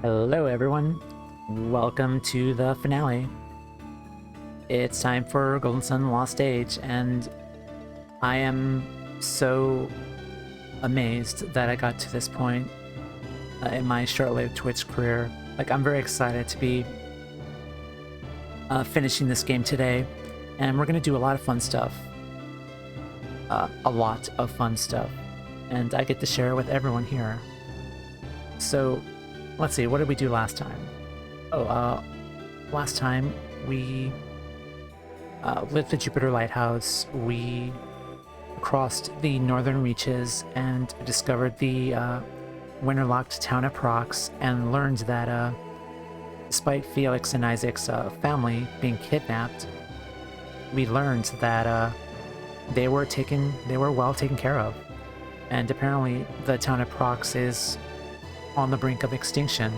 Hello everyone, welcome to the finale. It's time for Golden Sun Lost Age, and I am so amazed that I got to this point in my short-lived Twitch career. Like, I'm very excited to be finishing this game today, and we're gonna do a lot of fun stuff. And I get to share it with everyone here. So, let's see, what did we do last time? Last time we lit the Jupiter Lighthouse, we crossed the northern reaches and discovered the winterlocked town of Prox, and learned that despite Felix and Isaac's family being kidnapped, we learned that they were well taken care of. And apparently the town of Prox is on the brink of extinction,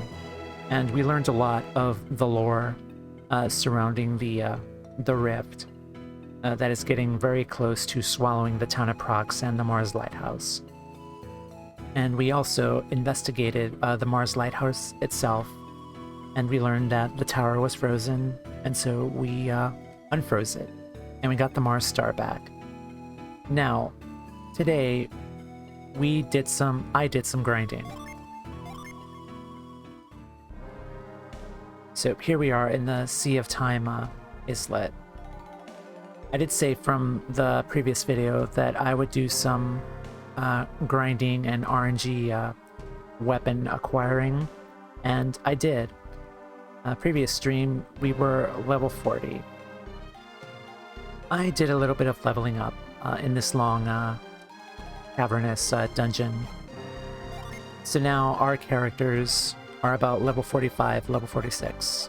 and we learned a lot of the lore surrounding the rift that is getting very close to swallowing the town of Prox and the Mars Lighthouse. And we also investigated the Mars Lighthouse itself, and we learned that the tower was frozen, and so we unfroze it, and we got the Mars star back. Now, today I did some grinding. So here we are in the Sea of Time islet. I did say from the previous video that I would do some grinding and RNG weapon acquiring, and I did. Previous stream, we were level 40. I did a little bit of leveling up in this long cavernous dungeon. So now our characters are about level 45, level 46.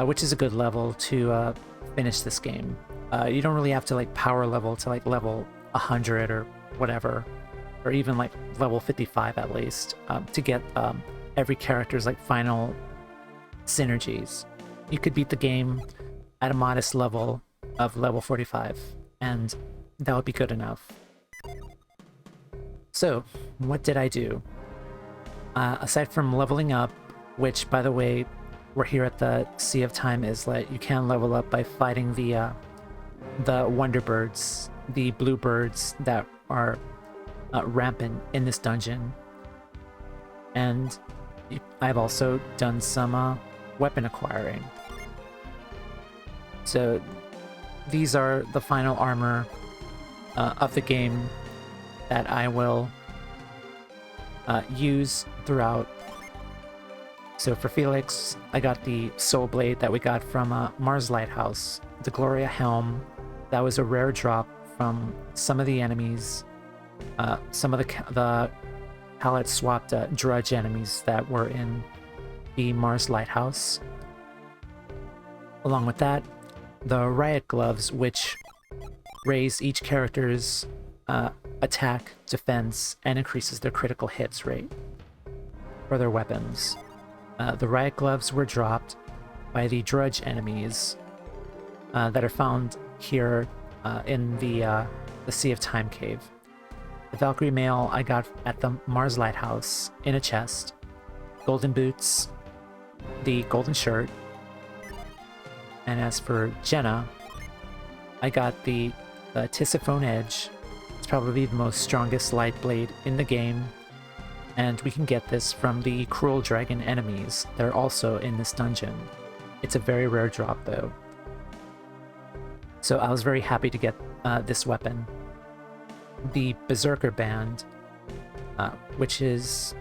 Which is a good level to finish this game. You don't really have to like power level to like level 100 or whatever, or even like level 55 at least, to get every character's like final synergies. You could beat the game at a modest level of level 45, and that would be good enough. So, what did I do? Aside from leveling up, which, by the way, we're here at the Sea of Time islet, you can level up by fighting the Wonderbirds, the blue birds that are rampant in this dungeon. And I've also done some weapon acquiring. So, these are the final armor of the game that I will use throughout. So for Felix, I got the Soul Blade that we got from Mars Lighthouse, the Gloria Helm. That was a rare drop from some of the enemies, some of the palette swapped drudge enemies that were in the Mars Lighthouse. Along with that, the Riot Gloves, which raise each character's attack, defense, and increases their critical hits rate for their weapons. The Riot Gloves were dropped by the Drudge enemies that are found here in the Sea of Time cave. The Valkyrie Mail I got at the Mars Lighthouse in a chest. Golden Boots, the Golden Shirt, and as for Jenna, I got the Tisiphone Edge. It's probably the most strongest light blade in the game, and we can get this from the Cruel Dragon enemies. They're also in this dungeon. It's a very rare drop though. So I was very happy to get this weapon. The Berserker Band, which is...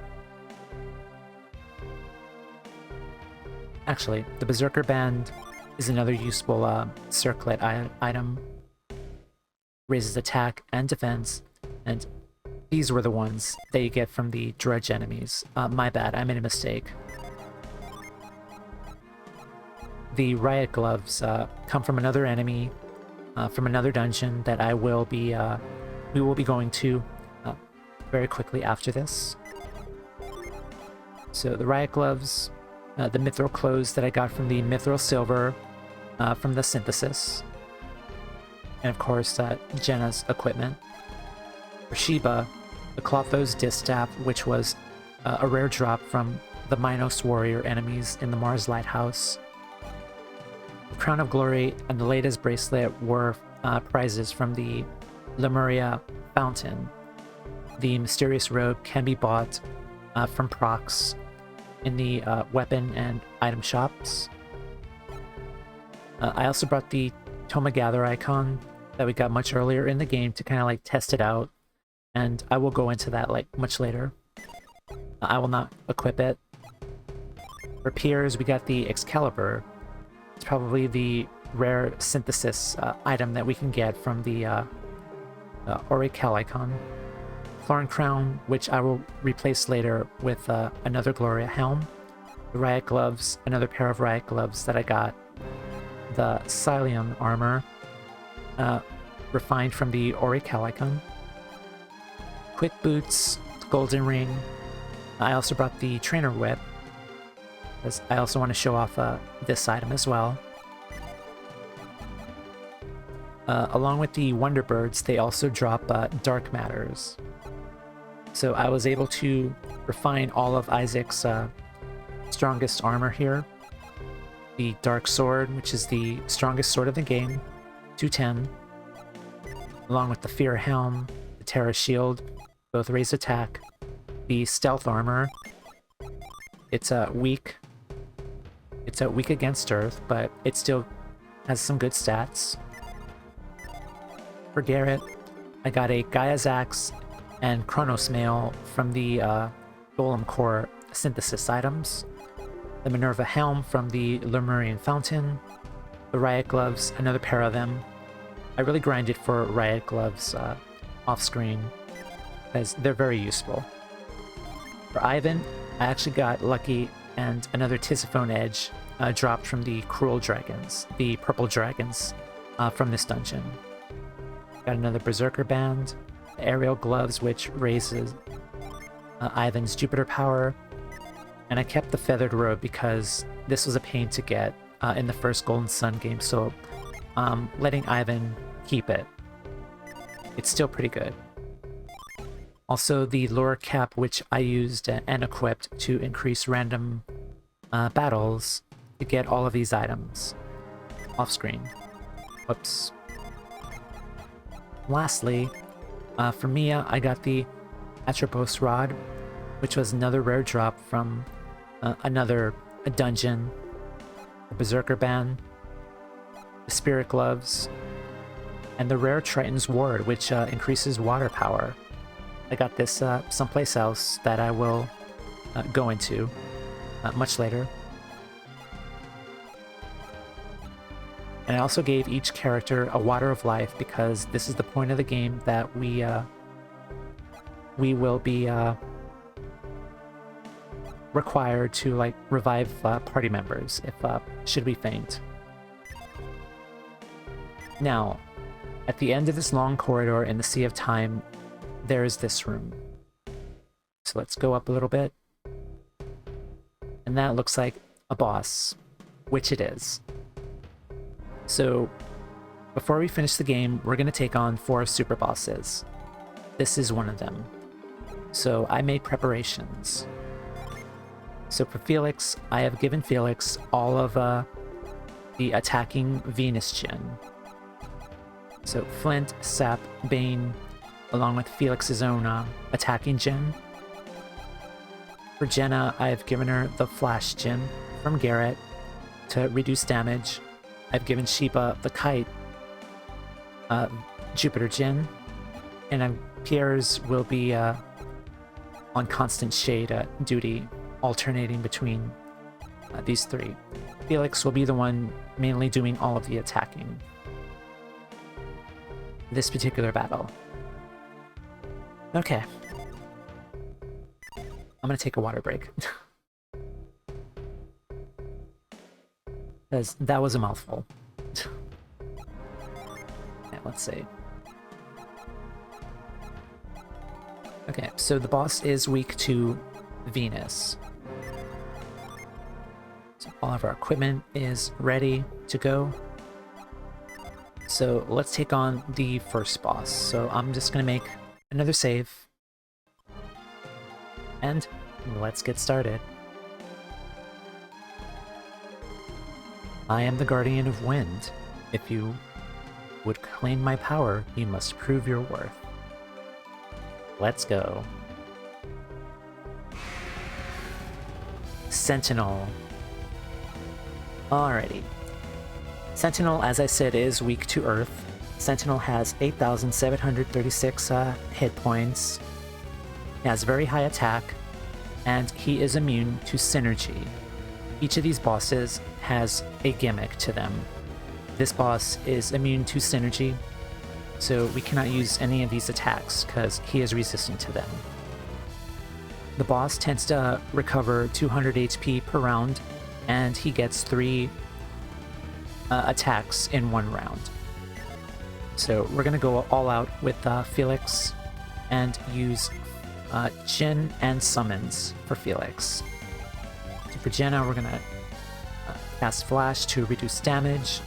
Actually, the Berserker Band is another useful circlet item. Raises attack and defense, and these were the ones that you get from the Drudge enemies. My bad, I made a mistake. The Riot Gloves come from another enemy, from another dungeon that we will be going to very quickly after this. So the Riot Gloves, the Mithril Clothes that I got from the Mithril Silver from the Synthesis, and of course Jenna's equipment. For Sheba, the Clothos Distaff, which was a rare drop from the Minos warrior enemies in the Mars Lighthouse. The Crown of Glory and the latest bracelet were prizes from the Lemuria Fountain. The mysterious robe can be bought from Prox in the weapon and item shops. I also brought the Toma Gather icon that we got much earlier in the game to kind of like test it out, and I will go into that like much later. I will not equip it. For peers, we got the Excalibur. It's probably the rare synthesis item that we can get from the Oracle icon. Thorn Crown, which I will replace later with another Gloria helm. The Riot Gloves, another pair of Riot Gloves that I got. The Psyllium armor, refined from the Oracle icon. Quick Boots, Golden Ring. I also brought the Trainer Whip, because I also want to show off this item as well. Along with the Wonderbirds, they also drop Dark Matters. So I was able to refine all of Isaac's strongest armor here. The Dark Sword, which is the strongest sword of the game, 210. Along with the Fear Helm, the Terra Shield, both raise attack. The Stealth Armor, it's weak. It's weak against Earth, but it still has some good stats. For Garrett, I got a Gaia's Axe and Chronos Mail from the Golem Core synthesis items. The Minerva Helm from the Lemurian Fountain. The Riot Gloves, another pair of them. I really grinded for Riot Gloves off-screen, because they're very useful. For Ivan, I actually got lucky and another Tisiphone Edge dropped from the Cruel Dragons, the purple dragons from this dungeon. Got another Berserker Band, Aerial Gloves, which raises Ivan's Jupiter power, and I kept the Feathered Robe because this was a pain to get in the first Golden Sun game, so letting Ivan keep it. It's still pretty good. Also, the Lure Cap, which I used and equipped to increase random battles to get all of these items off screen. Whoops. Lastly, for Mia, I got the Atropos Rod, which was another rare drop from another dungeon. The Berserker Band, the Spirit Gloves, and the rare Triton's Ward, which increases water power. I got this someplace else that I will go into much later. And I also gave each character a Water of Life because this is the point of the game that we will be required to like revive party members if should we faint. Now, at the end of this long corridor in the Sea of Time, there is this room. So let's go up a little bit. And that looks like a boss, which it is. So before we finish the game, we're going to take on 4 super bosses. This is one of them. So I made preparations. So for Felix, I have given Felix all of the attacking Venus Djinn. So Flint, Sap, Bane, along with Felix's own attacking Djinn. For Jenna, I have given her the Flash Djinn from Garrett to reduce damage. I've given Sheba the Kite Jupiter Djinn, and Pierre's will be on constant shade duty, alternating between these 3. Felix will be the one mainly doing all of the attacking this particular battle. Okay. I'm gonna take a water break. Because that was a mouthful. Okay, let's see. Okay, so the boss is weak to Venus. So all of our equipment is ready to go. So let's take on the first boss. So I'm just gonna make another save. And let's get started. I am the Guardian of Wind. If you would claim my power, you must prove your worth. Let's go. Sentinel. Alrighty. Sentinel, as I said, is weak to Earth. Sentinel has 8,736 hit points. He has very high attack, and he is immune to synergy. Each of these bosses has a gimmick to them. This boss is immune to synergy, so we cannot use any of these attacks because he is resistant to them. The boss tends to recover 200 HP per round, and he gets 3 attacks in 1 round. So we're going to go all out with Felix and use Jin and Summons for Felix. So for Jenna, we're going to cast Flash to reduce damage.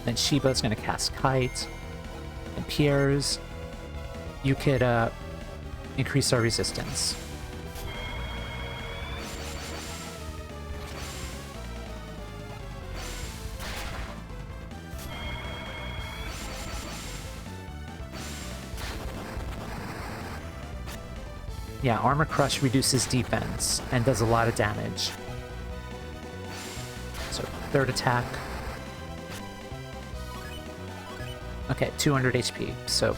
Then Shiba's going to cast Kite. And Pierre's, you could increase our resistance. Yeah, Armor Crush reduces defense and does a lot of damage. So, 3rd attack. Okay, 200 HP, so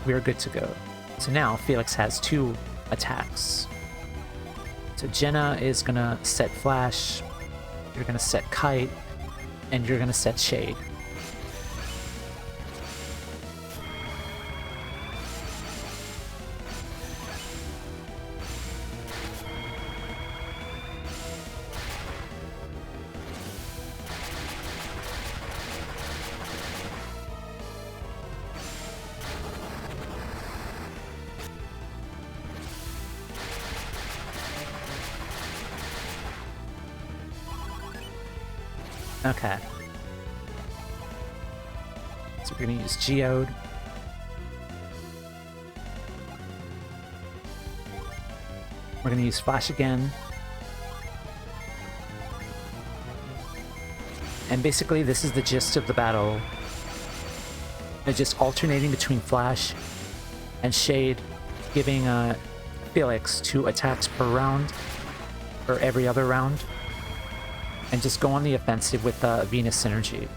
we're good to go. So now Felix has 2 attacks. So Jenna is gonna set Flash, you're gonna set Kite, and you're gonna set Shade. Okay. So we're going to use Geode. We're going to use Flash again. And basically this is the gist of the battle. They're just alternating between Flash and Shade, giving Felix 2 attacks per round, or every other round. And just go on the offensive with Venus Synergy.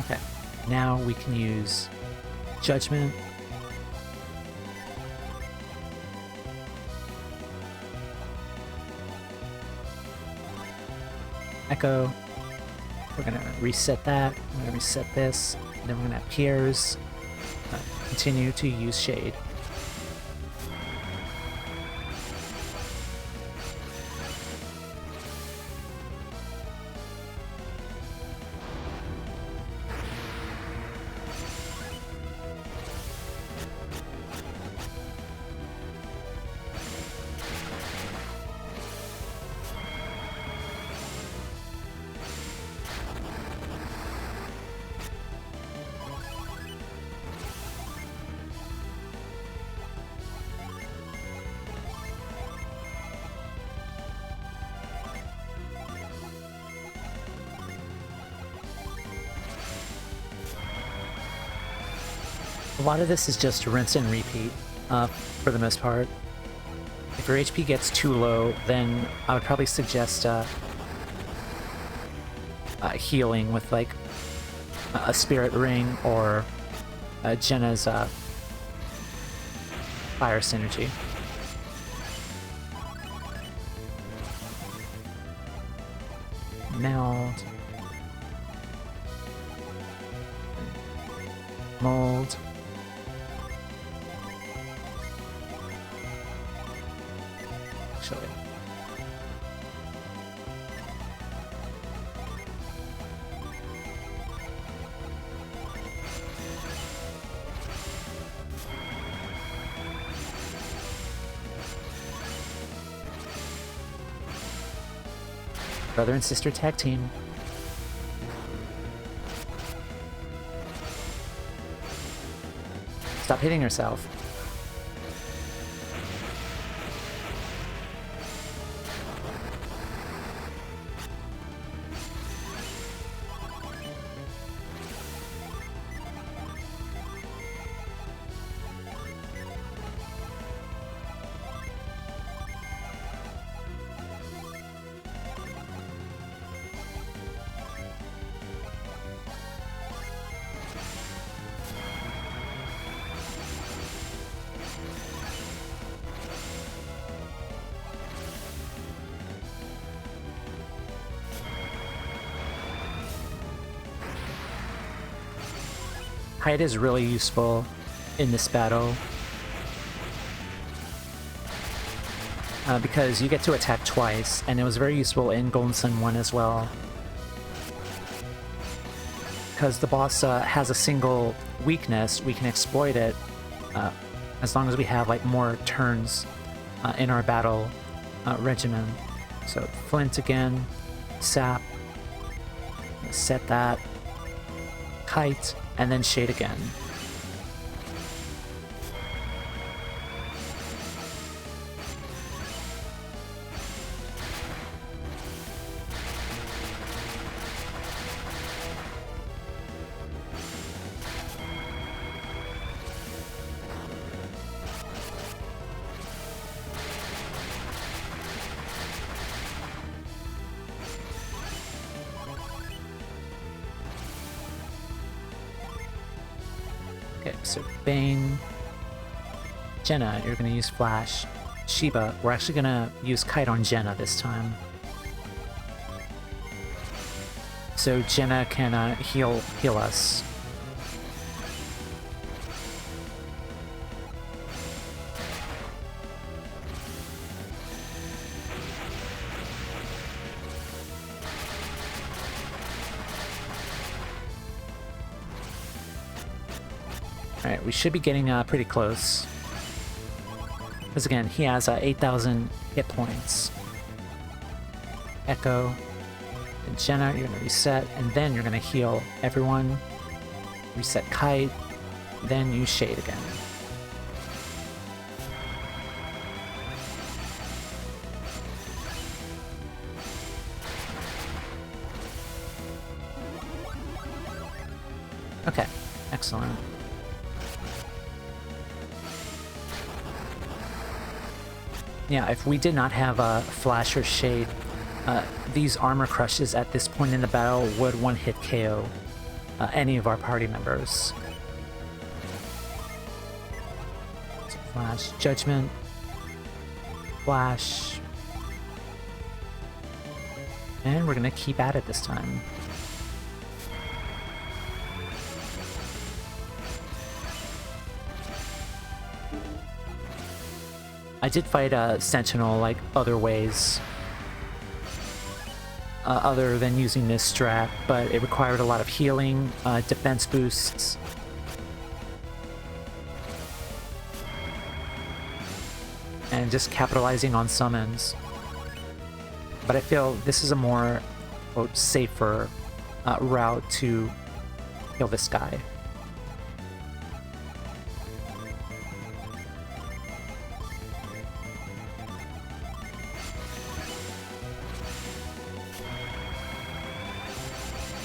Okay, now we can use Judgment. Echo. We're gonna reset that. We're gonna reset this. And then we're gonna have Pierre's continue to use Shade. A lot of this is just rinse and repeat, for the most part. If your HP gets too low, then I would probably suggest healing with like a Spirit Ring or Jenna's Fire Synergy. Meld. Mold. Actually. Brother and sister tag team. stop hitting yourself. Height is really useful in this battle because you get to attack twice, and it was very useful in Golden Sun 1 as well. Because the boss has a single weakness, we can exploit it as long as we have like more turns in our battle regimen. So Flint again, Sap, set that, Kite, and then Shade again. Okay, so Bane, Jenna, you're gonna use Flash. Shiba, we're actually gonna use Kite on Jenna this time. So Jenna can heal us. Alright, we should be getting pretty close. Because again, he has 8,000 hit points. Echo. And Jenna, you're going to reset, and then you're going to heal everyone. Reset Kite, then use Shade again. Okay, excellent. Yeah, if we did not have a Flash or Shade, these armor crushes at this point in the battle would one-hit KO any of our party members. So Flash, Judgment, Flash, and we're gonna keep at it this time. I did fight a Sentinel like other ways, other than using this strat, but it required a lot of healing, defense boosts, and just capitalizing on summons. But I feel this is a more, quote, safer route to kill this guy.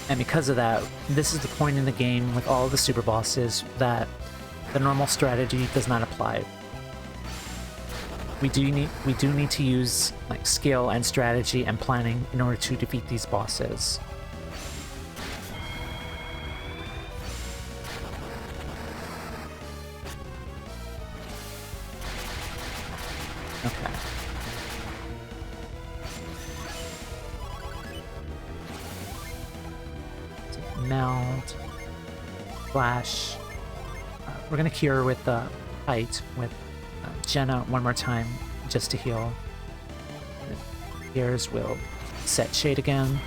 And because of that, this is the point in the game with all of the super bosses that the normal strategy does not apply. We do need to use like skill and strategy and planning in order to defeat these bosses. Okay. Meld, Flash. We're gonna cure with the Kite with Jenna one more time just to heal. Here's we'll set Shade again.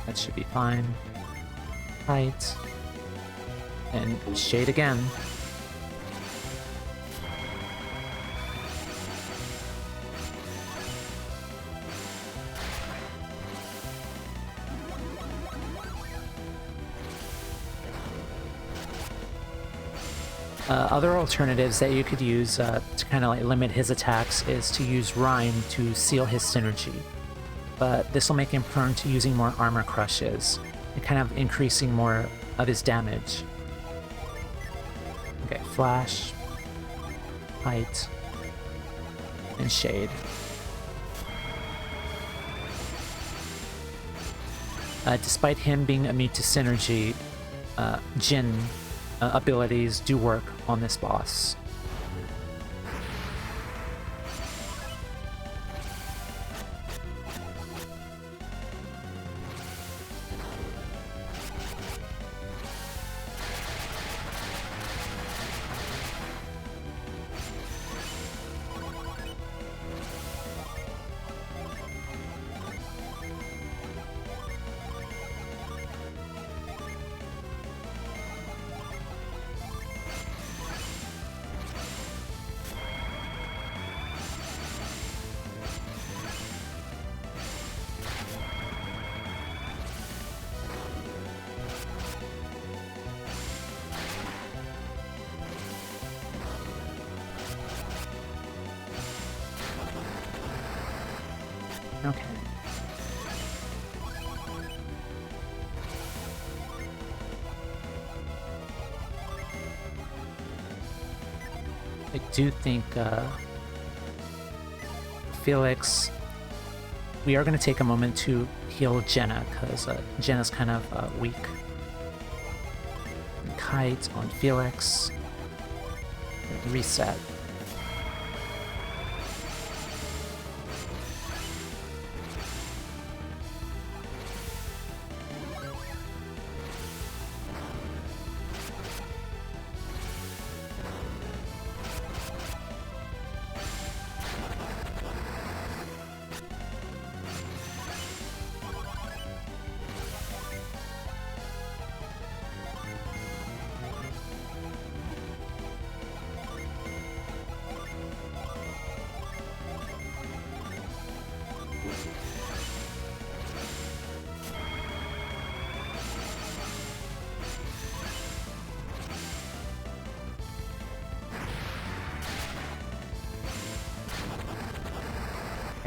That should be fine. Height. And shade again. Other alternatives that you could use to kind of like limit his attacks is to use Rhyme to seal his synergy. But this will make him prone to using more armor crushes and kind of increasing more of his damage. Okay, Flash, Height, and Shade. Despite him being immune to synergy, Jin abilities do work on this boss. Okay. I do think Felix, we are going to take a moment to heal Jenna, because Jenna's kind of weak. Kite on Felix. Reset.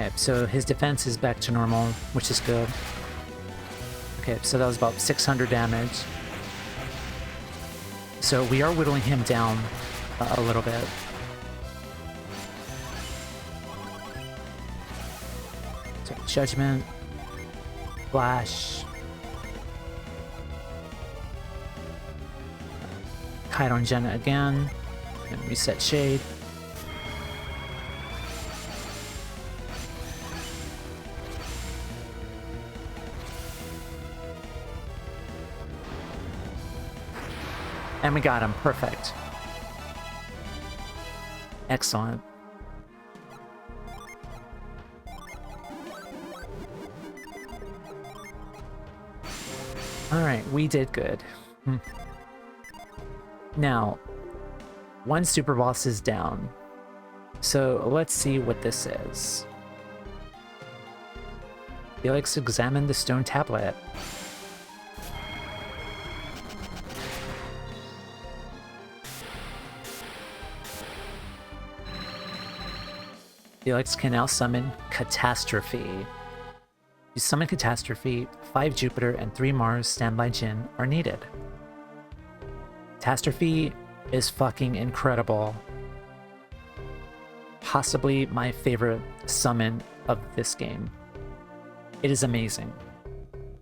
Okay, so his defense is back to normal, which is good. Okay, so that was about 600 damage. So we are whittling him down a little bit. So Judgment, Flash, Kite on Jenna again, and reset Shade. And we got him. Perfect. Excellent. Alright, we did good. Now, one super boss is down. So let's see what this is. Felix examined the stone tablet. Felix can now summon Catastrophe. To summon Catastrophe, 5 Jupiter and 3 Mars standby Jin are needed. Catastrophe is fucking incredible. Possibly my favorite summon of this game. It is amazing.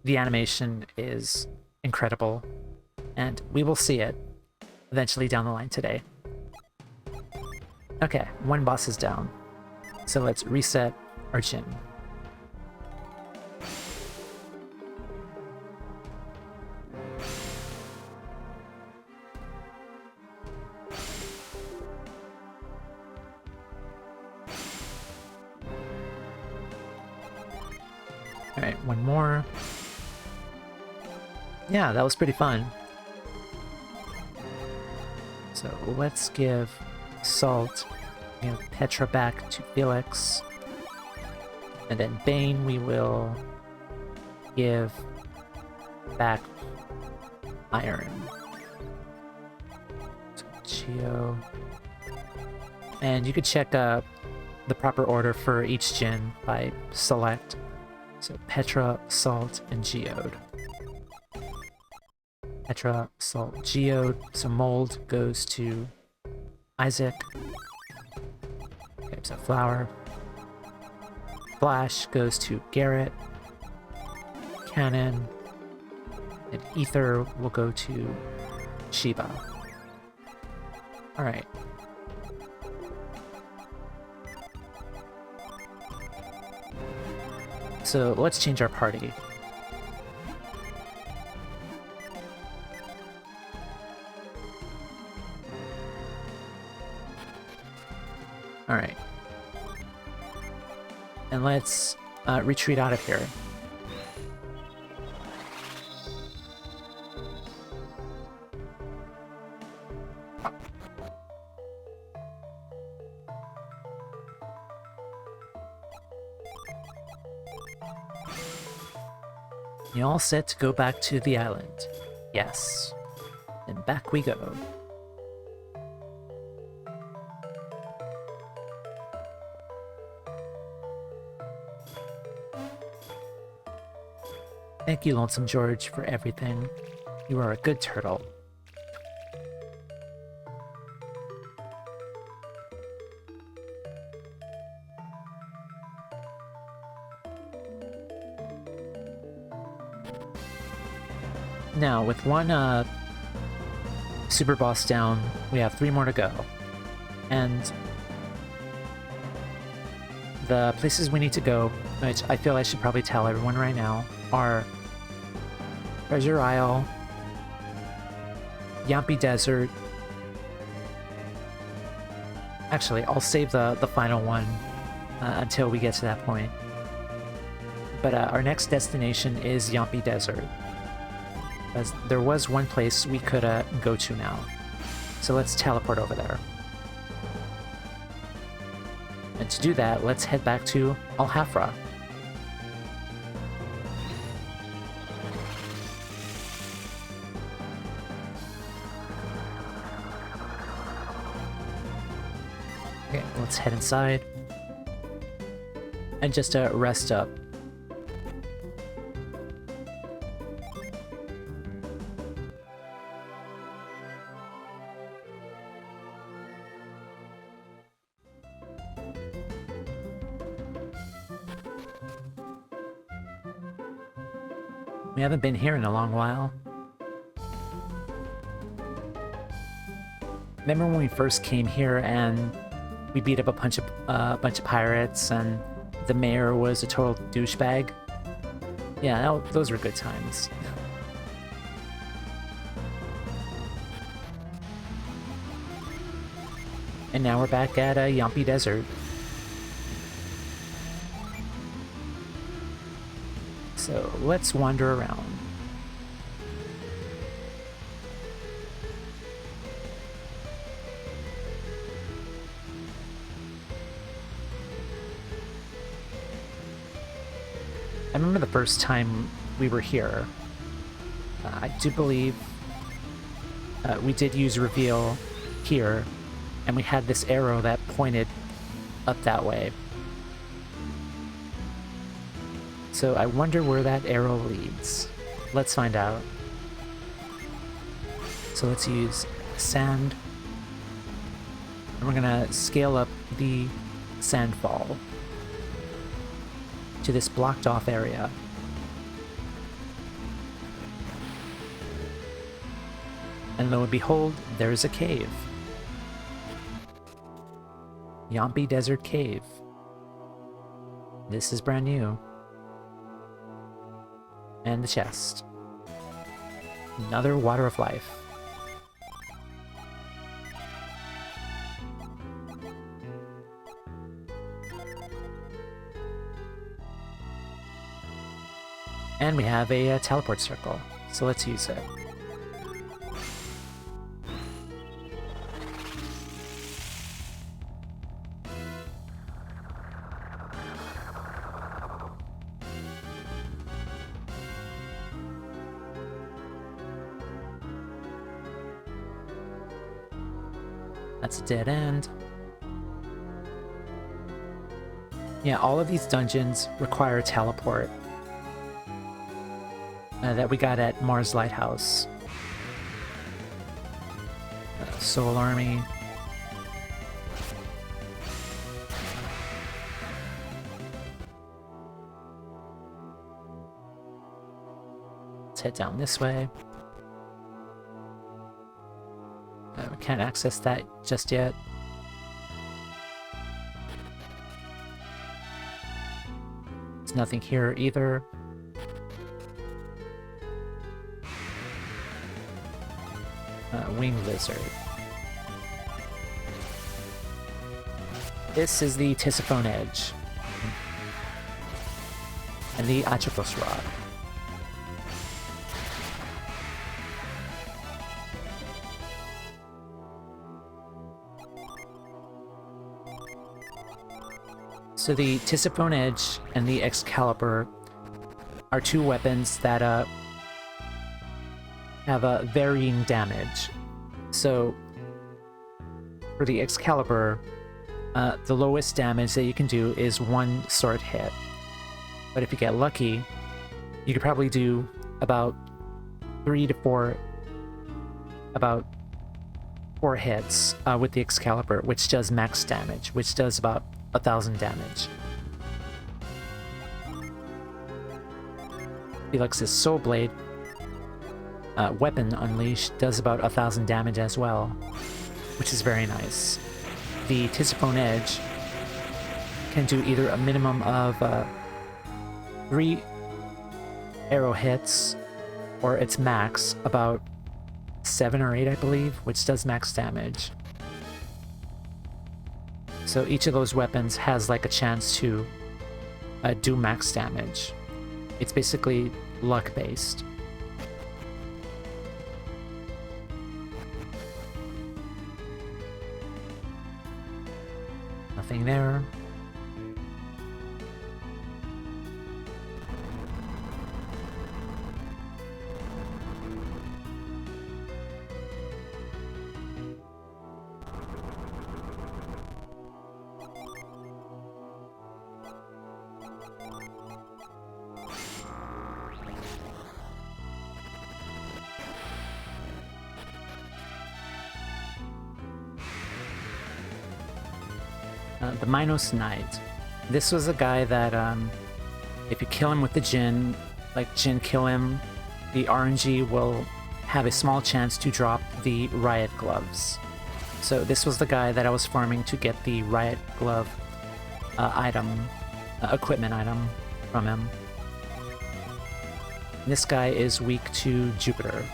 The animation is incredible, and we will see it eventually down the line today. Okay, one boss is down. So let's reset our Jin. Alright, one more. Yeah, that was pretty fun. So let's give Salt, Petra back to Felix. And then Bane we will give back Iron. So Geo. And you could check the proper order for each gen by select. So Petra, Salt, and Geode. Petra, Salt, Geode. So Mold goes to Isaac. Okay, so Flower. Flash goes to Garrett. Cannon. And Ether will go to Shiba. Alright. So let's change our party. Alright. And let's retreat out of here. You all set to go back to the island? Yes. Then back we go. Thank you, Lonesome George, for everything. You are a good turtle. Now, with one super boss down, we have 3 more to go. And the places we need to go, which I feel I should probably tell everyone right now, are Treasure Isle, Yampi Desert. Actually, I'll save the final one until we get to that point. But our next destination is Yampi Desert. As there was one place we could go to now. So let's teleport over there. And to do that, let's head back to Alhafra. Okay, let's head inside. And just rest up. We haven't been here in a long while. Remember when we first came here and we beat up a bunch of pirates and the mayor was a total douchebag? Yeah, those were good times. And now we're back at Yampi Desert. So let's wander around. I remember the first time we were here. I do believe we did use reveal here, and we had this arrow that pointed up that way. So I wonder where that arrow leads. Let's find out. So let's use sand. And we're gonna scale up the sandfall to this blocked off area. And lo and behold, there's a cave. Yampi Desert Cave. This is brand new. And the chest. Another Water of Life. And we have a teleport circle. So let's use it. That's a dead end. Yeah, all of these dungeons require a teleport that we got at Mars Lighthouse. Soul Army. Let's head down this way. We can't access that just yet. There's nothing here either. Winged Lizard. This is the Tisiphone Edge. And the Atropos Rod. So the Tisiphone Edge and the Excalibur are two weapons that have a varying damage. So for the Excalibur, the lowest damage that you can do is one sword hit. But if you get lucky, you could probably do about 3 to 4, about 4 hits with the Excalibur, which does max damage, which does about 1,000 damage. Felix's Soul Blade weapon unleashed does about 1,000 damage as well, which is very nice. The Tisiphone Edge can do either a minimum of 3 arrow hits, or its max about 7 or 8, I believe, which does max damage. So each of those weapons has like a chance to do max damage. It's basically luck based. Nothing there. The Minos Knight. This was a guy that, if you kill him with the Jinn, like Jinn kill him, the RNG will have a small chance to drop the Riot Gloves. So this was the guy that I was farming to get the Riot Glove equipment item from him. This guy is weak to Jupiter.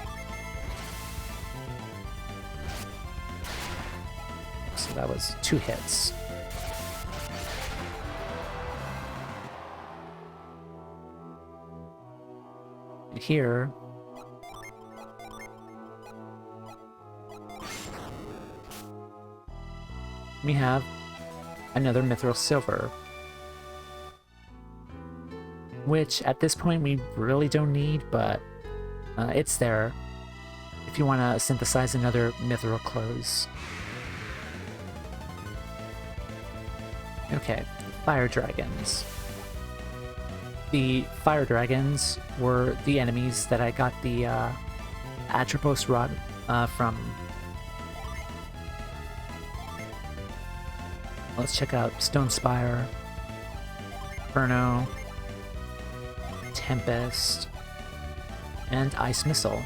So that was 2 hits. Here, we have another Mithril Silver, which at this point we really don't need, but it's there if you want to synthesize another Mithril Close. Okay, Fire Dragons. The Fire Dragons were the enemies that I got the Atropos Rod from. Let's check out Stone Spire, Inferno, Tempest, and Ice Missile.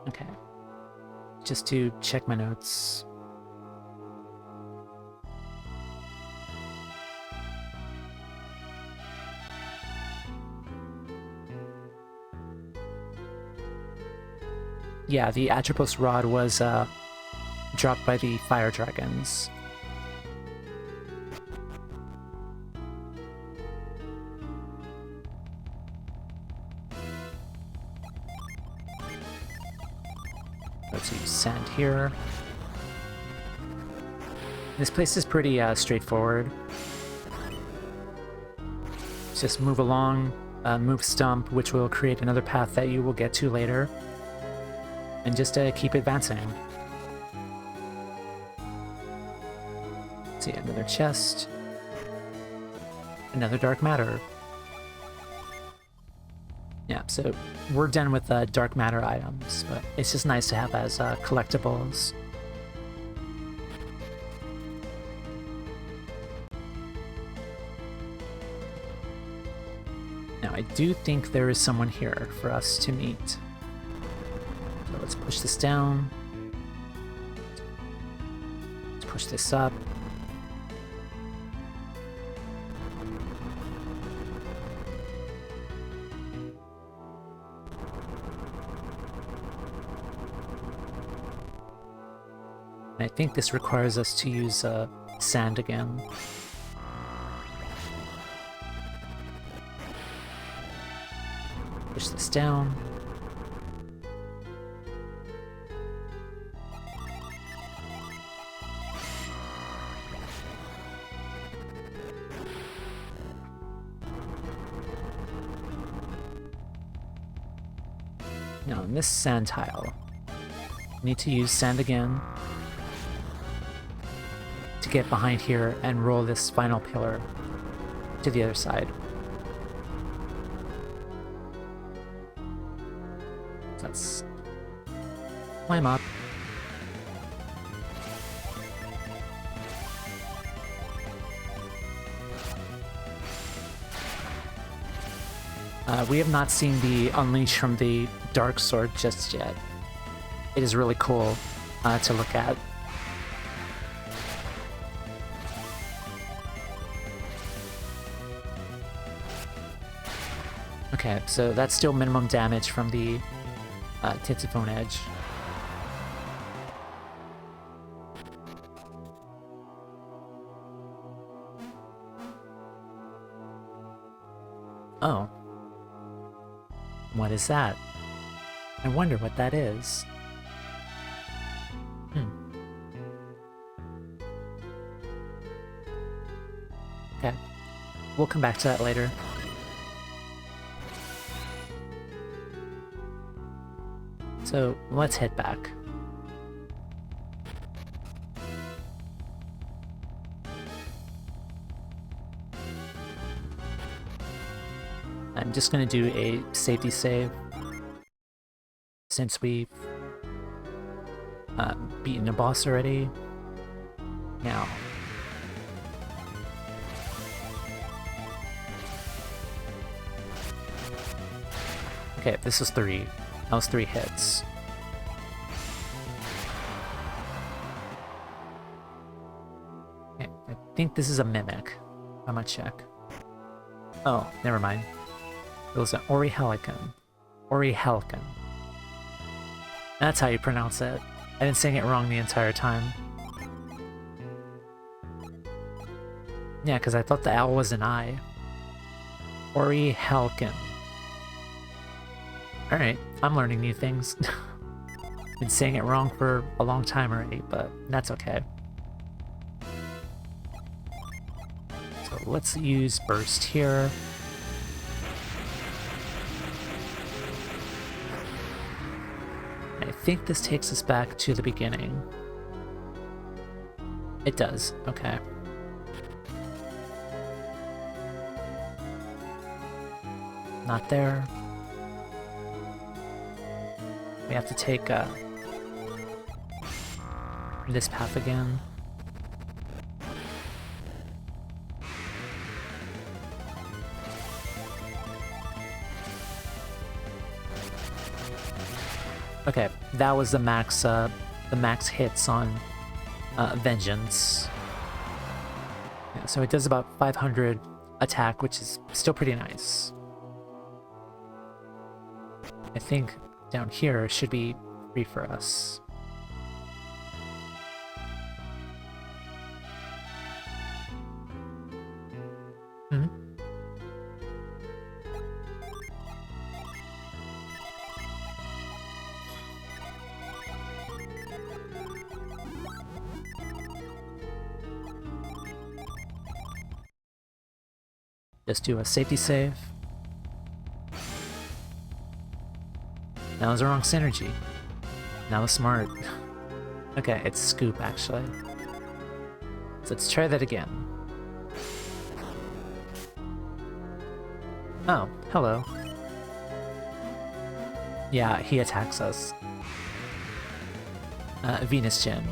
Okay, just to check my notes. Yeah, the Atropos Rod was dropped by the fire dragons. Let's use sand here. This place is pretty straightforward. Just move along, move stump, which will create another path that you will get to later. And just keep advancing. Let's see, another chest. Another dark matter. Yeah, so we're done with dark matter items, but it's just nice to have as collectibles. Now, I do think there is someone here for us to meet. So let's push this down. Let's push this up. And I think this requires us to use sand again. Push this down. Now in this sand tile, we need to use sand again to get behind here and roll this final pillar to the other side. Let's climb up. We have not seen the Unleash from the Dark Sword just yet. It is really cool to look at. Okay, so that's still minimum damage from the Titsifone Edge. Oh. What is that? I wonder what that is. Okay. We'll come back to that later. So let's head back. I'm just going to do a safety save since we've beaten a boss already. Now, okay, this is 3. That was 3 hits. Okay, I think this is a mimic. I'm gonna check. Oh, never mind. It was an Orihelican. Orihelican. That's how you pronounce it. I've been saying it wrong the entire time. Yeah, because I thought the L was an I. Orihelican. Alright, I'm learning new things. Been saying it wrong for a long time already, but that's okay. So let's use Burst here. I think this takes us back to the beginning. It does, okay. Not there. We have to take this path again. Okay, that was the max hits on Vengeance. Yeah, so it does about 500 attack, which is still pretty nice. I think down here should be free for us. Hmm? Just do a safety save. That was the wrong synergy. That was smart. Okay, it's scoop actually. So let's try that again. Oh, hello. Yeah, he attacks us. Venus Gen.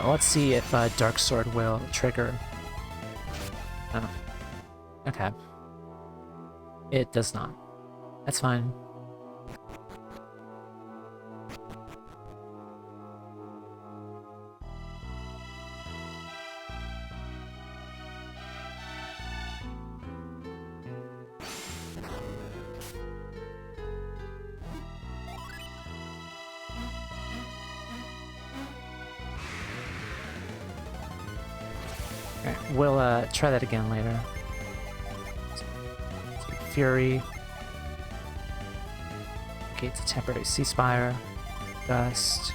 Let's see if Dark Sword will trigger. Oh. Okay. It does not. That's fine. Alright, we'll try that again later. Fury. Okay, it's a temporary ceasefire. Gust.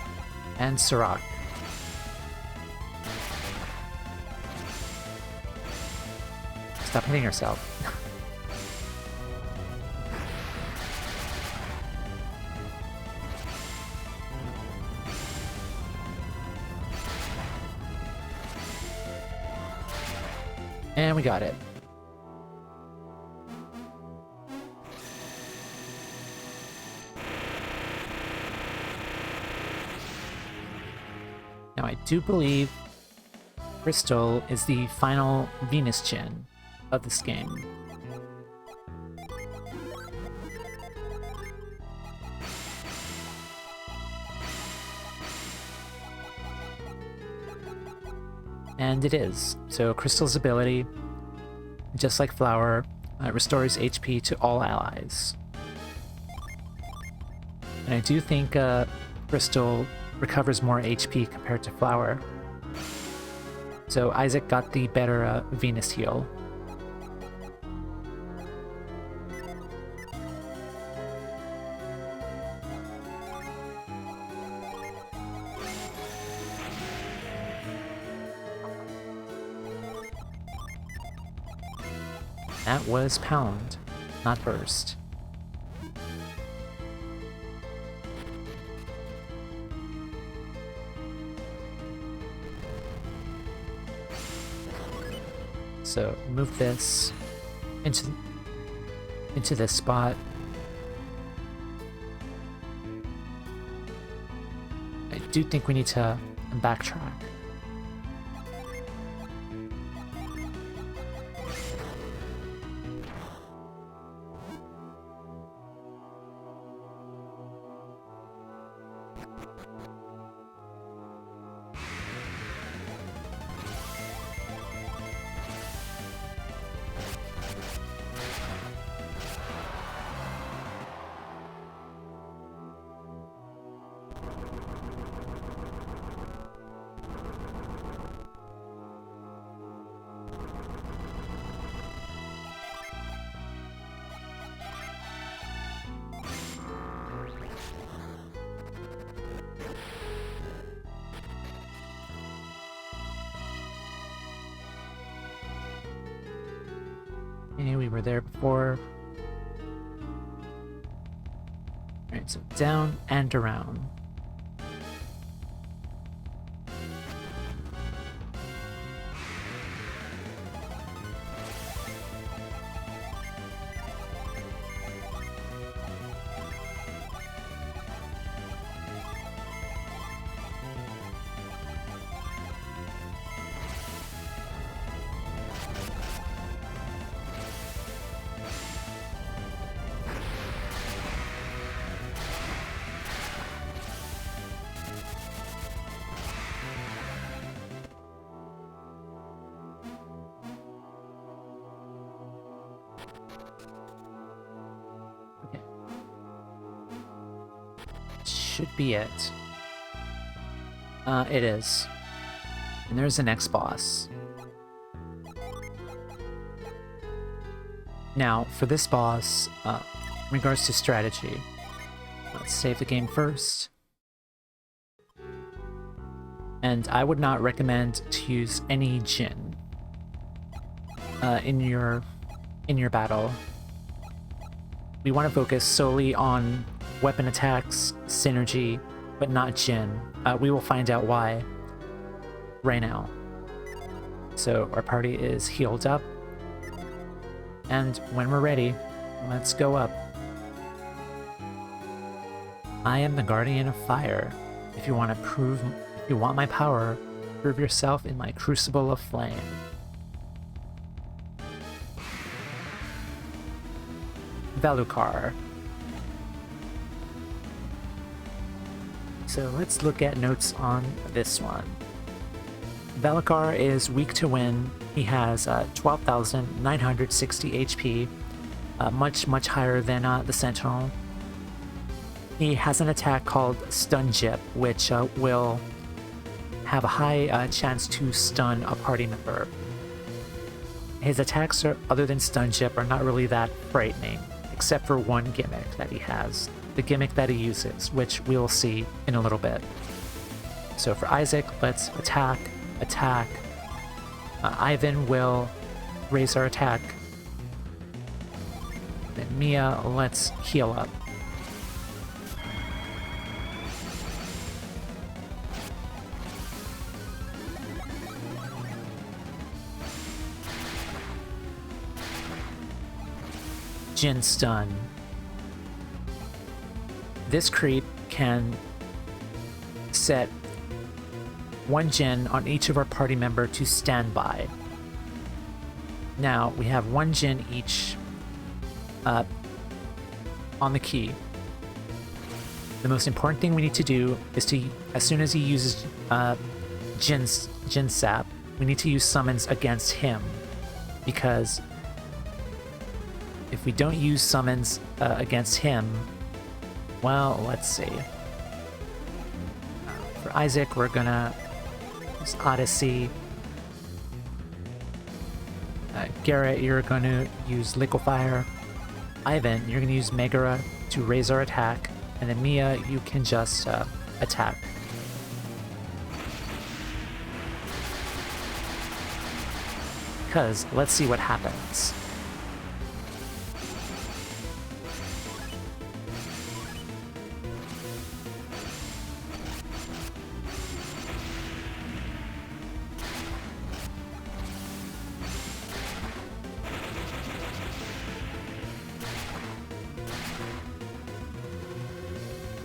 And Sirach. Stop hitting yourself. And we got it. Now I do believe Crystal is the final Venus Gen of this game. And it is. So Crystal's ability, just like Flower, restores HP to all allies. And I do think Crystal recovers more HP compared to Flower. So Isaac got the better Venus heal. That was Pound, not Burst. So move this into this spot. I do think we need to backtrack. Okay, we were there before. Alright, so down and around. should be it. It is. And there's the next boss. Now, for this boss, in regards to strategy, let's save the game first. And I would not recommend to use any Jin in your battle. We want to focus solely on weapon attacks, synergy, but not Jin. We will find out why right now. So our party is healed up, and when we're ready, let's go up. I am the Guardian of Fire. If you want my power, prove yourself in my crucible of flame. Velukar. So let's look at notes on this one. Velukar is weak to wind. He has 12,960 HP, much higher than the Sentinel. He has an attack called Stun Jip, which will have a high chance to stun a party member. His attacks, other than Stun Jip, are not really that frightening, except for one gimmick that he has. The gimmick that he uses, which we'll see in a little bit. So for Isaac, let's attack. Ivan will raise our attack. Then Mia, let's heal up. Jin stun. This creep can set one Jin on each of our party member to standby. Now we have one Jin each on the key. The most important thing we need to do is to, as soon as he uses Jin Sap, we need to use summons against him, because if we don't use summons against him, well, let's see. For Isaac, we're gonna use Odyssey. Garrett, you're gonna use Liquefier. Ivan, you're gonna use Megara to raise our attack. And then Mia, you can just attack. Because let's see what happens.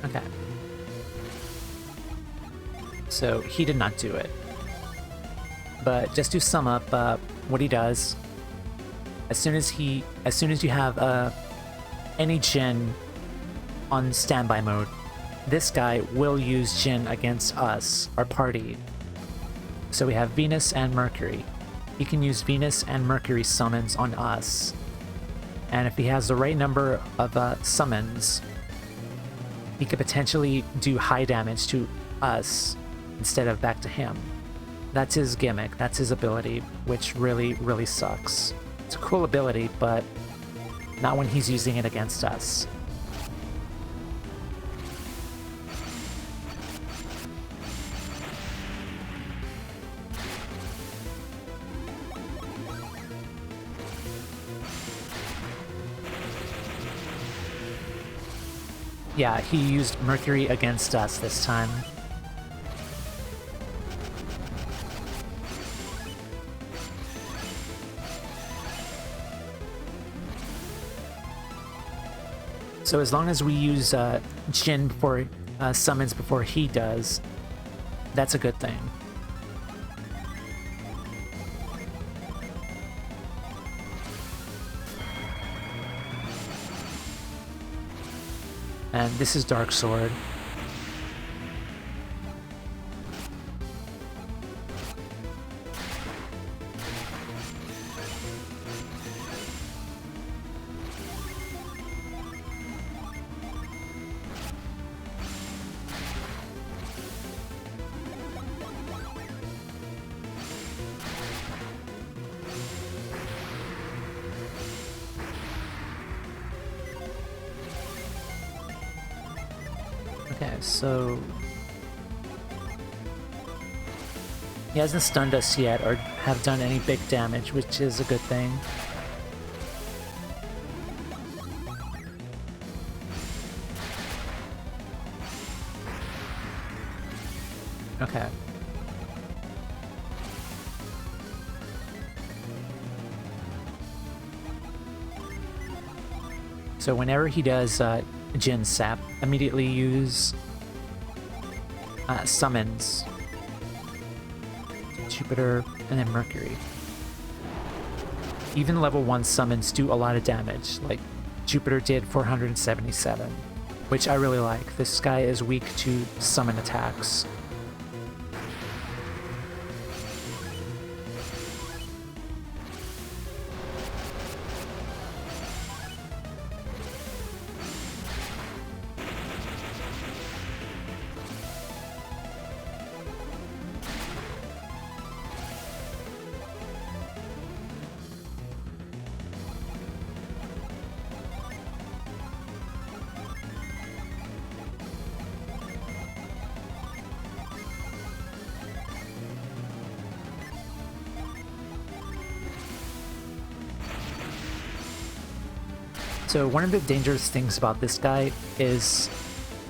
Okay. So he did not do it. But just to sum up what he does, as soon as you have any Jin on standby mode, this guy will use Jin against us, our party. So we have Venus and Mercury. He can use Venus and Mercury summons on us. And if he has the right number of summons, he could potentially do high damage to us instead of back to him. That's his gimmick, that's his ability, which really sucks. It's a cool ability, but not when he's using it against us. Yeah, he used Mercury against us this time. So as long as we use Jin before summons before he does, that's a good thing. And this is Dark Sword. Okay, so he hasn't stunned us yet or have done any big damage, which is a good thing. Okay. So whenever he does Jin Sap, immediately use summons Jupiter and then Mercury. Even level 1 summons do a lot of damage, like Jupiter did 477, which I really like. This guy is weak to summon attacks. So one of the dangerous things about this guy is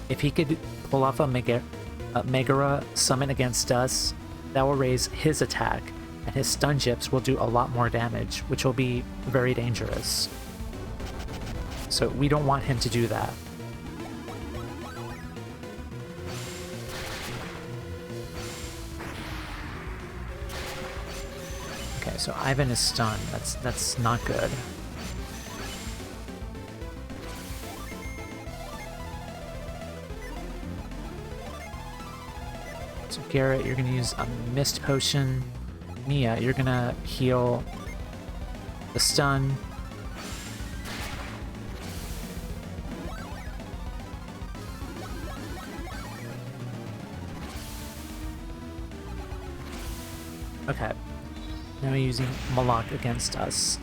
if he could pull off a Megara summon against us, that will raise his attack, and his stun gyps will do a lot more damage, which will be very dangerous. So we don't want him to do that. Okay, so Ivan is stunned. That's not good. So Garrett, you're gonna use a Mist Potion. Mia, you're gonna heal the stun. Okay. Now we're using Malak against us.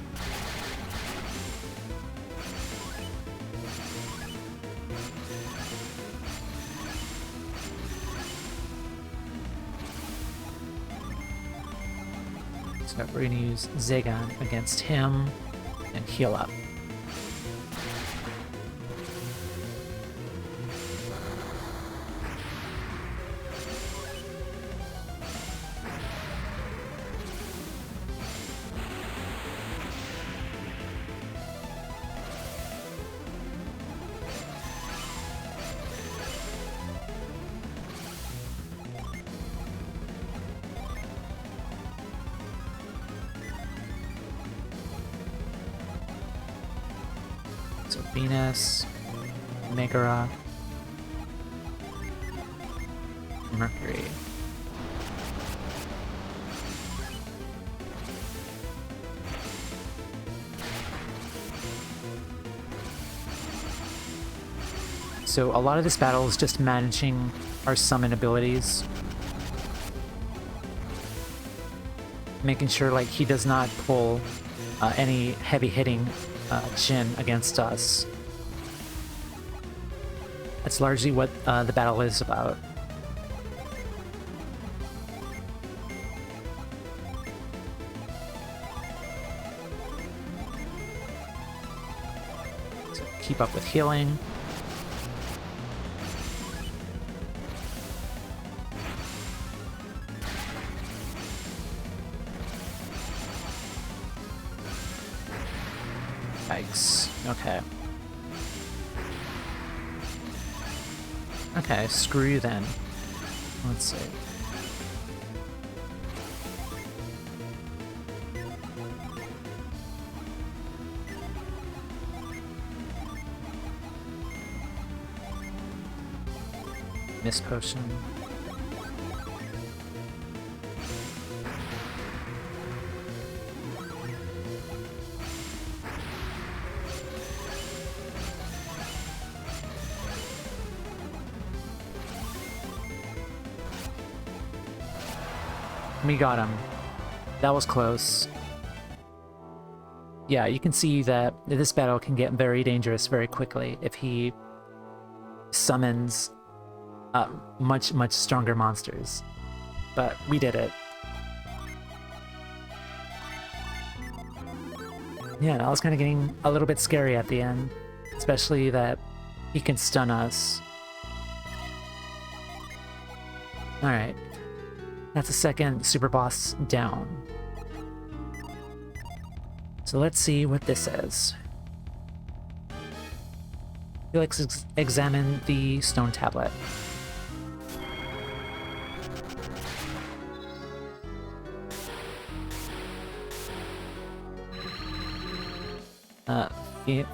So we're going to use Zagan against him and heal up. So Venus, Megara, Mercury. So a lot of this battle is just managing our summon abilities. Making sure like he does not pull any heavy hitting Jin against us. That's largely what the battle is about. So keep up with healing. Yikes. Okay. Okay, screw you then. Let's see. Mist Potion. We got him. That was close. Yeah, you can see that this battle can get very dangerous very quickly if he summons much stronger monsters. But we did it. Yeah, that was kind of getting a little bit scary at the end, especially that he can stun us. Alright, that's a second super boss down. So let's see what this is. Felix examine the stone tablet.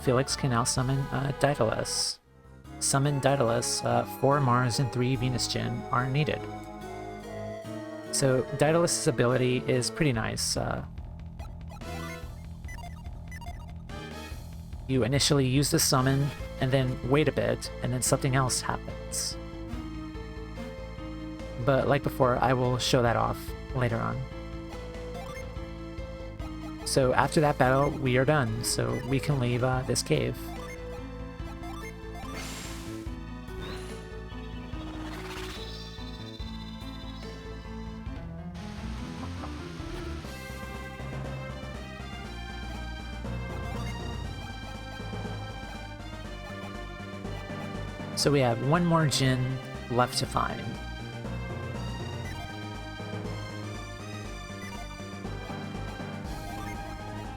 Felix can now summon Daedalus. Summon Daedalus, 4 Mars and 3 Venus Gen are needed. So Daedalus' ability is pretty nice. You initially use the summon, and then wait a bit, and then something else happens. But like before, I will show that off later on. So after that battle, we are done, so we can leave this cave. So we have one more Djinn left to find.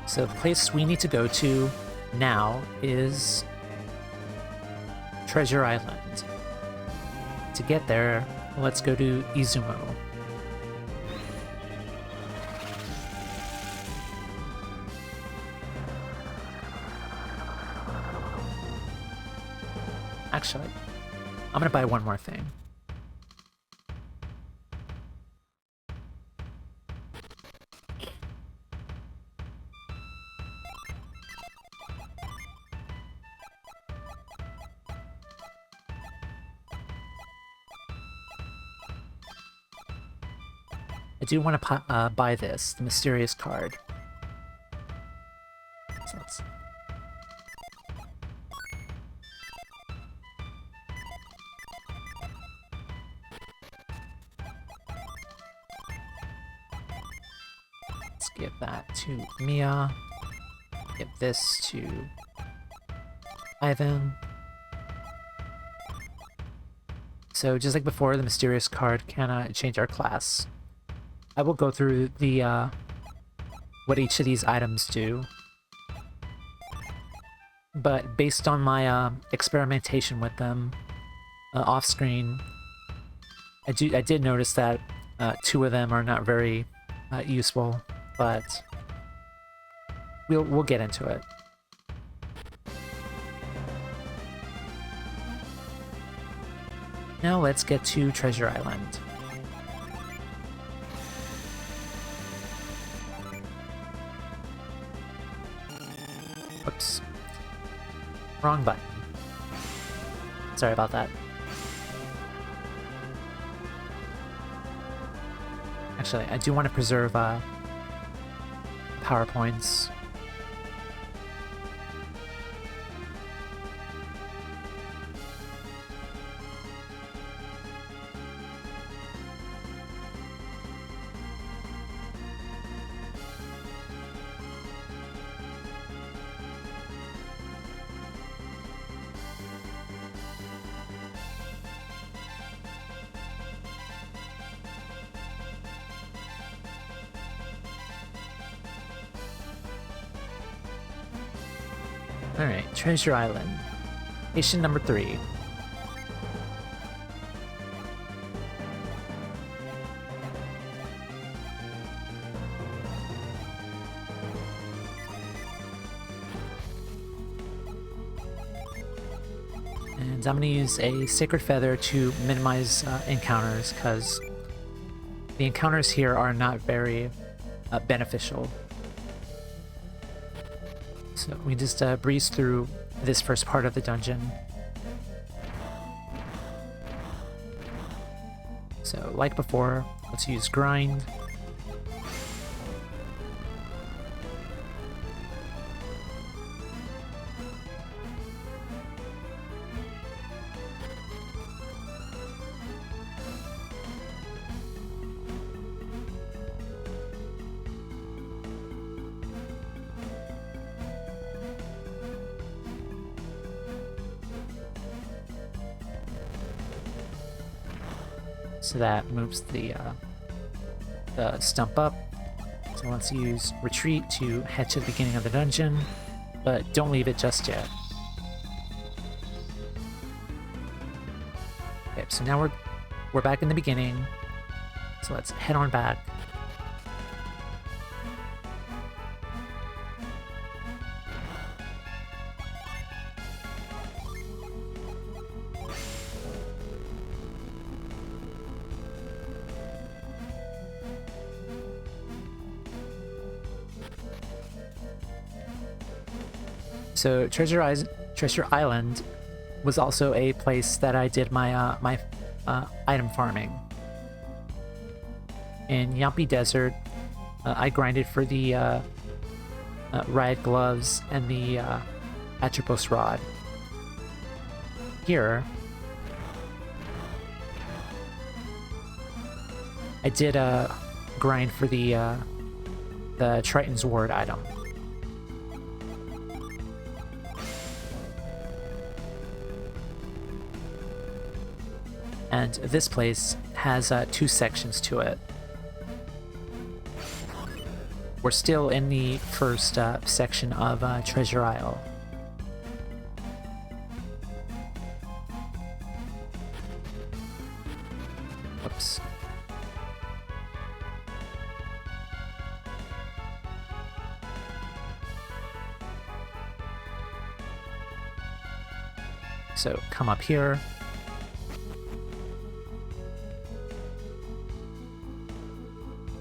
So the place we need to go to now is Treasure Island. To get there, let's go to Izumo. Actually, I'm gonna buy one more thing. I do want to buy this, the mysterious card. So let's... Let's give that to Mia. Give this to Ivan. So just like before, the mysterious card can change our class. I will go through the what each of these items do, but based on my experimentation with them off screen, I did notice that 2 of them are not very useful, but we'll get into it. Now let's get to Treasure Island. Whoops. Wrong button. Sorry about that. Actually, I do want to preserve PowerPoints. Alright, Treasure Island. Station number 3. And I'm going to use a Sacred Feather to minimize encounters, because the encounters here are not very beneficial. So we just breeze through this first part of the dungeon. So like before, let's use Grind. So that moves the stump up. So let's use retreat to head to the beginning of the dungeon, but don't leave it just yet. Okay, so now we're back in the beginning. So let's head on back. So Treasure Island was also a place that I did my item farming. In Yampi Desert, I grinded for the riot gloves and the Atropos rod. Here, I did grind for the Triton's Ward item. And this place has 2 sections to it. We're still in the first section of Treasure Isle. Oops. So come up here.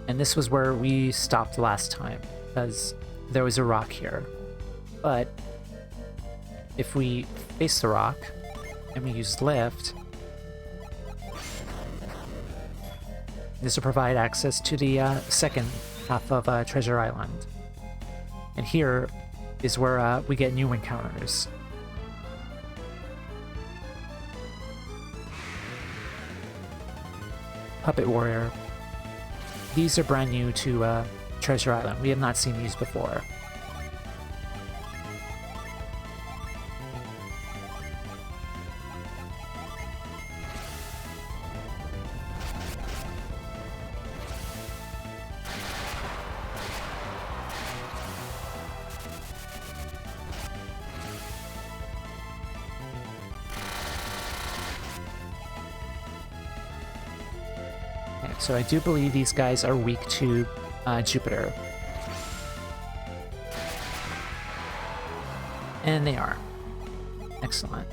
And this was where we stopped last time, because there was a rock here. But if we face the rock and we use lift, this will provide access to the second half of Treasure Island. And here is where we get new encounters. Puppet Warrior. These are brand new to Treasure Island. We have not seen these before. So I do believe these guys are weak to Jupiter. And they are. Excellent.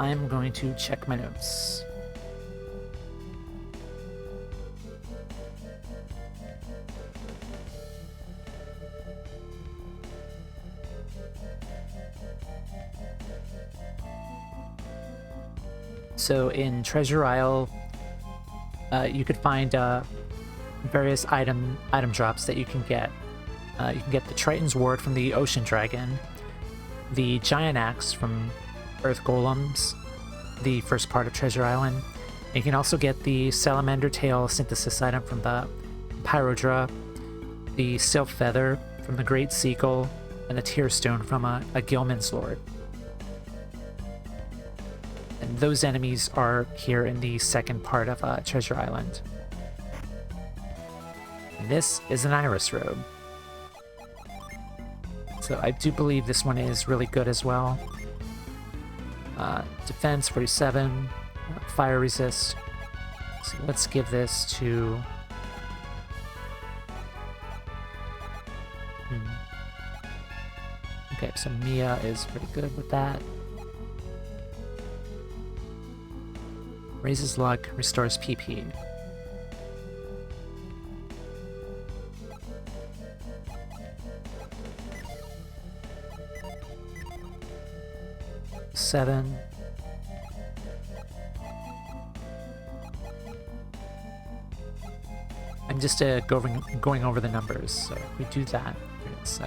I'm going to check my notes. So in Treasure Isle, you could find various item drops that you can get. You can get the Triton's Ward from the Ocean Dragon, the Giant Axe from Earth Golems, the first part of Treasure Island. And you can also get the Salamander Tail Synthesis item from the Pyrodra, the Sylph Feather from the Great Seagull, and the Tear Stone from a Gilman's Lord. And those enemies are here in the second part of Treasure Island. And this is an Iris Robe. So I do believe this one is really good as well. Defense 47, fire resist. So let's give this to... Okay, so Mia is pretty good with that. Raises luck, restores PP. Seven. I'm just going over the numbers, so if we do that, it's,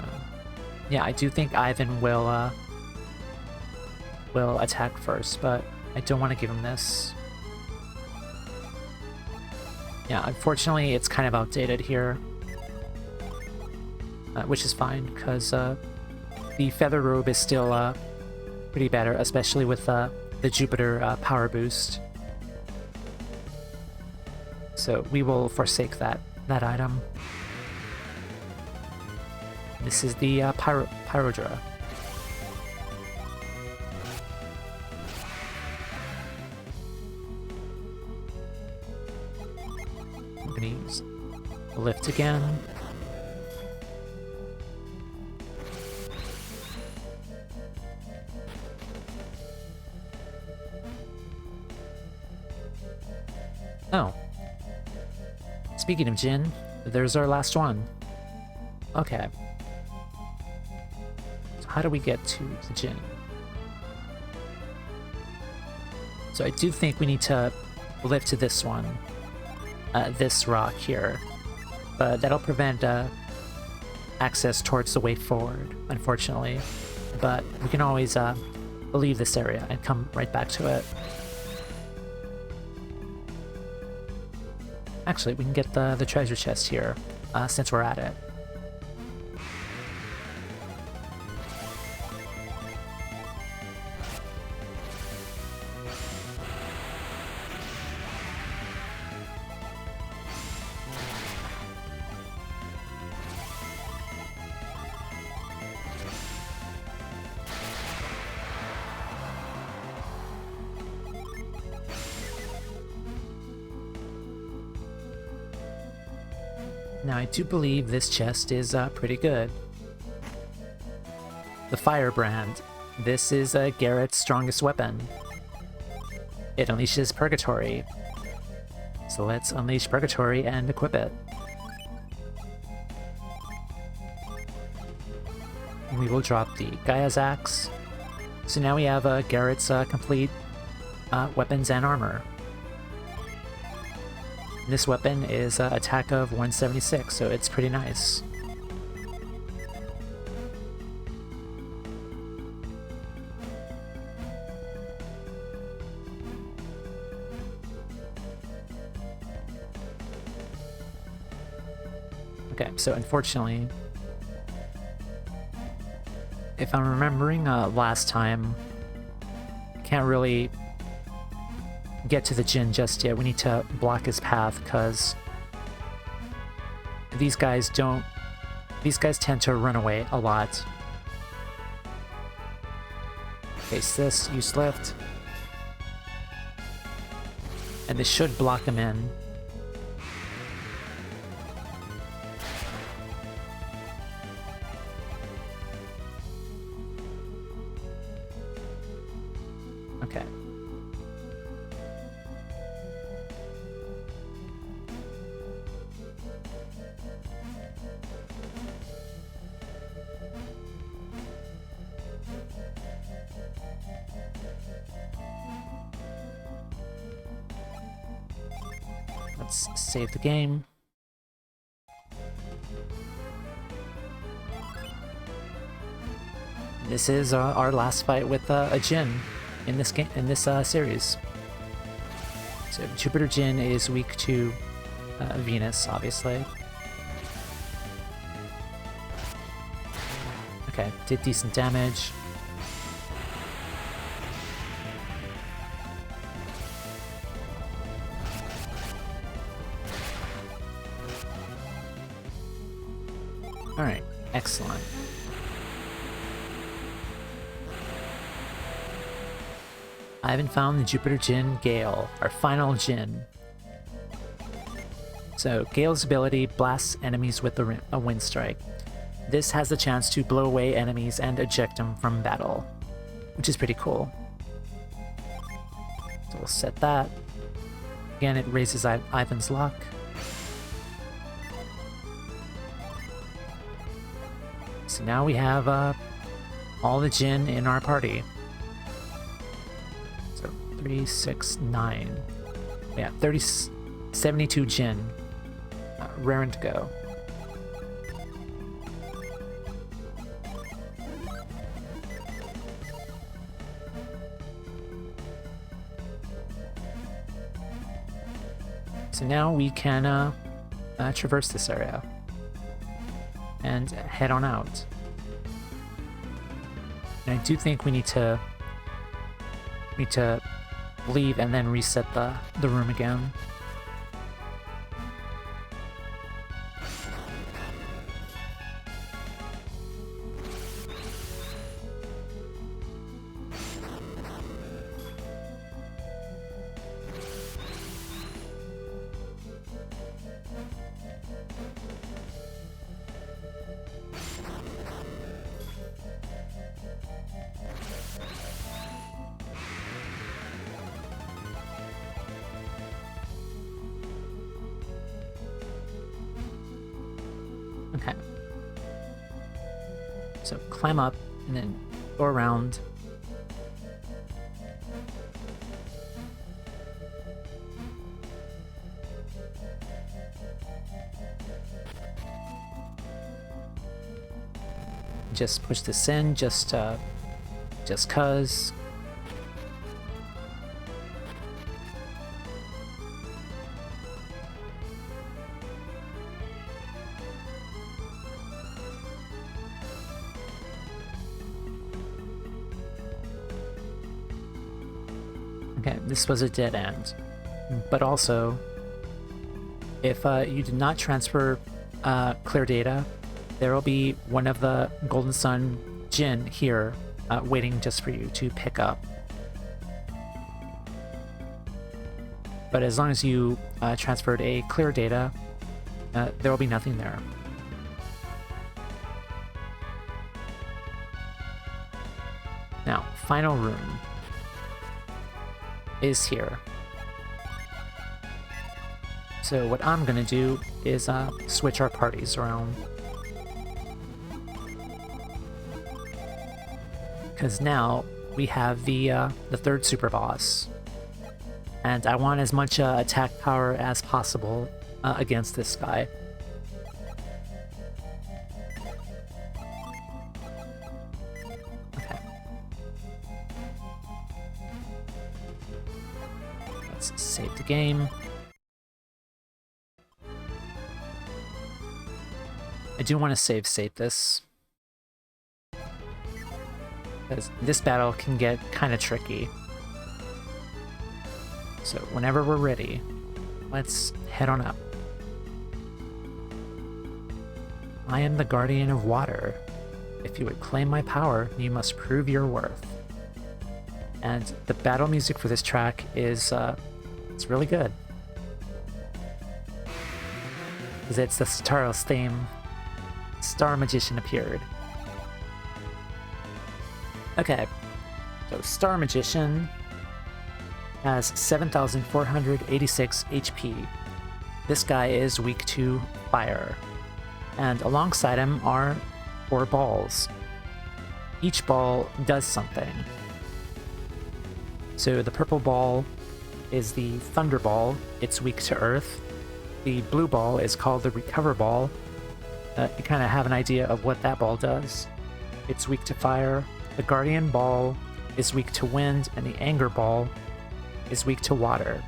yeah, I do think Ivan will attack first, but I don't want to give him this. Yeah, unfortunately, it's kind of outdated here, which is fine, because the Feather Robe is still pretty better, especially with the Jupiter power boost. So we will forsake that item. This is the Pyrodra. I'm gonna use lift again. Oh. Speaking of Jin, there's our last one. Okay. So how do we get to the Jin? So I do think we need to lift to this one. This rock here. But that'll prevent access towards the way forward, unfortunately. But we can always leave this area and come right back to it. Actually, we can get the treasure chest here, since we're at it. Now, I do believe this chest is pretty good. The Firebrand. This is Garrett's strongest weapon. It unleashes Purgatory. So let's unleash Purgatory and equip it. We will drop the Gaia's Axe. So now we have Garrett's complete weapons and armor. This weapon is attack of 176, so it's pretty nice. Okay, so unfortunately, if I'm remembering last time, can't really get to the Jin just yet. We need to block his path because these guys tend to run away a lot. Face this, use lift. And this should block him in. Okay. Let's save the game. This is our last fight with a Jin in this game, in this series. So Jupiter Jin is weak to Venus, obviously. Okay, did decent damage. Alright, excellent. I haven't found the Jupiter Jin Gale, our final Jin. So, Gale's ability blasts enemies with a wind strike. This has the chance to blow away enemies and eject them from battle, which is pretty cool. So we'll set that. Again, it raises Ivan's luck. So now we have all the Jin in our party. So 3, 6, 9. Yeah, 72 Jin. Raring to go. So now we can traverse this area and head on out. And I do think we need to me to leave and then reset the room again. Okay. So climb up and then go around. Just push this in, just cuz. Okay, this was a dead end. But also, if you did not transfer clear data, there will be one of the Golden Sun Jinn here waiting just for you to pick up. But as long as you transferred a clear data, there will be nothing there. Now, final room is here. So what I'm gonna do is switch our parties around. Because now we have the third super boss. And I want as much attack power as possible against this guy. Okay. Let's save the game. I do want to save this. Because this battle can get kind of tricky. So whenever we're ready, let's head on up. I am the guardian of water. If you would claim my power, you must prove your worth. And the battle music for this track is it's really good. Because it's the Staros theme. Star Magician appeared. Okay, so Star Magician has 7,486 HP. This guy is weak to fire. And alongside him are 4 balls. Each ball does something. So the purple ball is the Thunder Ball. It's weak to Earth. The blue ball is called the Recover Ball. You kind of have an idea of what that ball does. It's weak to fire. The Guardian Ball is weak to wind, and the Anger Ball is weak to water.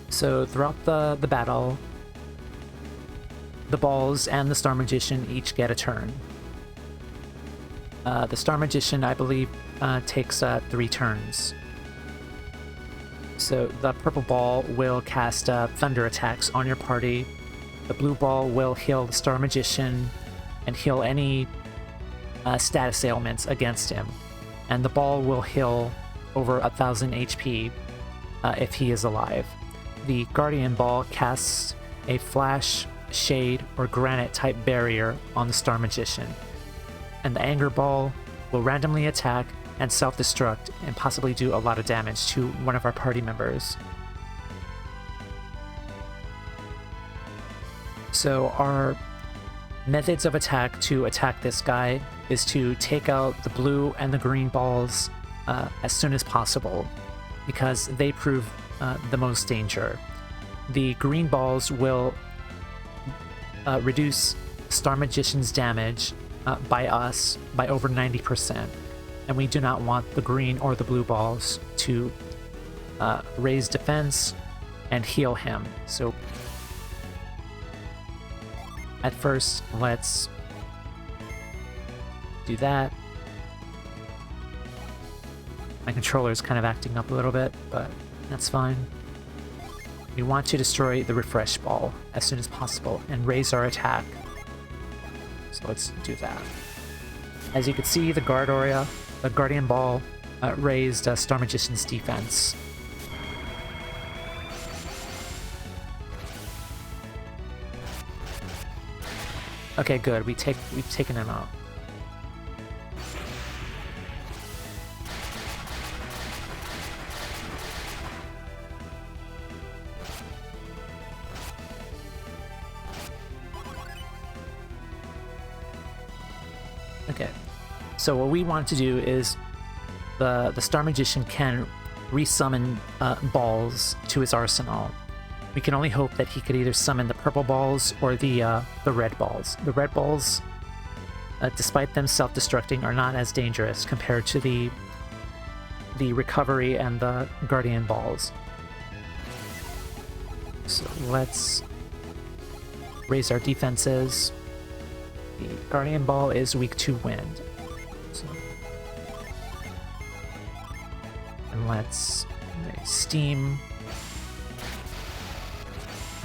So throughout the battle, the balls and the Star Magician each get a turn. The Star Magician, I believe, takes 3 turns. So the purple ball will cast thunder attacks on your party. The blue ball will heal the Star Magician and heal any status ailments against him. And the ball will heal over 1,000 HP if he is alive. The Guardian Ball casts a flash, shade, or granite type barrier on the Star Magician. And the Anger Ball will randomly attack and self-destruct and possibly do a lot of damage to one of our party members. So our methods of attack to attack this guy is to take out the blue and the green balls as soon as possible, because they prove the most danger. The green balls will reduce Star Magician's damage by us by over 90%, and we do not want the green or the blue balls to raise defense and heal him. So at first, let's do that. My controller's kind of acting up a little bit, but that's fine. We want to destroy the refresh ball as soon as possible and raise our attack. So let's do that. As you can see, the Guardian Ball raised Star Magician's defense. Okay, good. We've taken him out. Okay, so what we want to do is the Star Magician can resummon balls to his arsenal. We can only hope that he could either summon the purple balls or the red balls. The red balls, despite them self-destructing, are not as dangerous compared to the recovery and the Guardian balls. So let's raise our defenses. The Guardian Ball is weak to wind. So, and let's steam.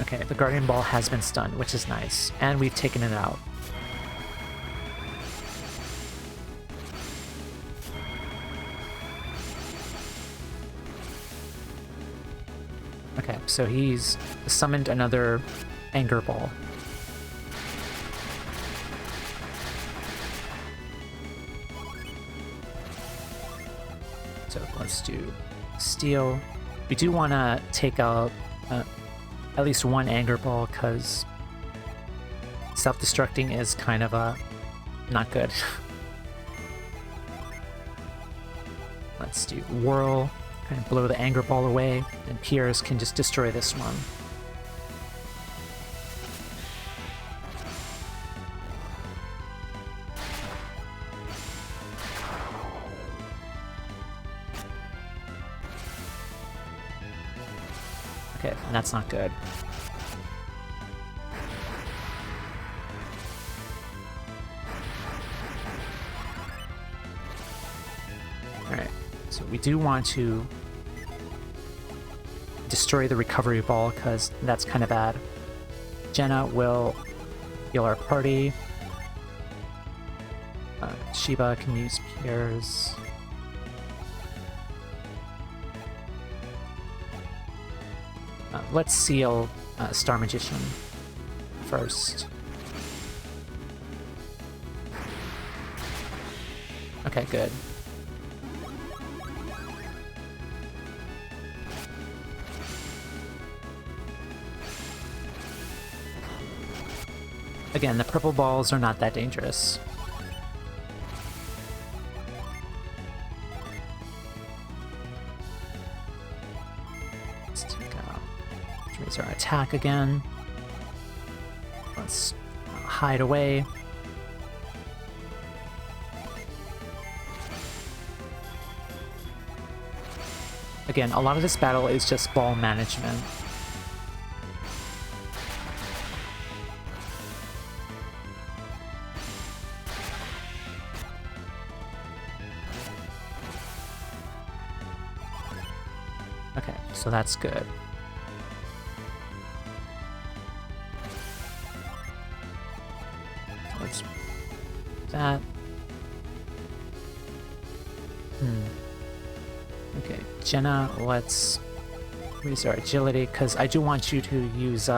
Okay, the Guardian Ball has been stunned, which is nice. And we've taken it out. Okay, so he's summoned another Anger Ball. So let's do Steel. We do want to take out at least one Anger Ball, because self-destructing is kind of not good. Let's do Whirl, kind of blow the Anger Ball away, and Piers can just destroy this one. Okay, and that's not good. Alright, so we do want to destroy the recovery ball, because that's kind of bad. Jenna will heal our party. Shiba can use Piers. Let's seal Star Magician first. Okay, good. Again, the purple balls are not that dangerous. Raise our attack again. Let's hide away. Again, a lot of this battle is just ball management. Okay, so that's good. Let's do that. Okay, Jenna, let's raise our agility, because I do want you to use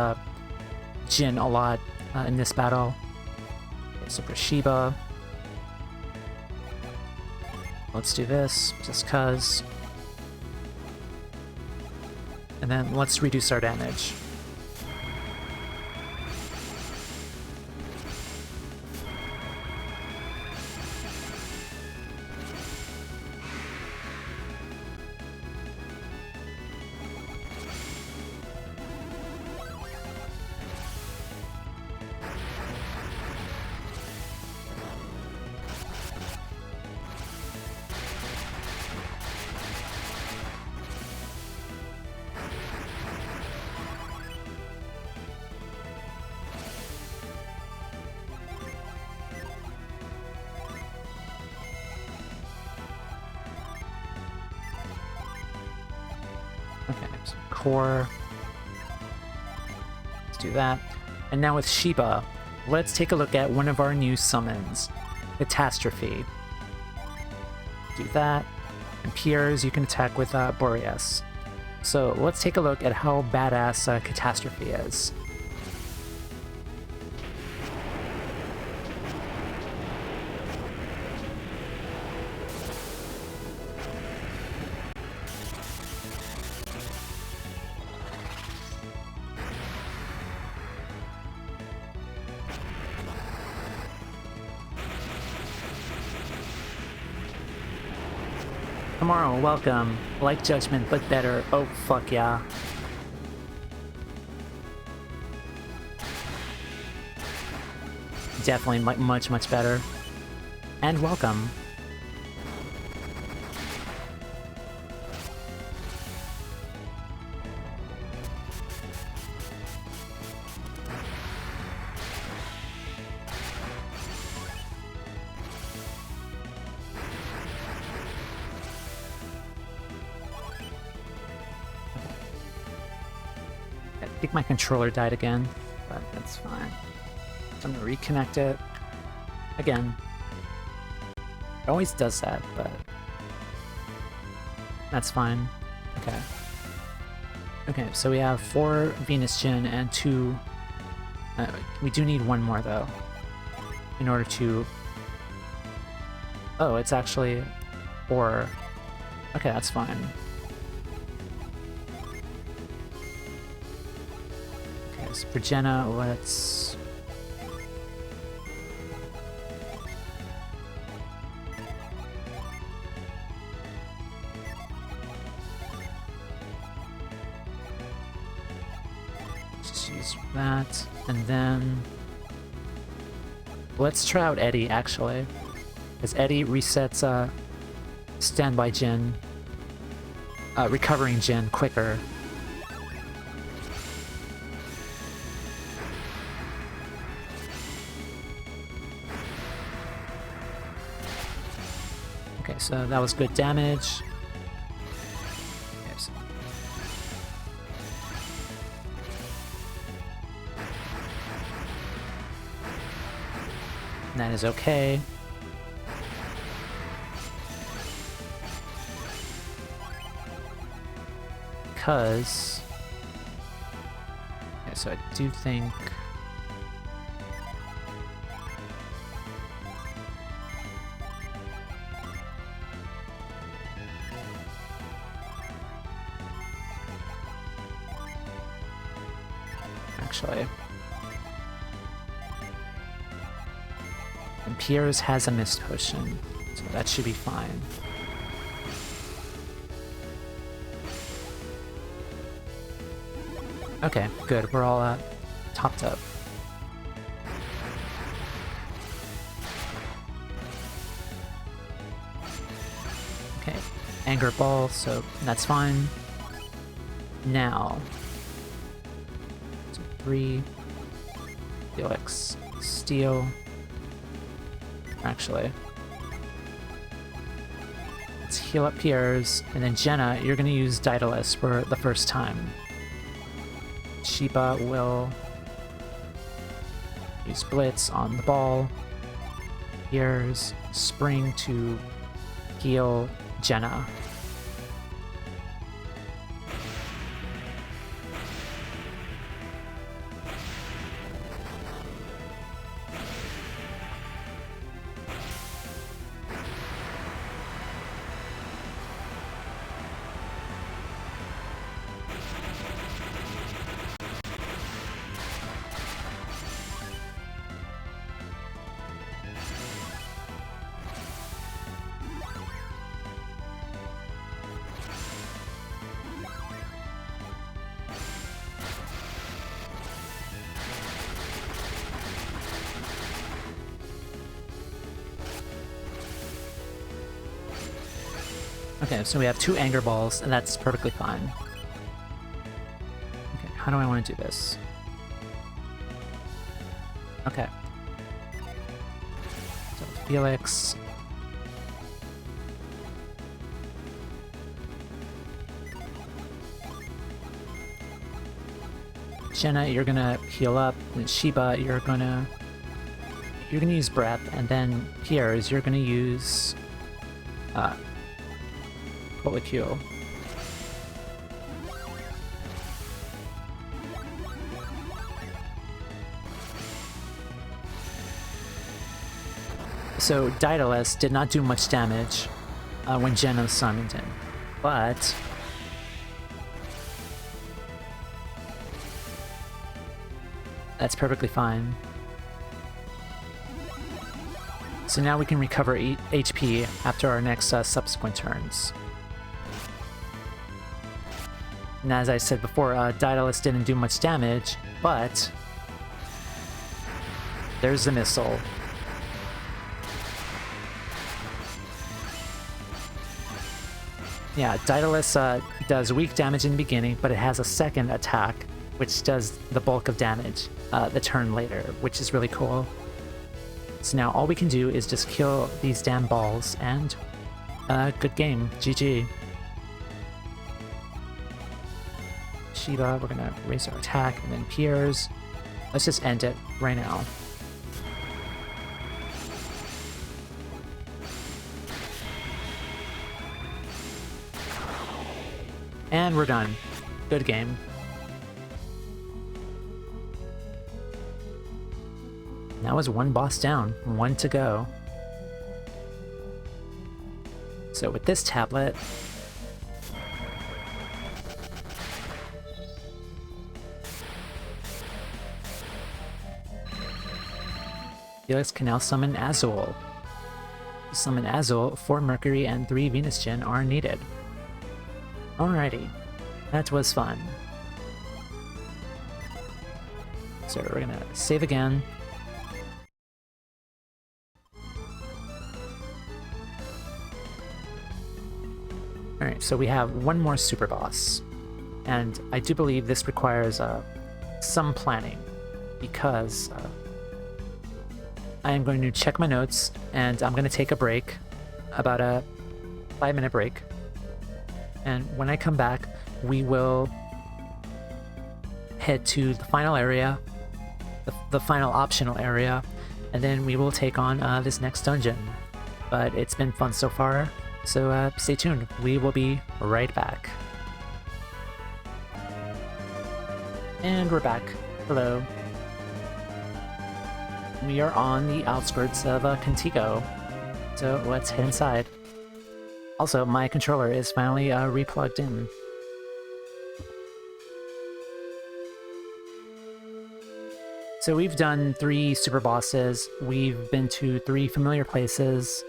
Jin a lot in this battle. Okay, so for Shiba, let's do this, just cause. And then let's reduce our damage. Okay, so core. Let's do that. And now with Sheba, let's take a look at one of our new summons, Catastrophe. Do that. And Piers, you can attack with Boreas. So let's take a look at how badass Catastrophe is. Tomorrow, welcome. Like Judgment, but better. Oh, fuck yeah. Definitely much, much better. And welcome. I think my controller died again, but that's fine. I'm gonna reconnect it again. It always does that, but that's fine. Okay. Okay, so we have 4 Venus Gin and 2... we do need 1 more, though, in order to... Oh, it's actually 4. Okay, that's fine. So for Jenna, let's... just use that, and then... let's try out Eddie, actually. Because Eddie resets standby Jin, recovering Jin quicker. Okay, so that was good damage. Okay, so that is okay. Because... okay, so I do think... actually. And Piers has a mist potion, so that should be fine. Okay, good. We're all topped up. Okay, Anger Ball, so that's fine. Now... 3 Felix Steel. Actually, let's heal up Piers, and then Jenna, you're gonna use Daedalus for the first time. Sheba will use Blitz on the ball. Piers, Spring to heal Jenna. Okay, so we have 2 Anger Balls, and that's perfectly fine. Okay, how do I want to do this? Okay. So Felix... Jenna, you're gonna heal up, and Sheba, you're gonna use breath, and then Piers, you're gonna use Polycule. So Daedalus did not do much damage when Jenna summoned him, but that's perfectly fine. So now we can recover HP after our next subsequent turns. And as I said before, Daedalus didn't do much damage, but there's the missile. Yeah, Daedalus does weak damage in the beginning, but it has a second attack, which does the bulk of damage the turn later, which is really cool. So now all we can do is just kill these damn balls, and good game. GG. Sheba, we're gonna raise our attack, and then Piers. Let's just end it right now. And we're done. Good game. That was one boss down, one to go. So with this tablet, Felix can now summon Azul. To summon Azul, 4 Mercury and 3 Venus Gen are needed. Alrighty, that was fun. So we're gonna save again. Alright, so we have one more super boss, and I do believe this requires some planning, because I am going to check my notes, and I'm going to take a break, about a 5-minute break, and when I come back, we will head to the final area, the final optional area, and then we will take on this next dungeon. But it's been fun so far, so stay tuned. We will be right back. And we're back. Hello. We are on the outskirts of Contigo, so let's head inside. Also, my controller is finally replugged in. So we've done 3 super bosses, we've been to 3 familiar places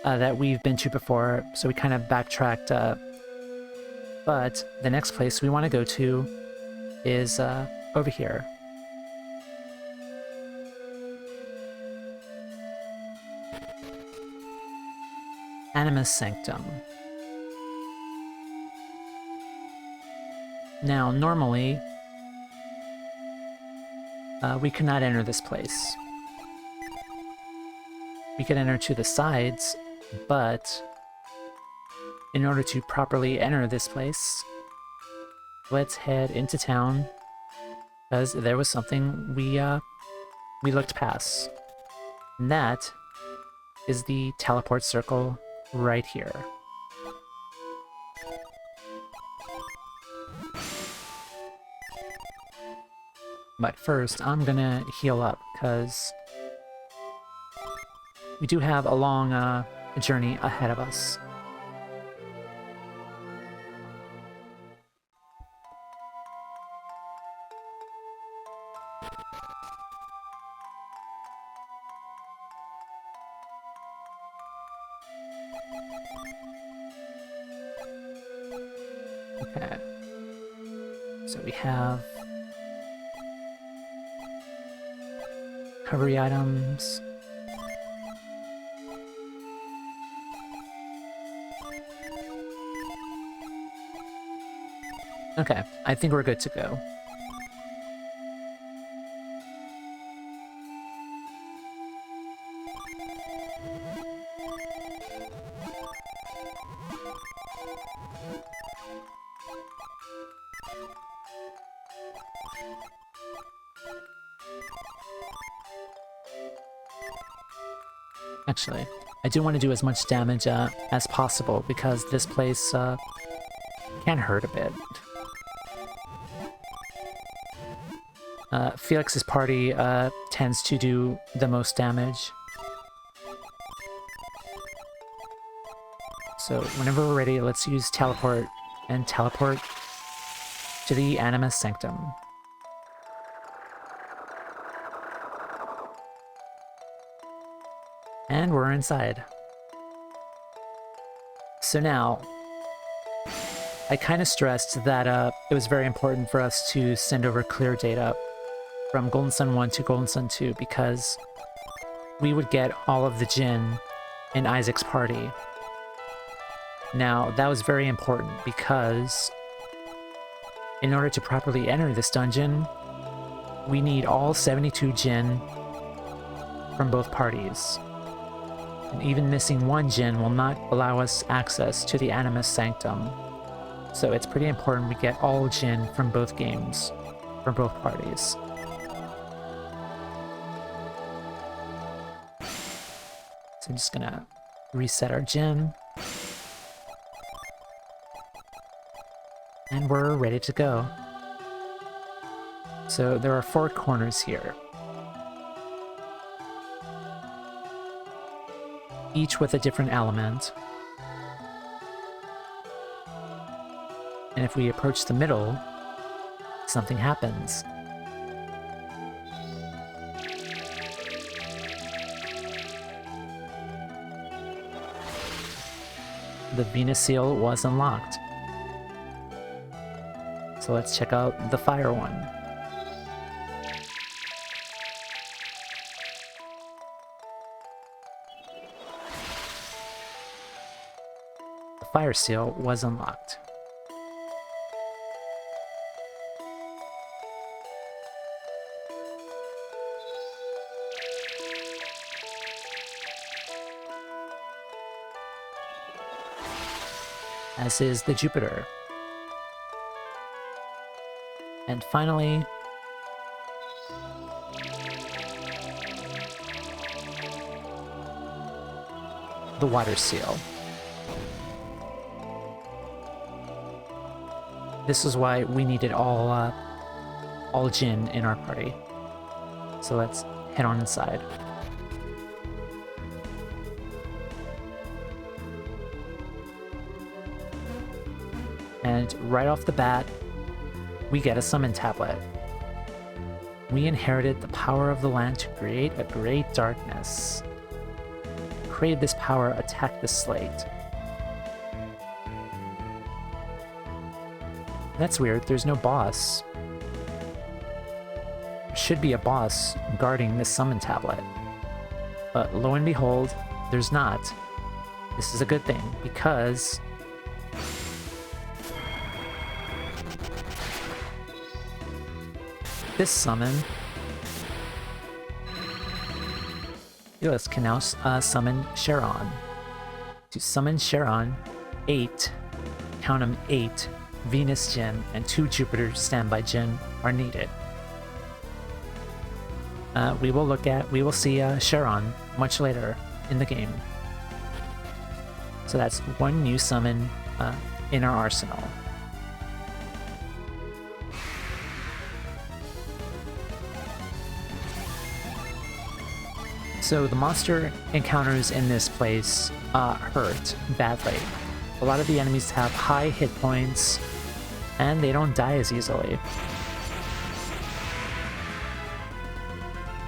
that we've been to before, so we kind of backtracked, but the next place we want to go to is over here. Animus Sanctum. Now, normally, we could not enter this place. We could enter to the sides, but in order to properly enter this place, let's head into town, because there was something we looked past. And that is the teleport circle right here. But first, I'm gonna heal up, because we do have a long journey ahead of us. Okay. So we have recovery items. Okay, I think we're good to go. Actually, I do want to do as much damage as possible because this place can hurt a bit. Felix's party tends to do the most damage. So whenever we're ready, let's use teleport and teleport to the Animus Sanctum. And we're inside. So now, I kind of stressed that it was very important for us to send over clear data from Golden Sun 1 to Golden Sun 2 because we would get all of the Jinn in Isaac's party. Now, that was very important because in order to properly enter this dungeon, we need all 72 Jinn from both parties. And even missing one Jinn will not allow us access to the Animus Sanctum. So it's pretty important we get all Jinn from both games, from both parties. So I'm just gonna reset our Jinn. And we're ready to go. So there are 4 corners here, each with a different element. And if we approach the middle, something happens. The Venus seal was unlocked. So let's check out the fire one. The fire seal was unlocked. As is the Jupiter. And finally, the water seal. This is why we needed all Jinn in our party. So let's head on inside. And right off the bat, we get a summon tablet. We inherited the power of the land to create a great darkness. Crave this power, attack the slate. That's weird, there's no boss. There should be a boss guarding this summon tablet. But lo and behold, there's not. This is a good thing, because this summon, Felix can now summon Charon. To summon Charon, 8, count them 8, Venus Jinn and 2 Jupiter standby Jinn are needed. We will see Charon much later in the game. So that's 1 new summon in our arsenal. So the monster encounters in this place hurt badly. A lot of the enemies have high hit points, and they don't die as easily.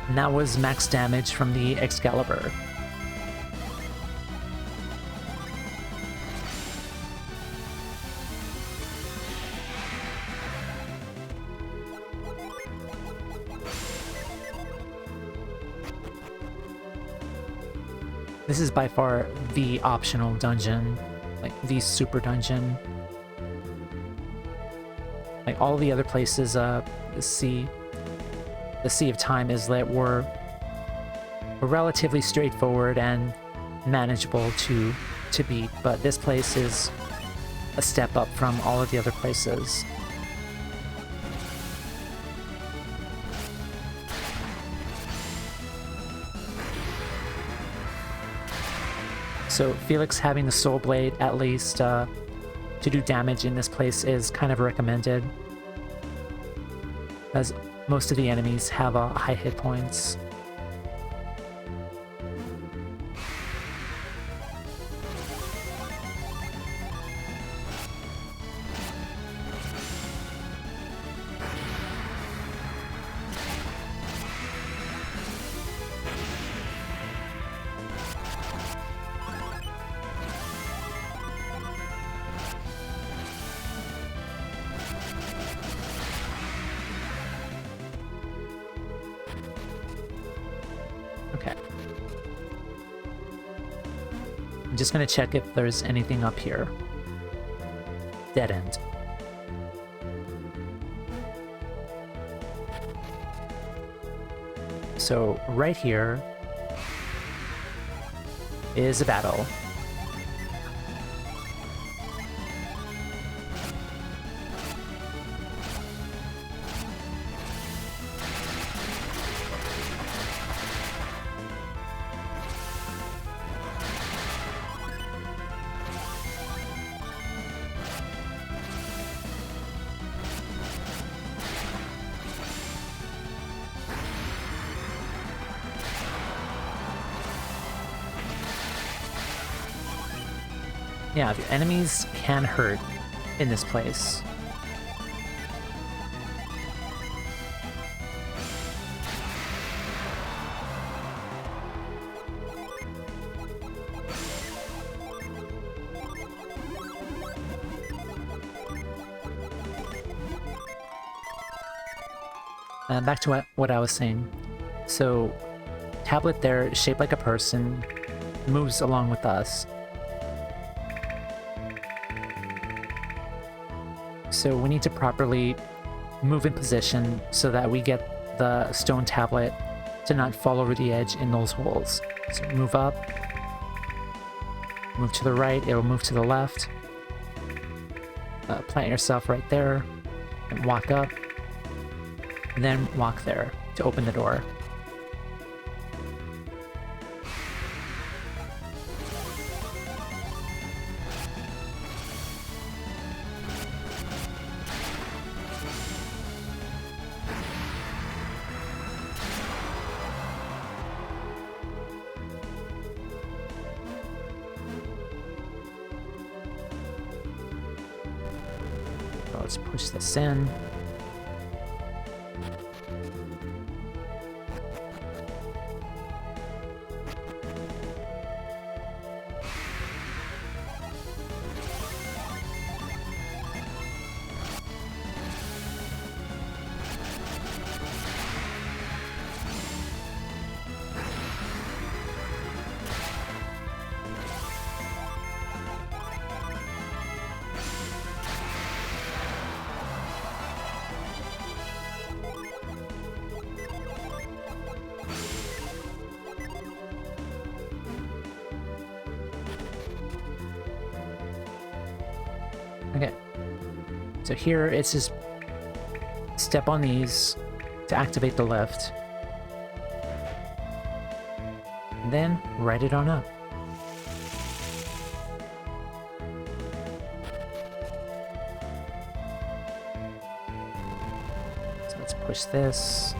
And that was max damage from the Excalibur. This is by far the optional dungeon, like the super dungeon. Like all the other places, the Sea of Time Islet were relatively straightforward and manageable to beat, but this place is a step up from all of the other places. So Felix having the Soul Blade at least to do damage in this place is kind of recommended, as most of the enemies have high hit points. Okay. I'm just gonna check if there's anything up here. Dead end. So right here is a battle. Yeah, the enemies can hurt in this place. Back to what I was saying. So, tablet there, shaped like a person, moves along with us. So we need to properly move in position so that we get the stone tablet to not fall over the edge in those holes. So move up, move to the right, it'll move to the left. Plant yourself right there, and walk up, and then walk there to open the door. Let's push this in. Okay, so here it's just step on these to activate the lift, and then ride it on up. So let's push this.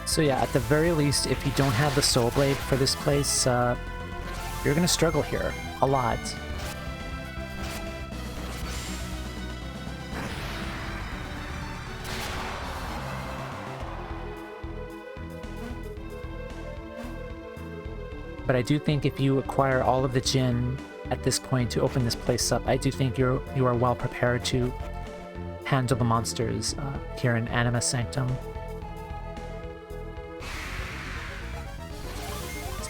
So yeah, at the very least, if you don't have the Soul Blade for this place, you're gonna struggle here a lot. But I do think if you acquire all of the Djinn at this point to open this place up, I do think you are well prepared to handle the monsters here in Animus Sanctum.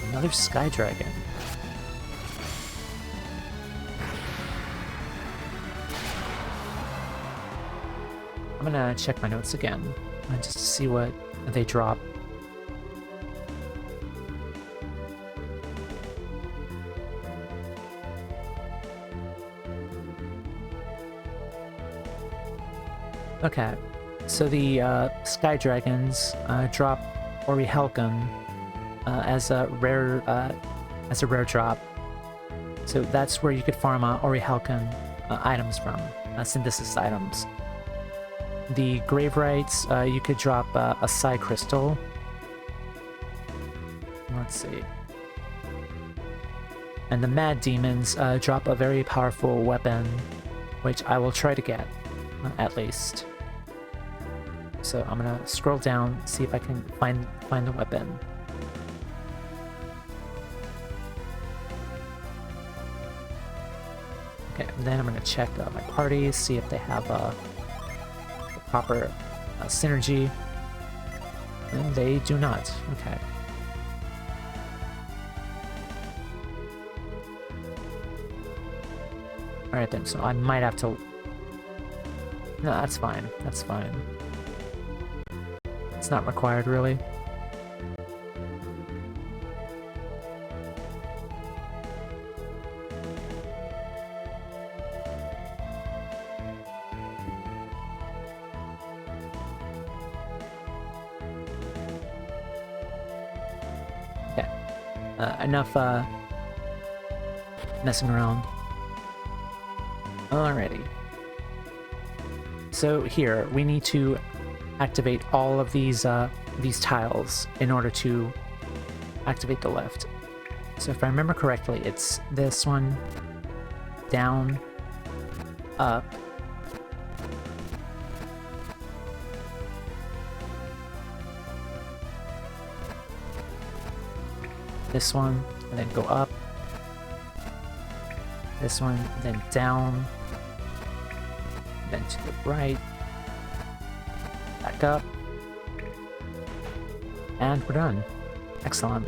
Another Sky Dragon. I'm gonna check my notes again. just to see what they drop. Okay, so the Sky Dragons drop Orihelcum as a rare drop. So that's where you could farm Orihelcum items from, synthesis items. The Graverites, you could drop a Psi Crystal. Let's see. And the Mad Demons drop a very powerful weapon, which I will try to get, at least. So I'm gonna scroll down, see if I can find the weapon. Okay, and then I'm gonna check my parties, see if they have the proper synergy. And they do not. Okay. Alright then, so I might have to... No, that's fine. That's fine. It's not required, really. Okay. Enough messing around. Alrighty. So here, we need to activate all of these tiles in order to activate the lift. So if I remember correctly, it's this one, down, up, this one, and then go up, this one, then down, then to the right, back up, and we're done. Excellent.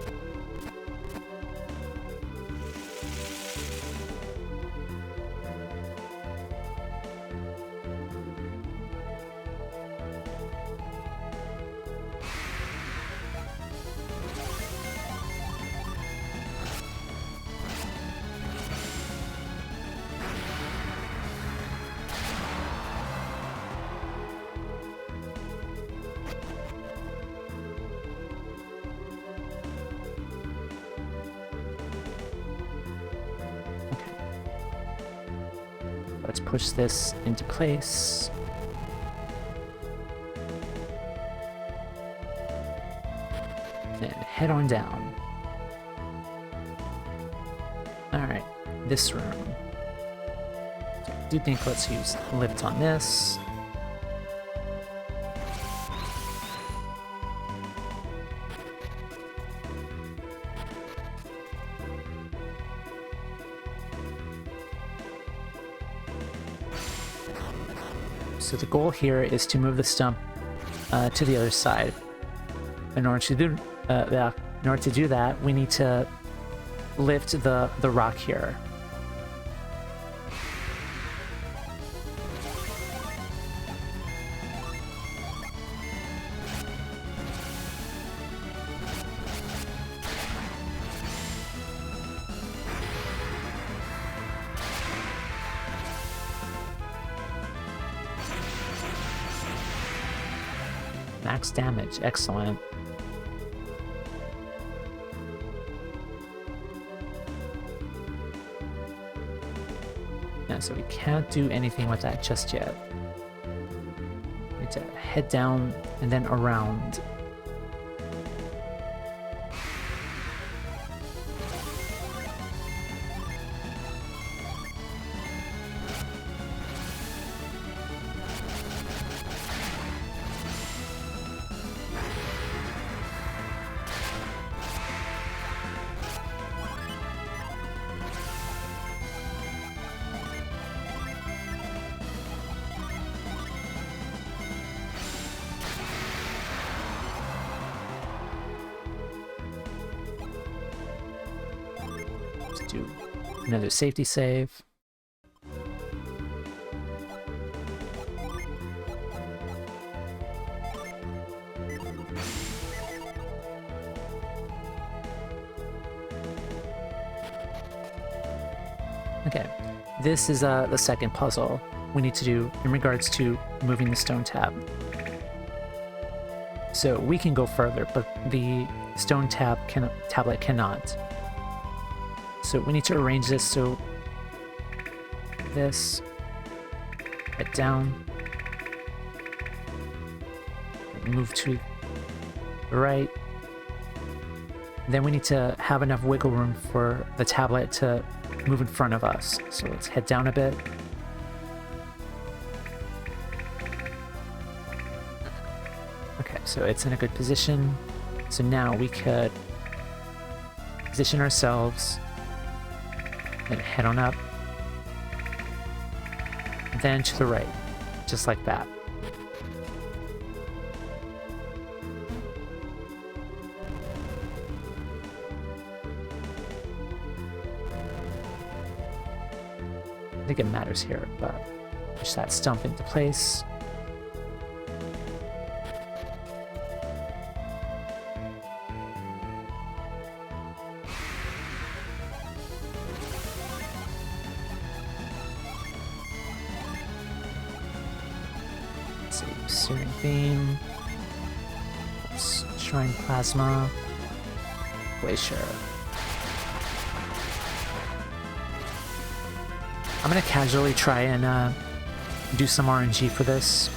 Let's push this into place. And head on down. Alright, this room. So I do think let's use lift on this. So the goal here is to move the stump to the other side. In order to do that, we need to lift the rock here. Max damage, excellent. Yeah, so we can't do anything with that just yet. We need to head down and then around. Do another safety save. Okay, this is the second puzzle we need to do in regards to moving the stone tab. So we can go further, but the stone tablet cannot. So we need to arrange this so this head down, move to the right. Then we need to have enough wiggle room for the tablet to move in front of us. So let's head down a bit. Okay, so it's in a good position. So now we could position ourselves and head on up. Then to the right, just like that. I think it matters here, but push that stump into place. Let's see, Searing Beam, Shrine Plasma, Glacier. I'm gonna casually try and do some RNG for this.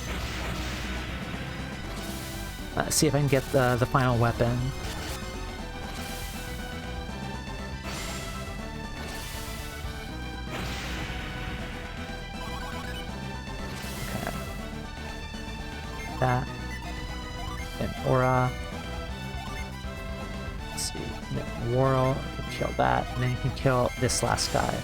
See if I can get the final weapon. Okay. That. Then Aura. Let's see. Then Whirl. You can kill that. And then you can kill this last guy.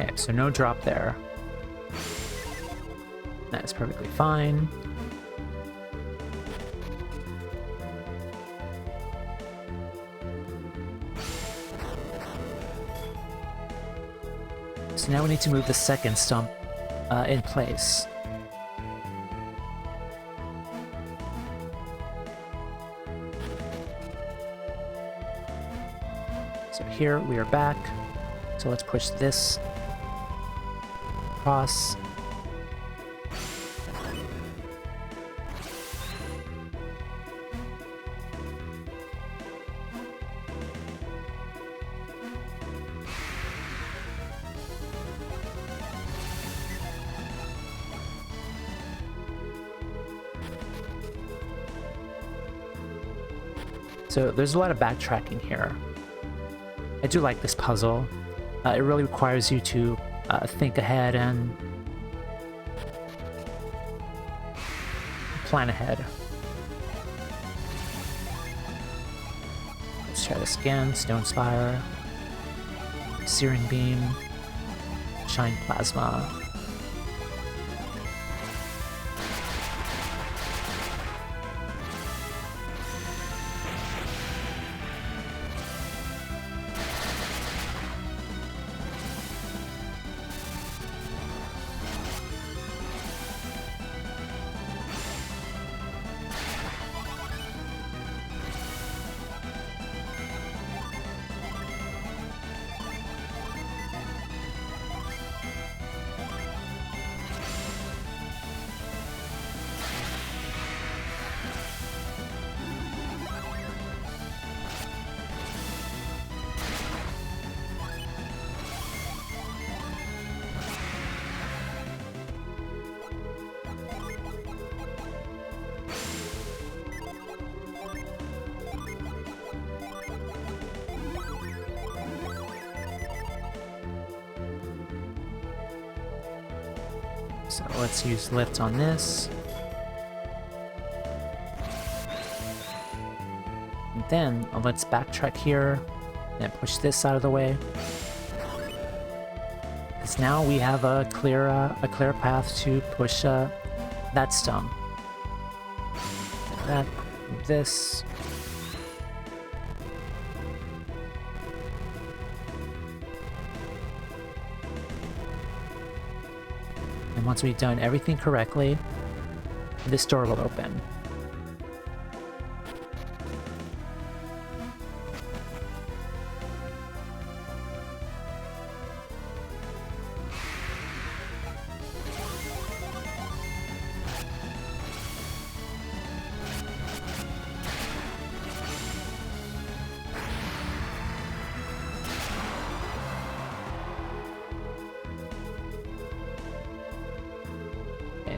Okay, so no drop there. That's perfectly fine. So now we need to move the second stump in place. So here we are back. So let's push this across. So there's a lot of backtracking here. I do like this puzzle. It really requires you to think ahead and plan ahead. Let's try this again. Stone Spire, Searing Beam, Shine Plasma. So let's use lift on this. And then let's backtrack here and push this out of the way. Because now we have a clear path to push that stump. Like that, this. And once we've done everything correctly, this door will open.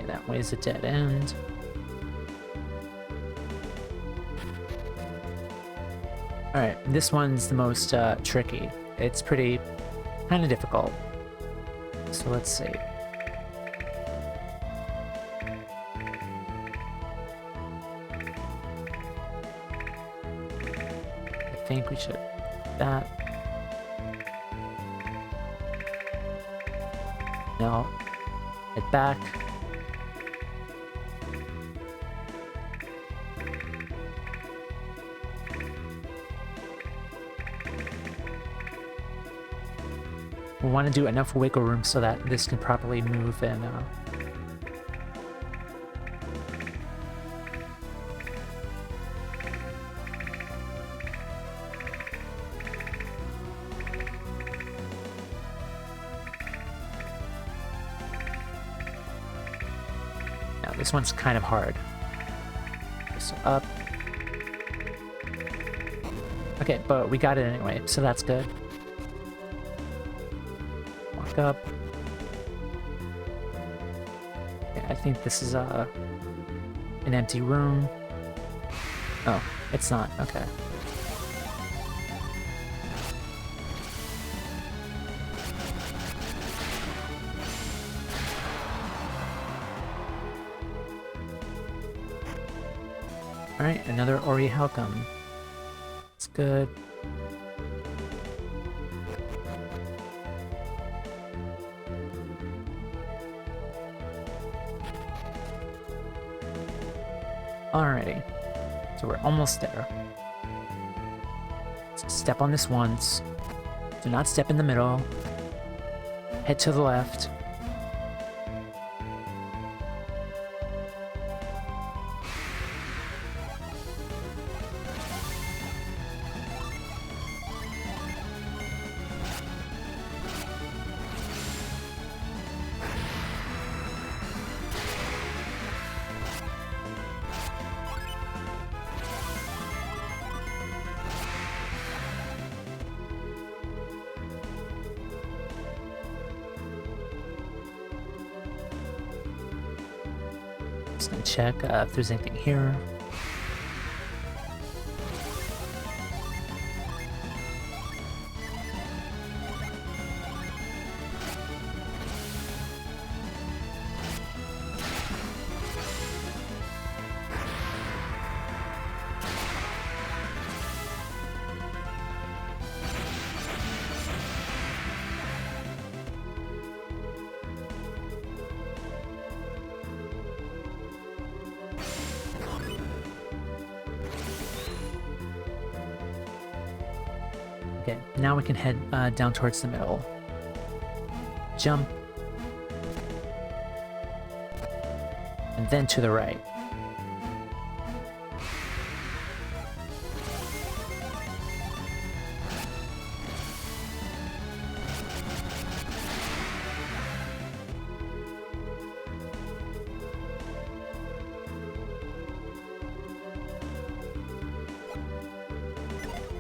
That way's a dead end. Alright, this one's the most tricky. It's pretty kind of difficult. So let's see. I think we should that. No. Head back. We want to do enough wiggle room so that this can properly move and now this one's kind of hard. So up. Okay, but we got it anyway, so that's good. Up. Okay, I think this is an empty room. Oh, it's not. Okay. All right, another Ori Halcom. It's good. Alrighty, so we're almost there. Let's step on this once. Do not step in the middle. Head to the left. Just gonna check if there's anything here. Okay, now we can head down towards the middle. Jump. And then to the right.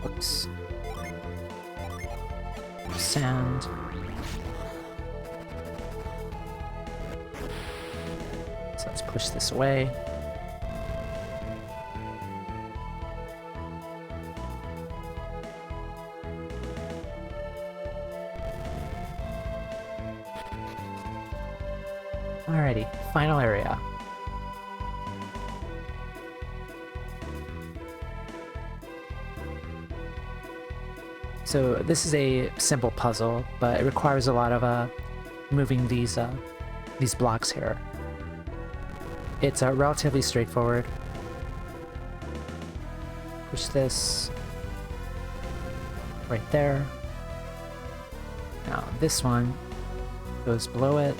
Oops. Sound. So let's push this away. Alrighty, final area. So this is a simple puzzle, but it requires a lot of moving these blocks here. It's relatively straightforward. Push this right there. Now this one goes below it.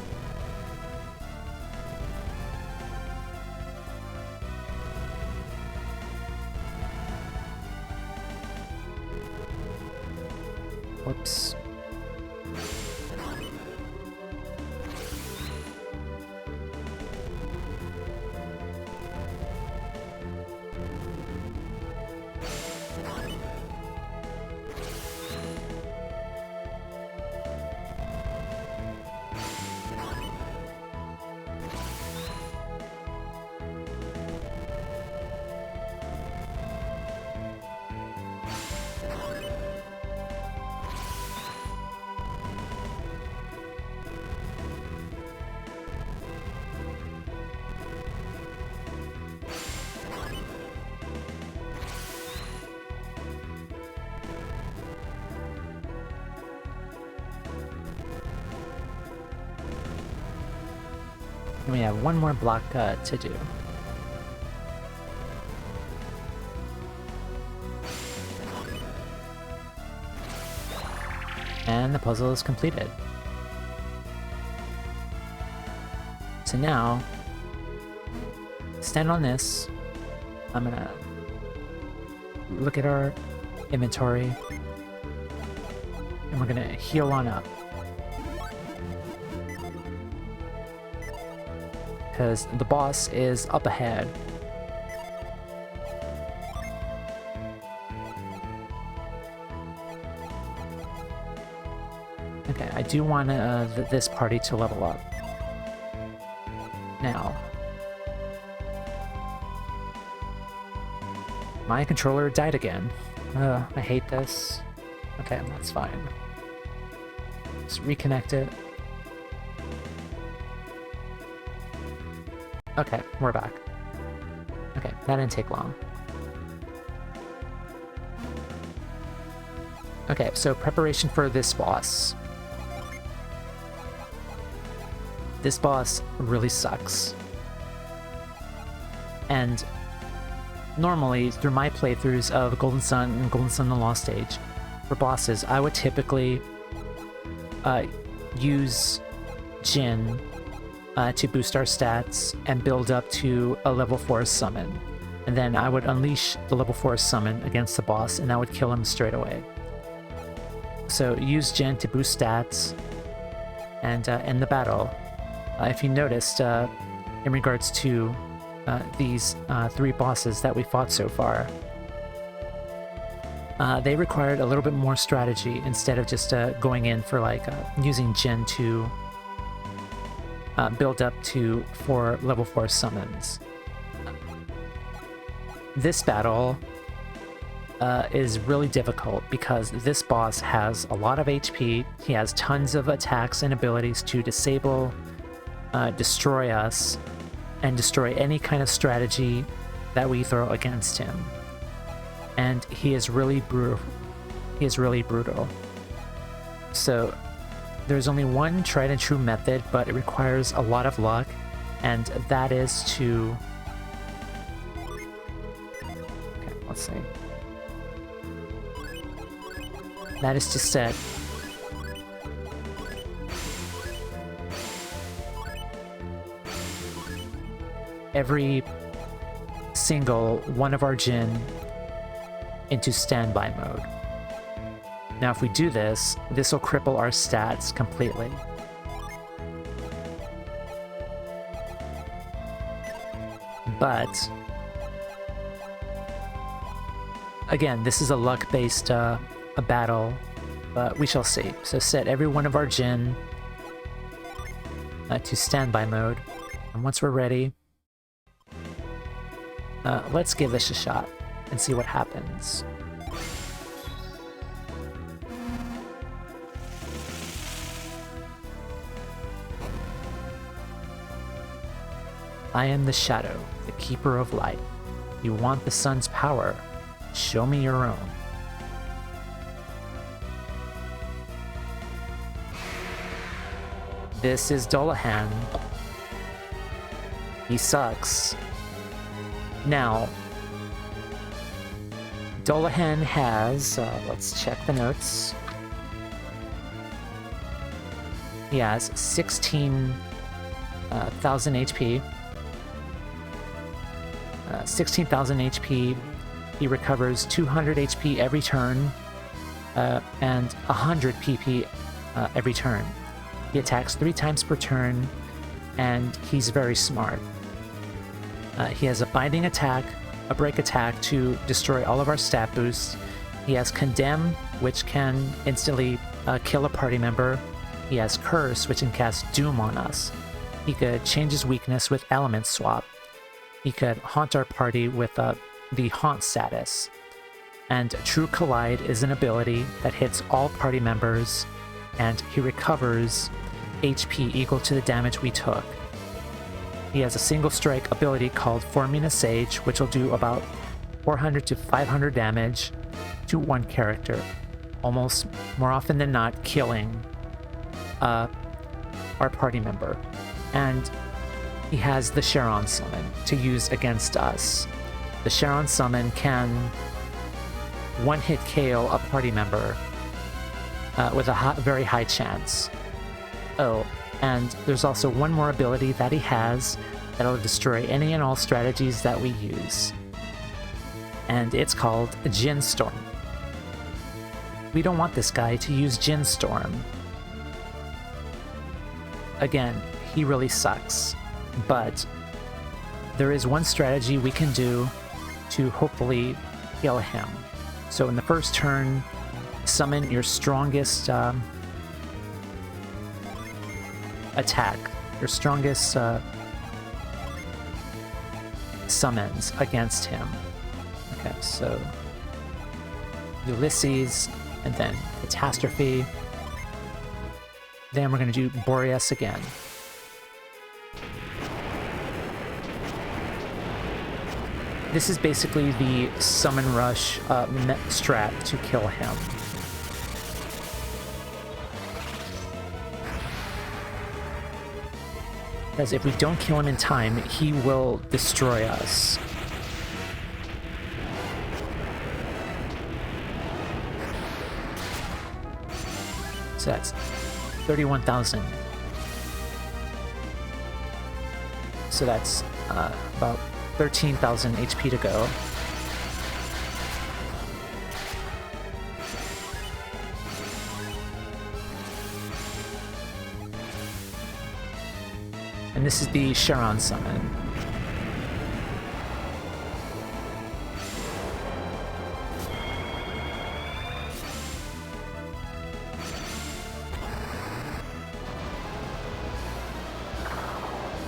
And we have one more block to do. And the puzzle is completed. So now, stand on this. I'm gonna look at our inventory, and we're gonna heal on up. Because the boss is up ahead. Okay, I do want this party to level up. Now, my controller died again. I hate this. Okay, that's fine. Just reconnect it. Okay, we're back. Okay, that didn't take long. Okay, so preparation for this boss. This boss really sucks. And normally, through my playthroughs of Golden Sun and Golden Sun the Lost Age, for bosses, I would typically use Jin to boost our stats and build up to a level 4 summon. And then I would unleash the level 4 summon against the boss, and that would kill him straight away. So use Jin to boost stats and end the battle. If you noticed, in regards to these 3 bosses that we fought so far, they required a little bit more strategy instead of just going in for like using Jin to build up to 4 level 4 summons. This battle is really difficult because this boss has a lot of HP. He has tons of attacks and abilities to disable, destroy us, and destroy any kind of strategy that we throw against him. And he is really brutal. He is really brutal. So there's only one tried and true method, but it requires a lot of luck, and that is to... Okay, let's see. That is to set every single one of our Jin into standby mode. Now if we do this, this will cripple our stats completely. But again, this is a luck-based a battle, but we shall see. So set every one of our Jin to standby mode, and once we're ready, let's give this a shot and see what happens. I am the shadow, the keeper of light. You want the sun's power? Show me your own. This is Dolahan. He sucks. Now, Dolahan has, let's check the notes. He has 16,000 HP. 16,000 HP. He recovers 200 HP every turn, and 100 PP every turn. He attacks 3 times per turn, and he's very smart. He has a binding attack, a break attack to destroy all of our stat boosts. He has Condemn, which can instantly kill a party member. He has Curse, which can cast Doom on us. He could change his weakness with Element Swap. He could haunt our party with the Haunt status. And True Collide is an ability that hits all party members, and he recovers HP equal to the damage we took. He has a single strike ability called Forming a Sage, which will do about 400 to 500 damage to one character, almost more often than not killing our party member. And he has the Charon summon to use against us. The Charon summon can one-hit KO a party member with a very high chance. Oh, and there's also one more ability that he has that'll destroy any and all strategies that we use. And it's called Ginstorm. We don't want this guy to use Ginstorm. Again, he really sucks, but there is one strategy we can do to hopefully kill him. So in the first turn, summon your strongest attack, your strongest summons against him. Okay, so Ulysses, and then Catastrophe. Then we're going to do Boreas again. This is basically the Summon Rush strat to kill him. Because if we don't kill him in time, he will destroy us. So that's 31,000. So that's about 13,000 HP to go. And this is the Charon summon.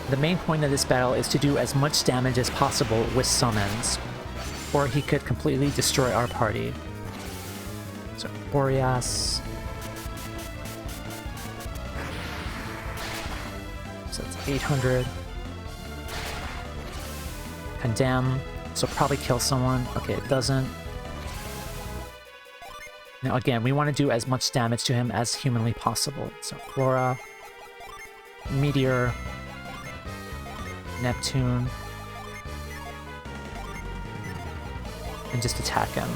The main point of this battle is to do as much damage as possible with summons, or he could completely destroy our party. So, Boreas. So it's 800. Condemn. So probably kill someone. Okay, it doesn't. Now again, we want to do as much damage to him as humanly possible. So Flora. Meteor. Neptune, and just attack him.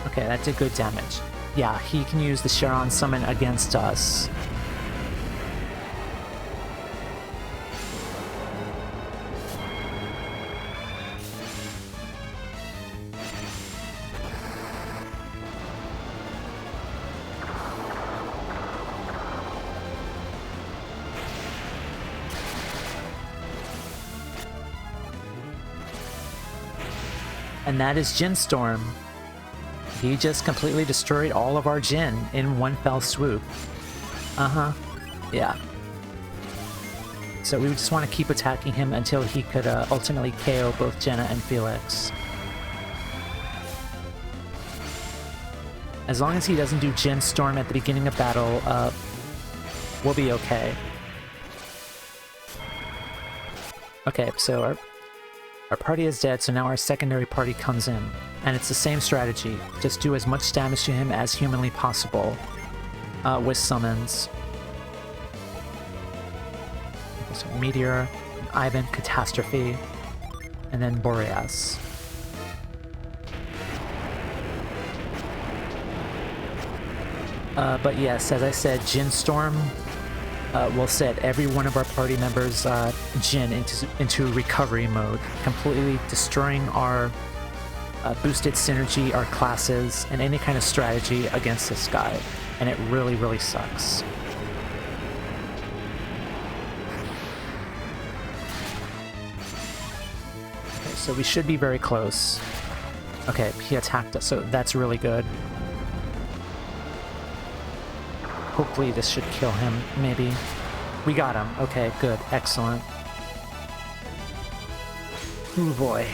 Okay, that did good damage. Yeah, he can use the Charon summon against us. And that is Ginstorm. He just completely destroyed all of our Jin in one fell swoop. Uh-huh. Yeah. So we just want to keep attacking him until he could ultimately KO both Jenna and Felix. As long as he doesn't do Jin Storm at the beginning of battle, we'll be okay. Okay, so our party is dead, so now our secondary party comes in. And it's the same strategy. Just do as much damage to him as humanly possible with summons. Okay, so Meteor, Ivan, Catastrophe, and then Boreas. But yes, as I said, Ginstorm will set every one of our party members' Jin into recovery mode, completely destroying our boosted synergy, our classes, and any kind of strategy against this guy. And it really, really sucks. Okay, so we should be very close. Okay, he attacked us, so that's really good. Hopefully this should kill him, maybe. We got him. Okay, good. Excellent. Oh boy.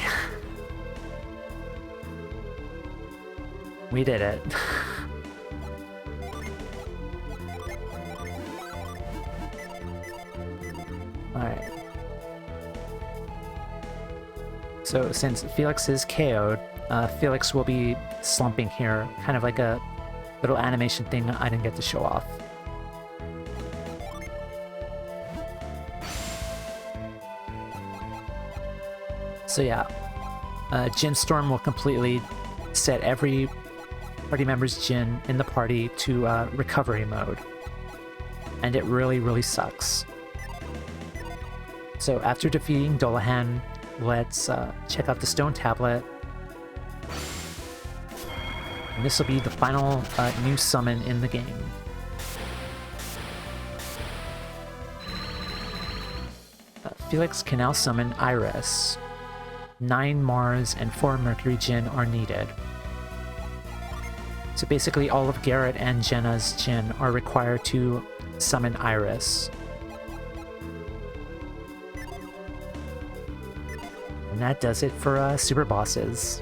We did it. So since Felix is KO'd, Felix will be slumping here, kind of like a little animation thing I didn't get to show off. So yeah, Ginstorm will completely set every party member's Jin in the party to recovery mode. And it really, really sucks. So after defeating Dolahan, let's check out the stone tablet. And this will be the final new summon in the game. Felix can now summon Iris. 9 Mars and 4 Mercury Jin are needed. So basically all of Garrett and Jenna's Jin are required to summon Iris. And that does it for Superbosses.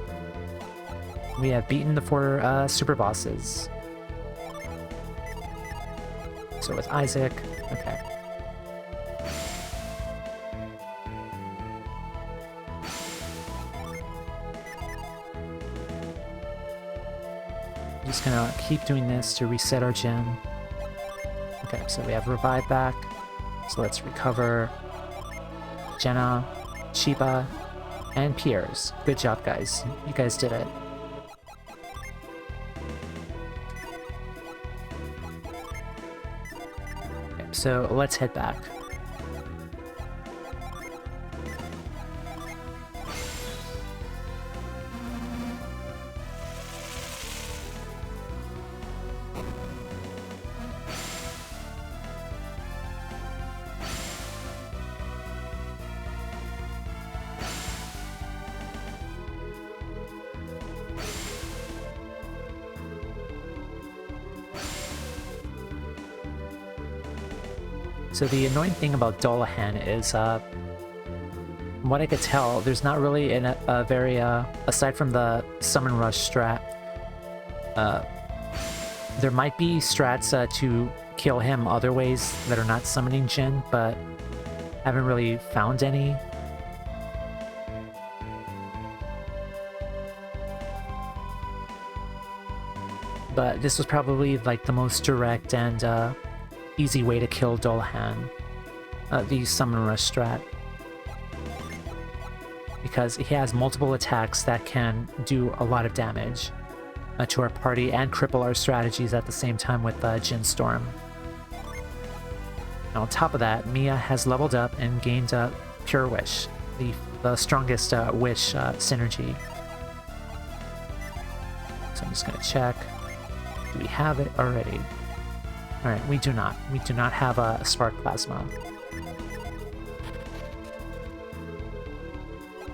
We have beaten the 4 Superbosses. So with Isaac, okay. Just gonna keep doing this to reset our Jin. Okay, so we have Revive back. So let's recover Jenna, Chiba, and Piers. Good job, guys. You guys did it. Okay, so let's head back. So the annoying thing about Dolahan is, from what I could tell, there's not really a very, aside from the Summon Rush strat, there might be strats to kill him other ways that are not summoning Jin, but haven't really found any. But this was probably like the most direct and easy way to kill Dolahan, the Summon Rush strat. Because he has multiple attacks that can do a lot of damage to our party and cripple our strategies at the same time with Ginstorm. And on top of that, Mia has leveled up and gained Pure Wish, the strongest Wish synergy. So I'm just going to check. Do we have it already? Alright, we do not. We do not have a Spark Plasma.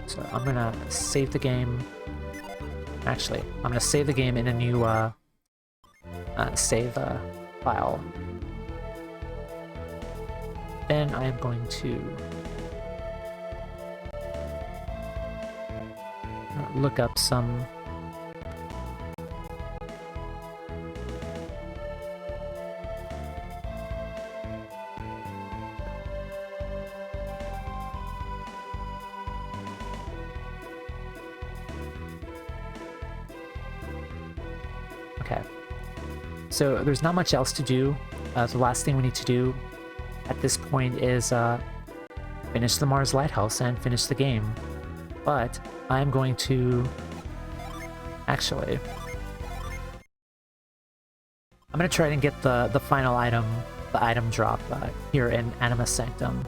So I'm gonna save the game. Actually, I'm gonna save the game in a new save file. Then I am going to look up some So there's not much else to do. The last thing we need to do at this point is finish the Mars Lighthouse and finish the game. But I'm going to... Actually... I'm going to try and get the final item, the item drop here in Animus Sanctum.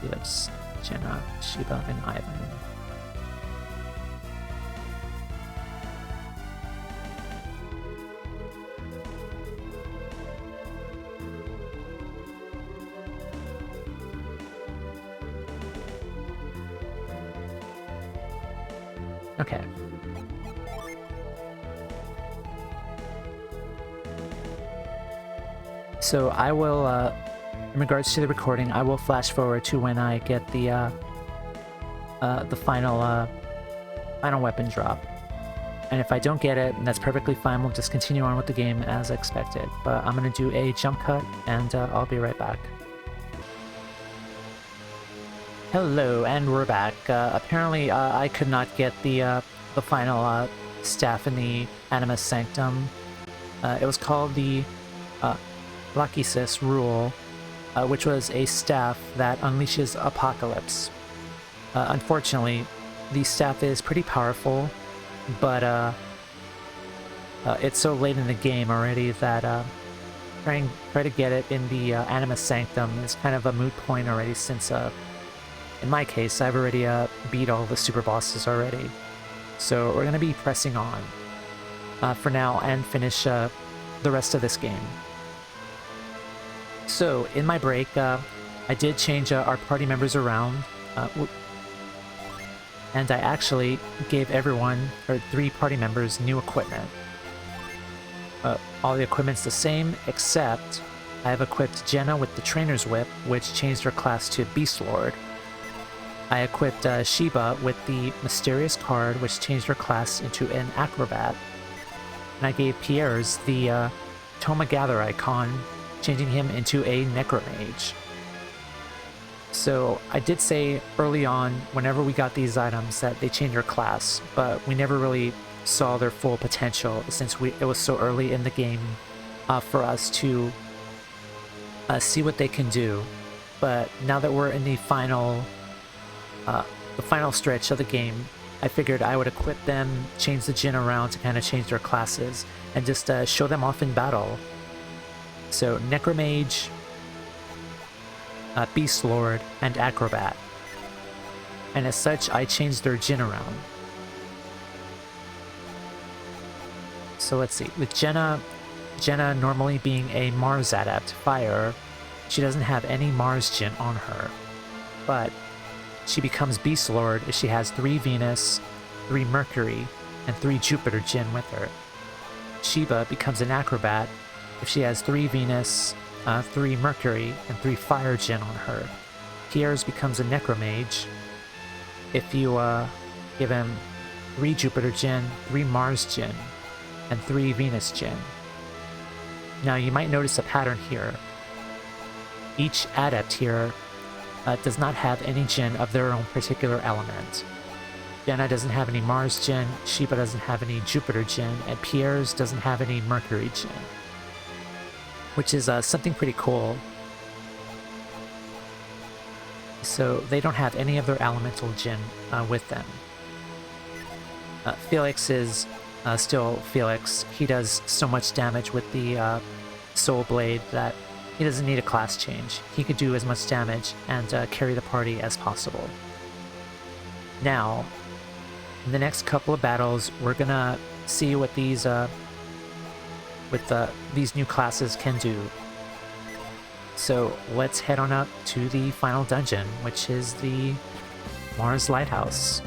Felix, Jenna, Shiba, and Ivan. Okay. So I will, in regards to the recording, I will flash forward to when I get the final weapon drop. And if I don't get it, that's perfectly fine. We'll just continue on with the game as expected. But I'm going to do a jump cut, and I'll be right back. Hello, and we're back. Apparently, I could not get the final staff in the Animus Sanctum. It was called the Lachesis Rule, which was a staff that unleashes Apocalypse. Unfortunately, the staff is pretty powerful, but it's so late in the game already that try to get it in the Animus Sanctum is kind of a moot point already, since in my case, I've already beat all the super bosses already. So we're going to be pressing on for now and finish the rest of this game. So in my break, I did change our party members around. And I actually gave everyone, or 3 party members, new equipment. All the equipment's the same, except I have equipped Jenna with the Trainer's Whip, which changed her class to Beast Lord. I equipped Sheba with the Mysterious card, which changed her class into an Acrobat. And I gave Pierre's the Toma Gather icon, changing him into a Necromage. So I did say early on, whenever we got these items, that they changed their class, but we never really saw their full potential since it was so early in the game for us to see what they can do. But now that we're in the final stretch of the game, I figured I would equip them, change the Jinn around to kind of change their classes, and just show them off in battle. So Necromage, Beast Lord, and Acrobat. And as such, I changed their Jinn around. So let's see, with Jenna normally being a Mars Adept, Fire, she doesn't have any Mars Jinn on her. But she becomes Beast Lord if she has 3 Venus, 3 Mercury, and 3 Jupiter Jinn with her. Sheba becomes an Acrobat if she has 3 Venus, 3 Mercury, and 3 Fire Jinn on her. Pierre's becomes a Necromage if you give him 3 Jupiter Jinn, 3 Mars Jinn, and 3 Venus Jinn. Now you might notice a pattern here. Each Adept here does not have any Jinn of their own particular element. Jenna doesn't have any Mars Jinn, Sheba doesn't have any Jupiter Jinn, and Pierre's doesn't have any Mercury Jinn. Which is something pretty cool. So they don't have any of their elemental Jinn with them. Felix is still Felix. He does so much damage with the Soul Blade that he doesn't need a class change. He could do as much damage and carry the party as possible. Now, in the next couple of battles, we're gonna see what these these new classes can do. So let's head on up to the final dungeon, which is the Mars Lighthouse.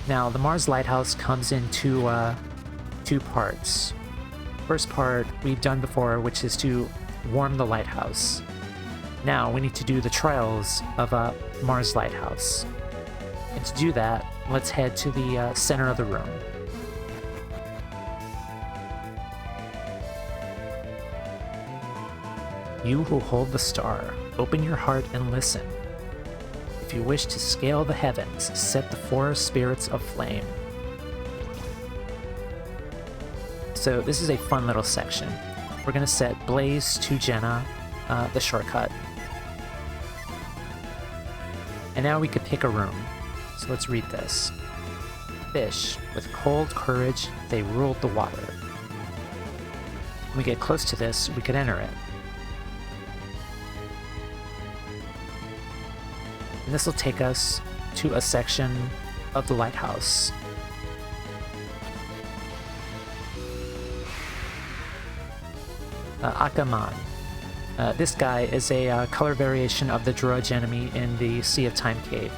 Now, the Mars Lighthouse comes in two parts. First part we've done before, which is to warm the lighthouse. Now we need to do the trials of Mars Lighthouse. And to do that, let's head to the center of the room. You who hold the star, open your heart and listen. If you wish to scale the heavens, set the 4 spirits of flame. So this is a fun little section. We're going to set Blaze to Jenna, the shortcut. And now we could pick a room. So let's read this. Fish, with cold courage, they ruled the water. When we get close to this, we could enter it. And this will take us to a section of the lighthouse. Akaman. This guy is a color variation of the Drudge enemy in the Sea of Time Cave.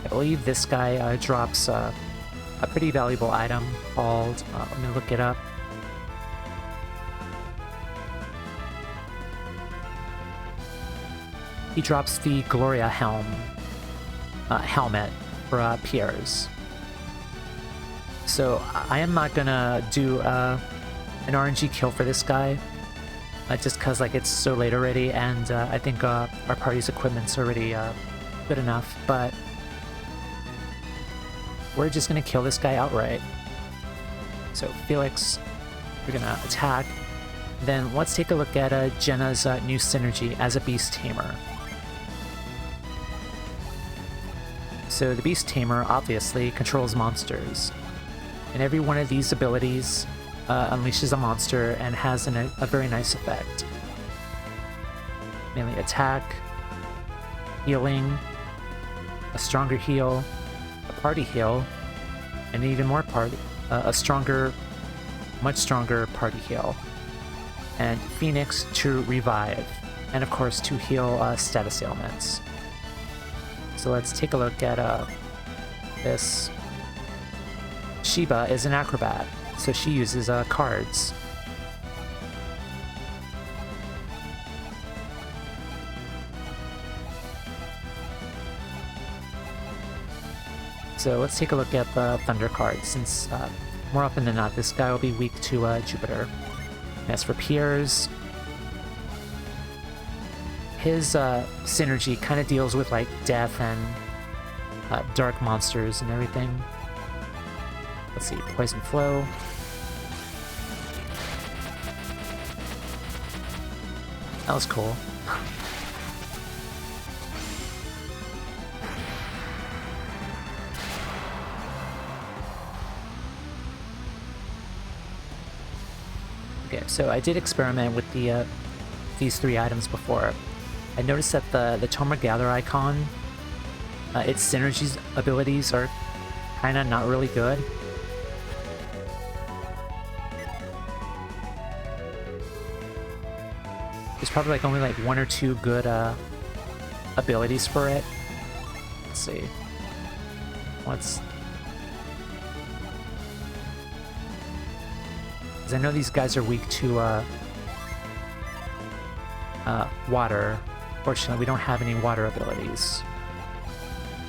I believe this guy drops a pretty valuable item called, let me look it up. He drops the Gloria helmet for Pierre's. So I am not gonna do an RNG kill for this guy. Just because like it's so late already, and I think our party's equipment's already good enough, but we're just gonna kill this guy outright. So Felix, we're gonna attack. Then let's take a look at Jenna's new synergy as a Beast Tamer. So the Beast Tamer obviously controls monsters, and every one of these abilities unleashes a monster and has a very nice effect. Mainly attack, healing, a stronger heal, a party heal, and even more a stronger, much stronger party heal. And Phoenix to revive, and of course to heal status ailments. So let's take a look at this. Sheba is an acrobat, so she uses cards. So let's take a look at the Thunder card, since more often than not this guy will be weak to Jupiter. As for Piers, his synergy kind of deals with like death and dark monsters and everything. Let's see, Poison Flow. That was cool. Okay, so I did experiment with these three items before. I noticed that the Tomra Gather icon, its synergies abilities are kind of not really good. There's probably like only like one or two good abilities for it. Let's see. Because I know these guys are weak to water. Fortunately, we don't have any water abilities.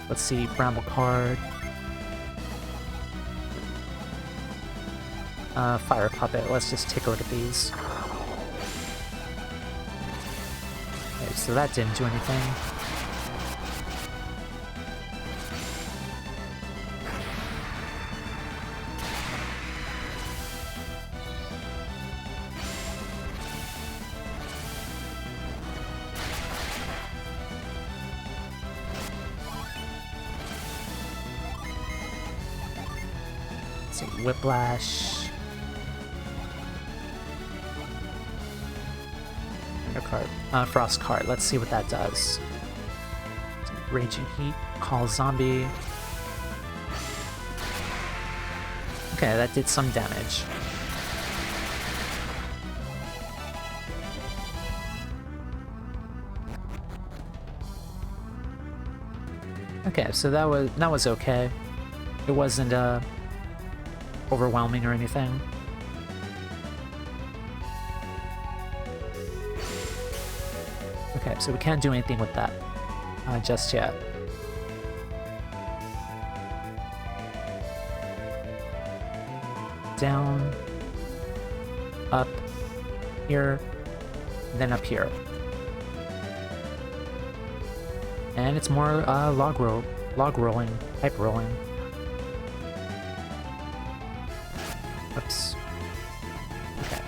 Let's see, Bramble card. Fire Puppet. Let's just take a look at these. Okay, so that didn't do anything. Whiplash. Undercard. Frost card. Let's see what that does. Raging Heat. Call Zombie. Okay, that did some damage. Okay, so that was okay. It wasn't overwhelming or anything. Okay, so we can't do anything with that just yet. Down, up, here, then up here. And it's more log rolling, pipe rolling. Oops. Okay.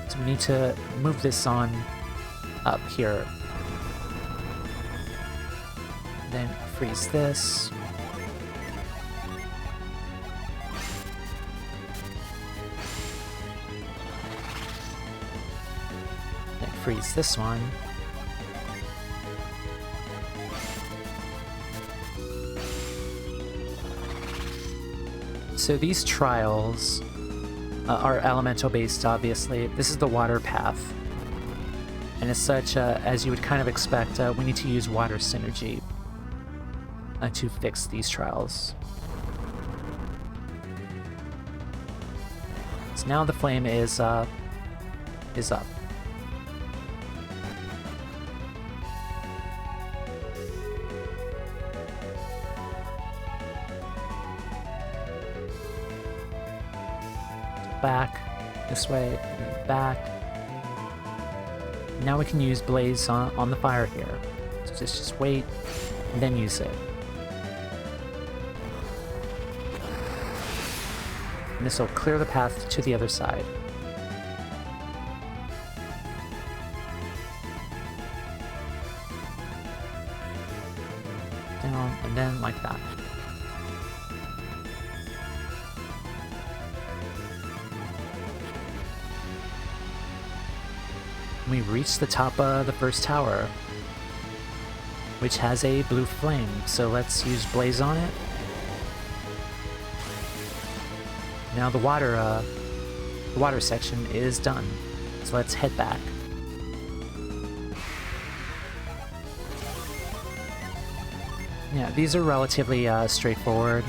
So we need to move this on up here. Then freeze this. Then freeze this one. So these trials are elemental based, obviously. This is the water path. And as such, as you would kind of expect, we need to use water synergy to fix these trials. So now the flame is up. back this way, back. Now we can use blaze on the fire here. So just wait and then use it. And this will clear the path to the other side. Down and then like that. We reach the top of the first tower, which has a blue flame, so let's use blaze on it. Now the water section is done, so let's head back. Yeah, these are relatively straightforward.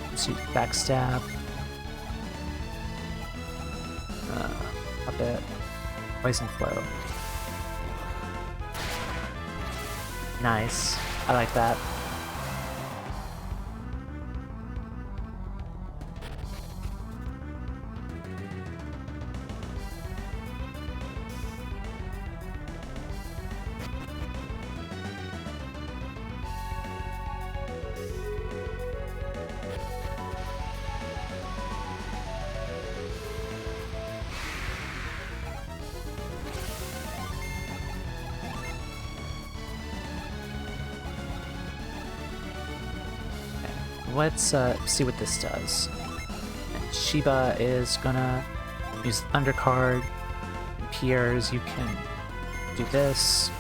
Let's use backstab. A bit. Poison flow. Nice. I like that. Let's see what this does. And Shiba is gonna use Undercard. And Pierre's, you can do this.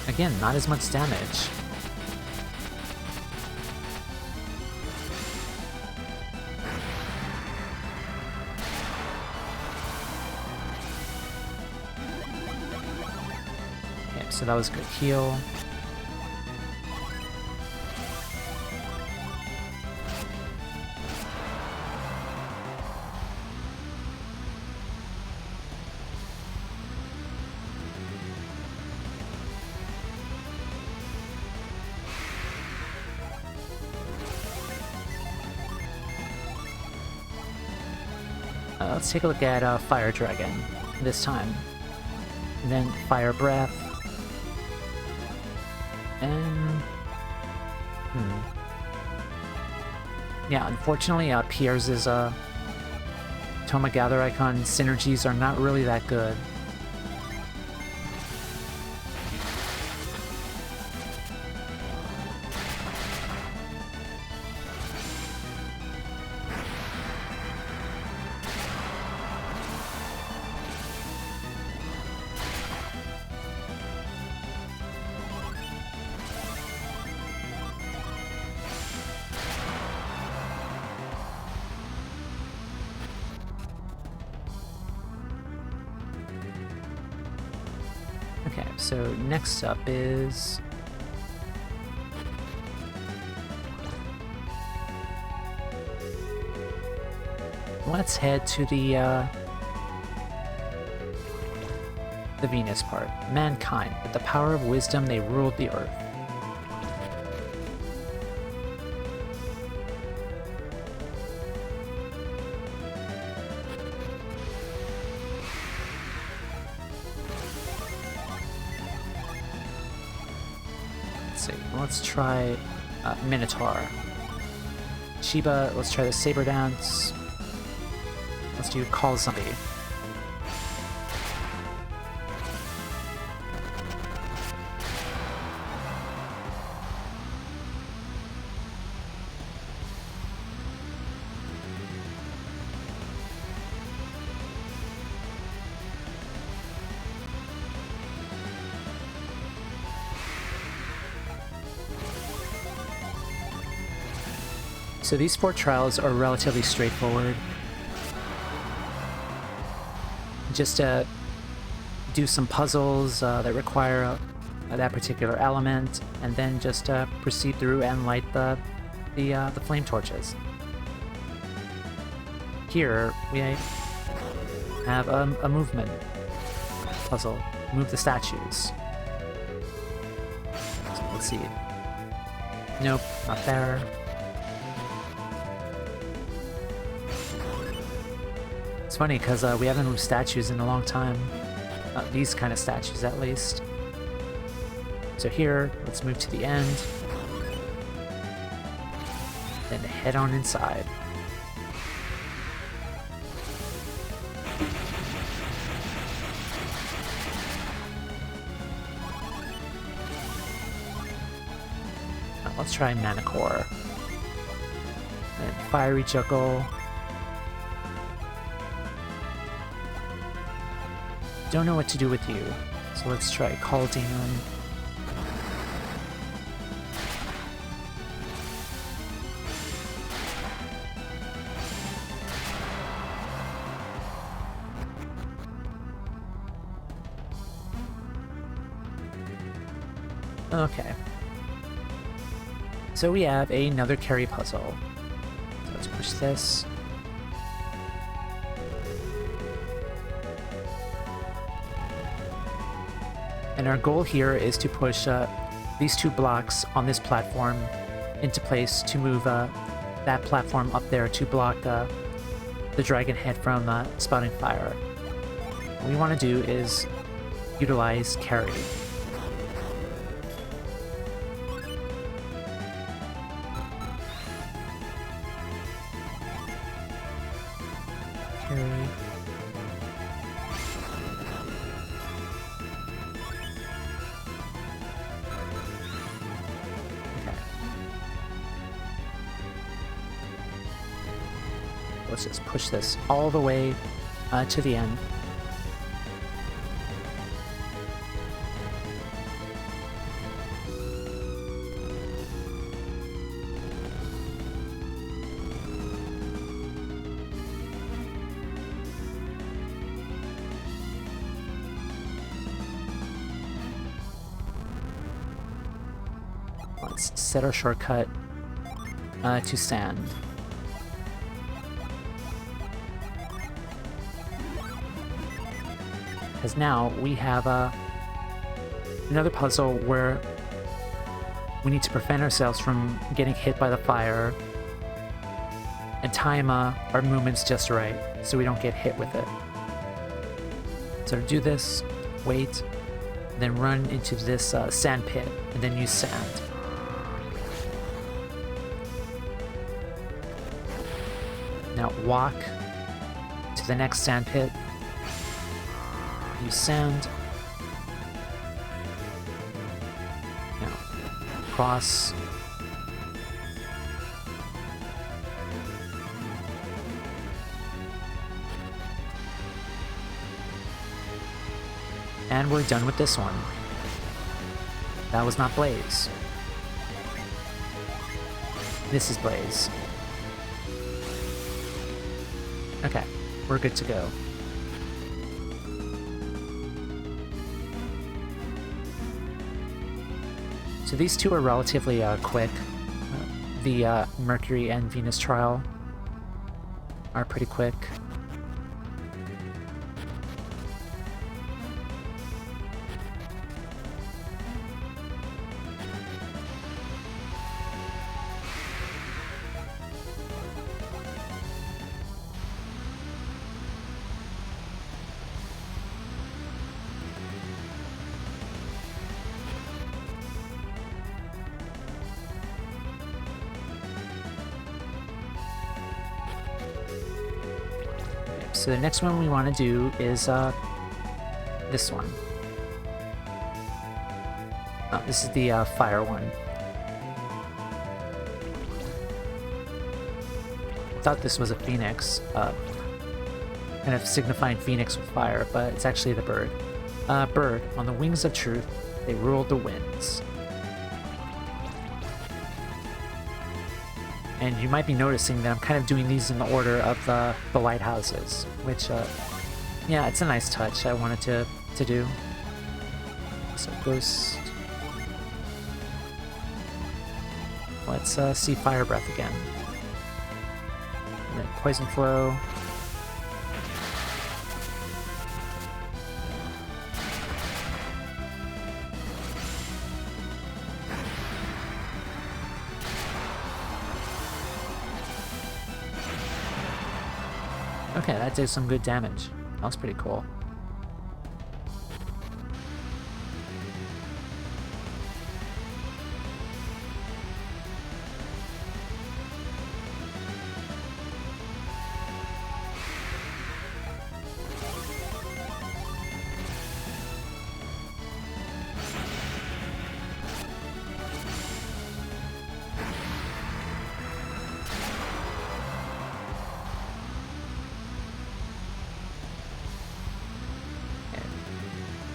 Again, not as much damage. Okay, so that was a good heal. Let's take a look at Fire Dragon this time. And then Fire Breath. And... yeah, unfortunately, Pierre's Toma Gather Icon synergies are not really that good. Okay, so next up is... let's head to the Venus part. Mankind. With the power of wisdom, they ruled the earth. Let's try Minotaur. Shiba, let's try the Saber Dance. Let's do Call Zombie. So these 4 trials are relatively straightforward. Just do some puzzles that require that particular element, and then just proceed through and light the flame torches. Here we have a movement puzzle. Move the statues. So let's see. Nope, not there. It's funny because we haven't moved statues in a long time. These kind of statues, at least. So here, let's move to the end. Then head on inside. Now let's try Manicore. And Fiery Juggle. Don't know what to do with you, so let's try Call Demon. Okay. So we have another carry puzzle. So let's push this. And our goal here is to push these 2 blocks on this platform into place to move that platform up there to block the dragon head from spouting fire. What we want to do is utilize carry. Carry. Let's just push this all the way to the end. Let's set our shortcut to sand. Because now we have another puzzle where we need to prevent ourselves from getting hit by the fire and time our movements just right so we don't get hit with it. So to do this, wait, then run into this sand pit and then use sand. Now walk to the next sand pit. Use sand. Now, cross. And we're done with this one. That was not Blaze. This is Blaze. Okay, we're good to go. So these 2 are relatively quick. The Mercury and Venus trial are pretty quick. So the next one we want to do is this one. Oh, this is the fire one. I thought this was a phoenix, kind of signifying phoenix with fire, but it's actually the bird. Bird, on the wings of truth, they rule the winds. And you might be noticing that I'm kind of doing these in the order of the lighthouses, which, yeah, it's a nice touch I wanted to do. So Ghost. Let's see Fire Breath again. And then Poison Flow. Okay, that did some good damage. That was pretty cool.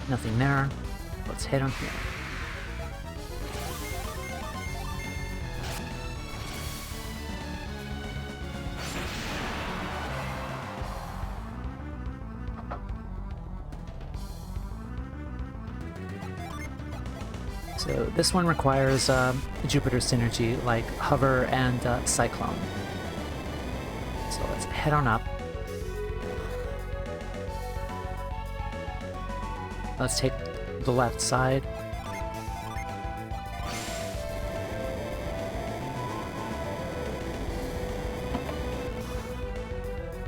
Nothing there. Let's hit him here. So this one requires Jupiter synergy like Hover and Cyclone. So let's head on up. Let's take the left side.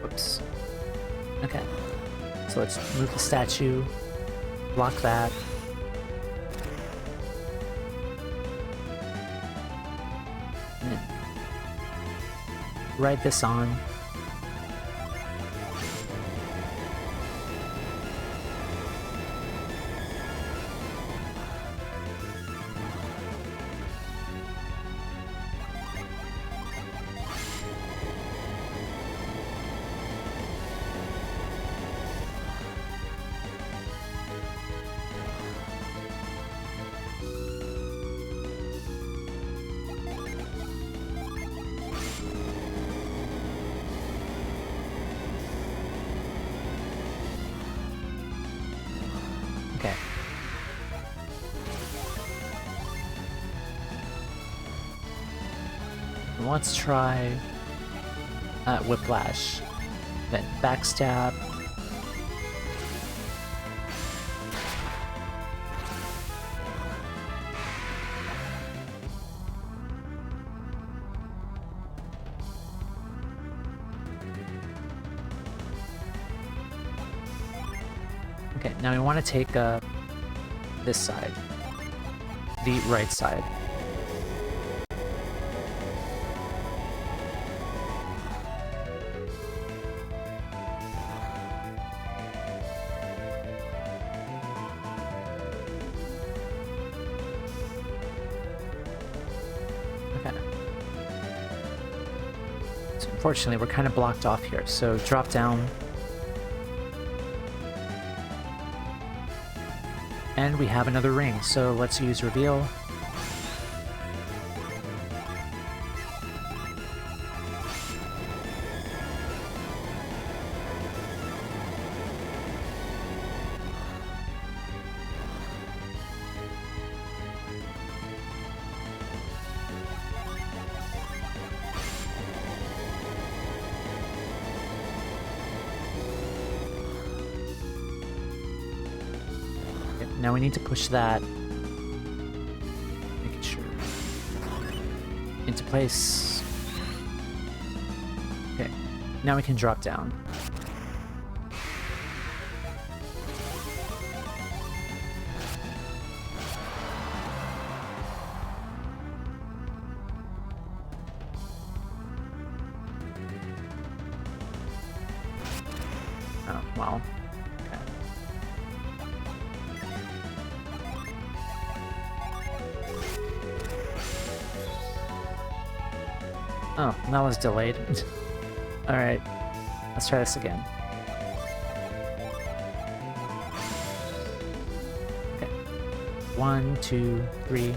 Whoops. Okay. So let's move the statue, block that. And then ride this on. Okay. Let's try Whiplash. Then Backstab. Okay, now we want to take this side, the right side. Okay. So unfortunately, we're kind of blocked off here, so drop down. And we have another ring, so let's use Reveal. Now we need to push that, making sure, into place. Okay, now we can drop down. Oh, well. Oh, that was delayed. Alright, let's try this again. Okay. 1, 2, 3.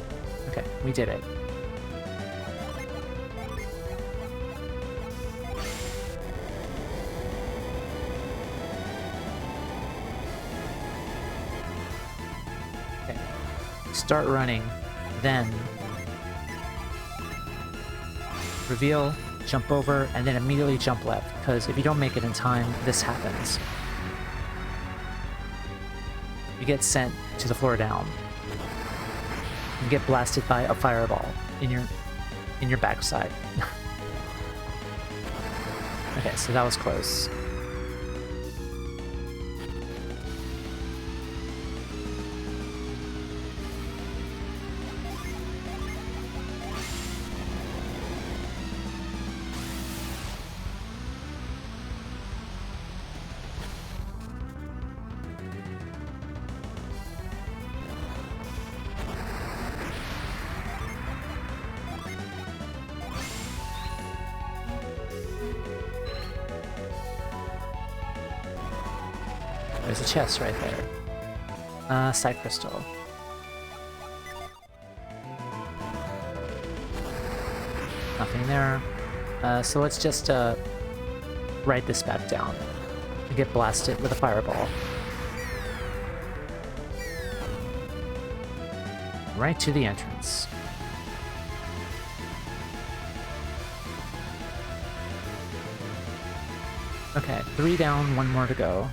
Okay, we did it. Okay. Start running, then reveal, jump over, and then immediately jump left, because if you don't make it in time, this happens. You get sent to the floor down. You get blasted by a fireball in your backside. Okay, so that was close. There's a chest right there. Side crystal. Nothing there. So let's just write this back down and get blasted with a fireball. Right to the entrance. Okay, 3 down, 1 more to go.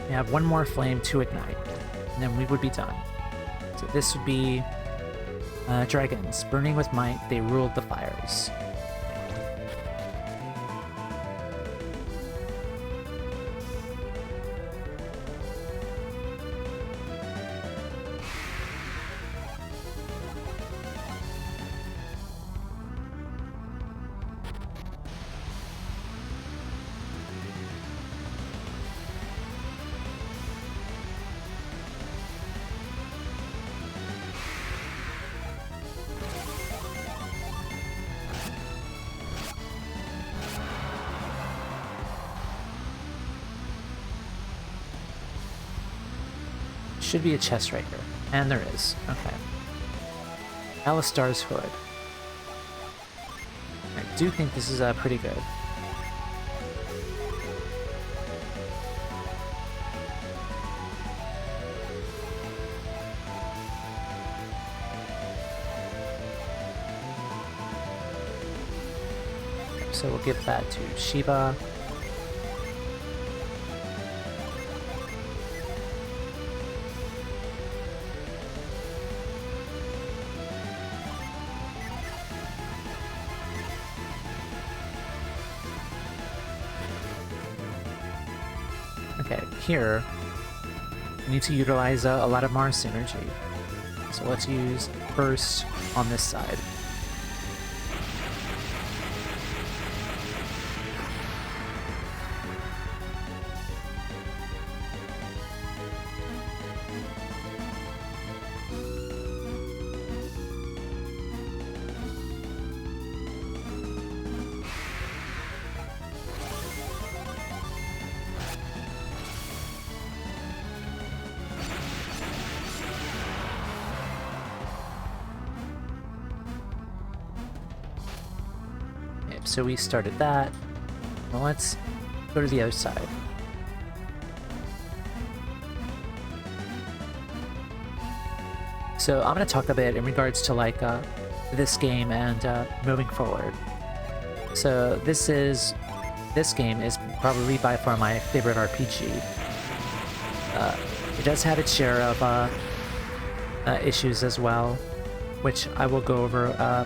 We have 1 more flame to ignite, and then we would be done. So this would be dragons. Burning with might, they ruled the fires. Should be a chest right here. And there is. Okay. Alistar's Hood. I do think this is pretty good. So we'll give that to Shiva. Okay, here, we need to utilize a lot of Mars synergy. So let's use Burst on this side. So we started that. Now let's go to the other side. So I'm going to talk a bit in regards to like this game and moving forward. So this game is probably by far my favorite RPG. It does have its share of issues as well, which I will go over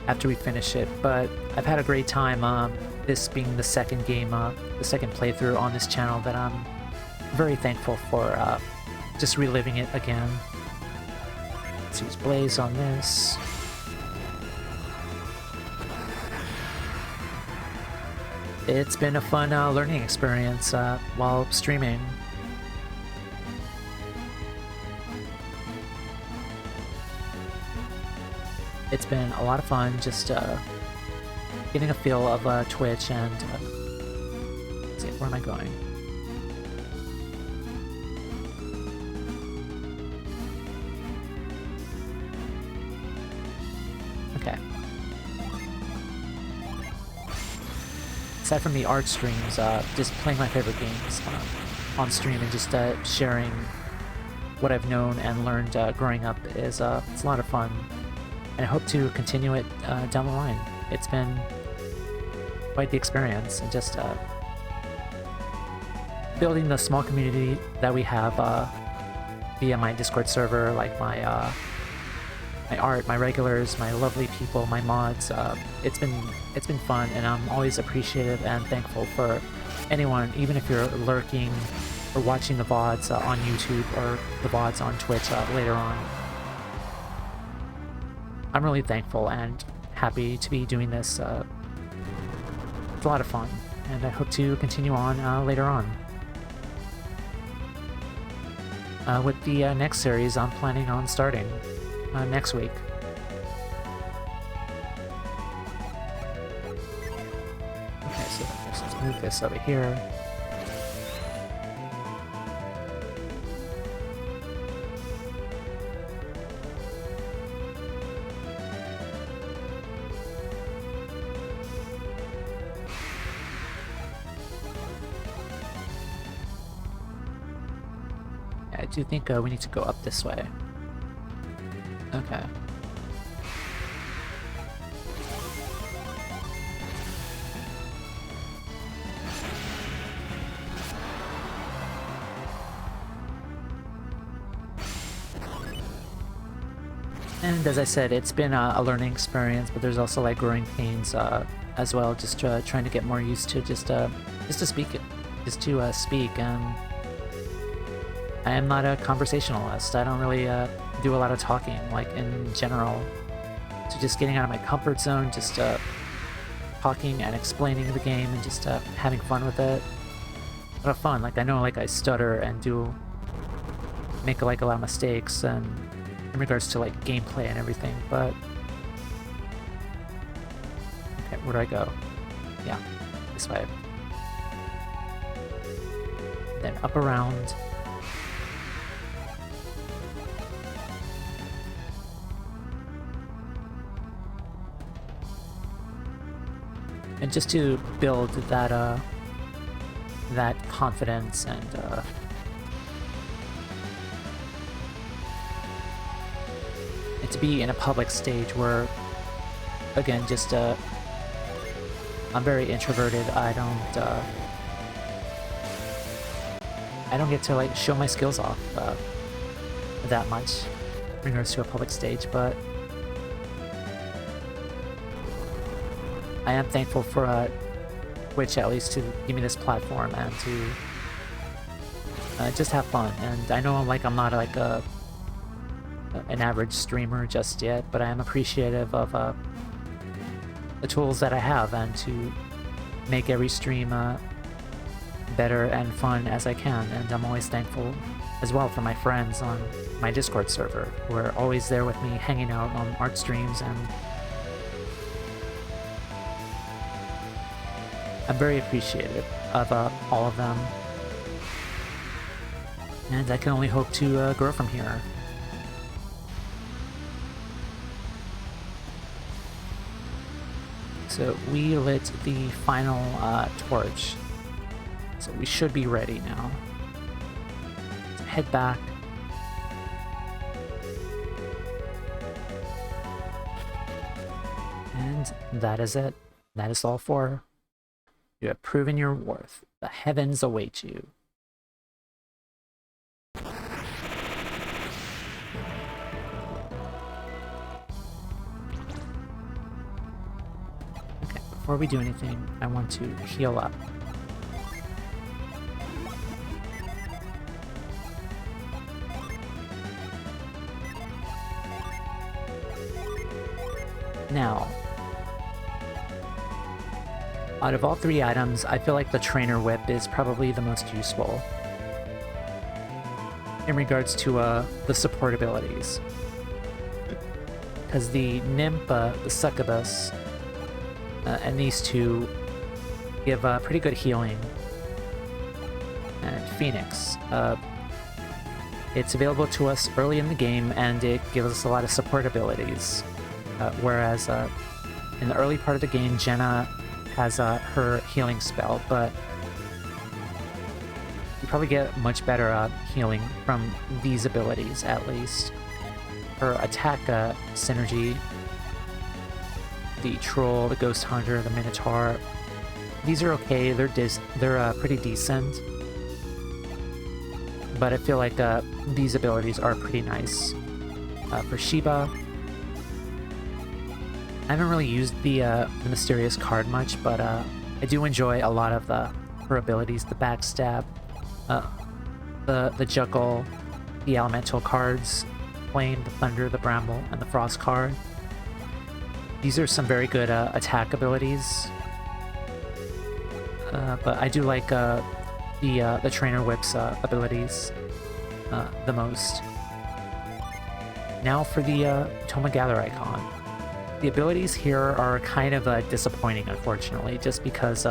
after we finish it, but I've had a great time, this being the second game, the second playthrough on this channel that I'm very thankful for just reliving it again. Let's use Blaze on this. It's been a fun learning experience while streaming. It's been a lot of fun just getting a feel of Twitch and let's see, where am I going? Okay. Aside from the art streams, just playing my favorite games on stream and just sharing what I've known and learned growing up is it's a lot of fun. And I hope to continue it down the line. It's been quite the experience, and just building the small community that we have via my Discord server, like my my art, my regulars, my lovely people, my mods. It's been fun, and I'm always appreciative and thankful for anyone, even if you're lurking or watching the VODs on YouTube or the VODs on Twitch later on. I'm really thankful and happy to be doing this. It's a lot of fun, and I hope to continue on later on. With the next series, I'm planning on starting next week. Okay, so let's move this over here. I do think we need to go up this way. Okay. And as I said, it's been a learning experience, but there's also like growing pains as well. Just trying to get more used to just to speak, and I am not a conversationalist. I don't really do a lot of talking, like in general. So just getting out of my comfort zone, just talking and explaining the game, and just having fun with it. A lot of fun. Like I know, like I stutter and make like a lot of mistakes, and in regards to like gameplay and everything. But okay, where do I go? Yeah, this way. Then up around. And just to build that that confidence and to be in a public stage where, again, just I'm very introverted. I don't get to like show my skills off that much in regards to a public stage, but I am thankful for Twitch at least to give me this platform and to just have fun. And I know I'm not like an average streamer just yet, but I am appreciative of the tools that I have, and to make every stream better and fun as I can. And I'm always thankful as well for my friends on my Discord server who are always there with me, hanging out on art streams, and I'm very appreciative of all of them, and I can only hope to grow from here. So we lit the final torch, so we should be ready now. So head back. And that is it. That is all for. You have proven your worth. The heavens await you. Okay, before we do anything, I want to heal up. Now, out of all three items, I feel like the Trainer Whip is probably the most useful in regards to the support abilities. Because the Nymph, the Succubus, and these two give pretty good healing. And Phoenix, it's available to us early in the game, and it gives us a lot of support abilities. Whereas in the early part of the game, Jenna has her healing spell, but you probably get much better healing from these abilities, at least. Her attack synergy, the Troll, the Ghost Hunter, the Minotaur, these are okay, they're pretty decent, but I feel like these abilities are pretty nice. For Shiva, I haven't really used the mysterious card much, but I do enjoy a lot of her abilities: the backstab, the juggle, the elemental cards, flame, the thunder, the bramble, and the frost card. These are some very good attack abilities, but I do like the trainer whip's abilities the most. Now for the Toma Gather icon. The abilities here are kind of disappointing, unfortunately, just because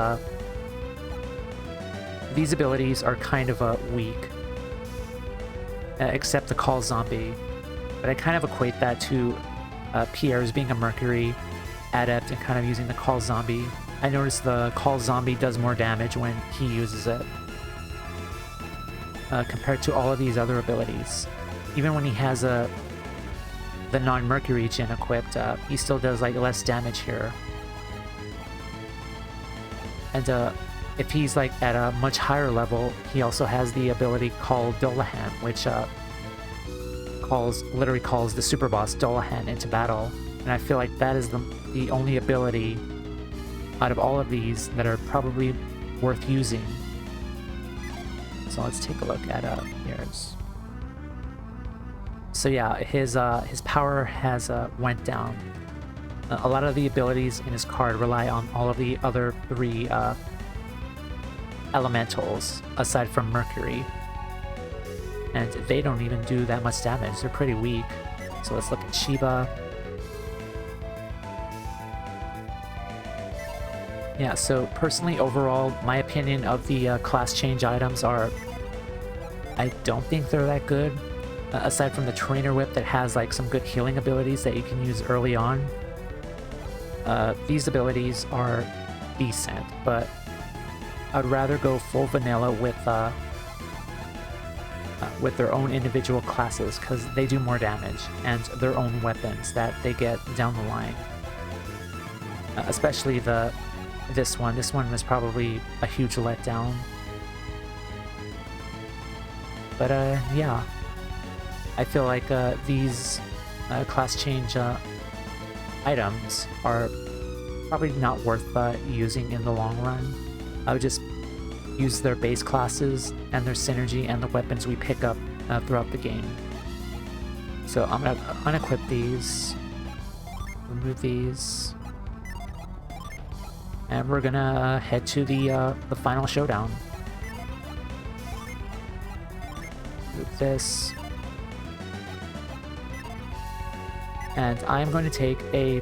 these abilities are kind of weak, except the Call Zombie. But I kind of equate that to Pierre's being a Mercury adept and kind of using the Call Zombie. I noticed the Call Zombie does more damage when he uses it compared to all of these other abilities. Even when he has the non-Mercury gen equipped, he still does like less damage here. And if he's like at a much higher level, he also has the ability called Dolahan, which literally calls the super boss Dolahan into battle. And I feel like that is the only ability out of all of these that are probably worth using. So let's take a look at yours. So yeah, his power has went down. A lot of the abilities in his card rely on all of the other three elementals aside from Mercury, and they don't even do that much damage. They're pretty weak. So let's look at Shiva. Yeah, so personally, overall, my opinion of the class change items are, I don't think they're that good. Aside from the Trainer Whip that has like some good healing abilities that you can use early on. These abilities are decent, but I'd rather go full vanilla with their own individual classes, because they do more damage, and their own weapons that they get down the line. Especially this one. This one was probably a huge letdown. But yeah. I feel like these class change items are probably not worth using in the long run. I would just use their base classes and their synergy and the weapons we pick up throughout the game. So I'm going to unequip these, remove these, and we're going to head to the final showdown. Move this. And I'm going to take a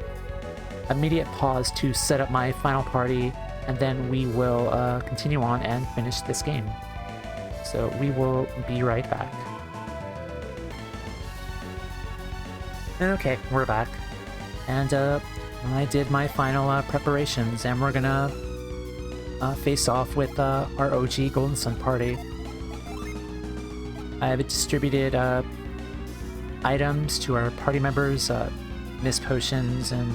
immediate pause to set up my final party, and then we will continue on and finish this game. So we will be right back. Okay, we're back. And I did my final preparations, and we're gonna face off with our OG Golden Sun party. I have distributed items to our party members, mist potions and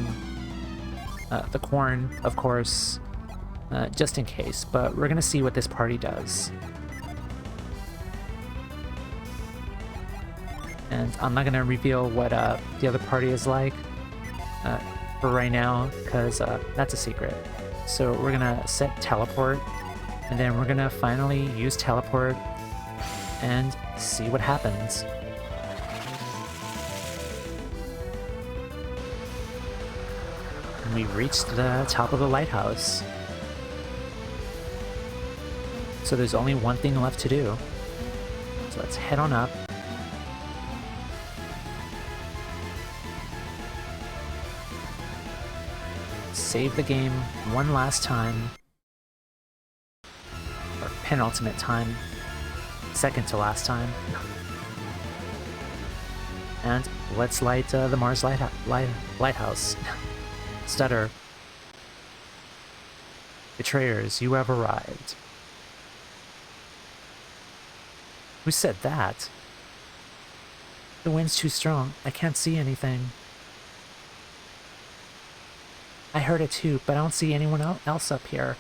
the corn, of course, just in case, but we're gonna see what this party does. And I'm not gonna reveal what the other party is like for right now, because that's a secret. So we're gonna set teleport, and then we're gonna finally use teleport and see what happens. We reached the top of the lighthouse. So there's only one thing left to do. So let's head on up. Save the game one last time. Or penultimate time. Second to last time. And let's light the Mars Lighthouse. Stutter. Betrayers, you have arrived. Who said that? The wind's too strong. I can't see anything. I heard it too, but I don't see anyone else up here.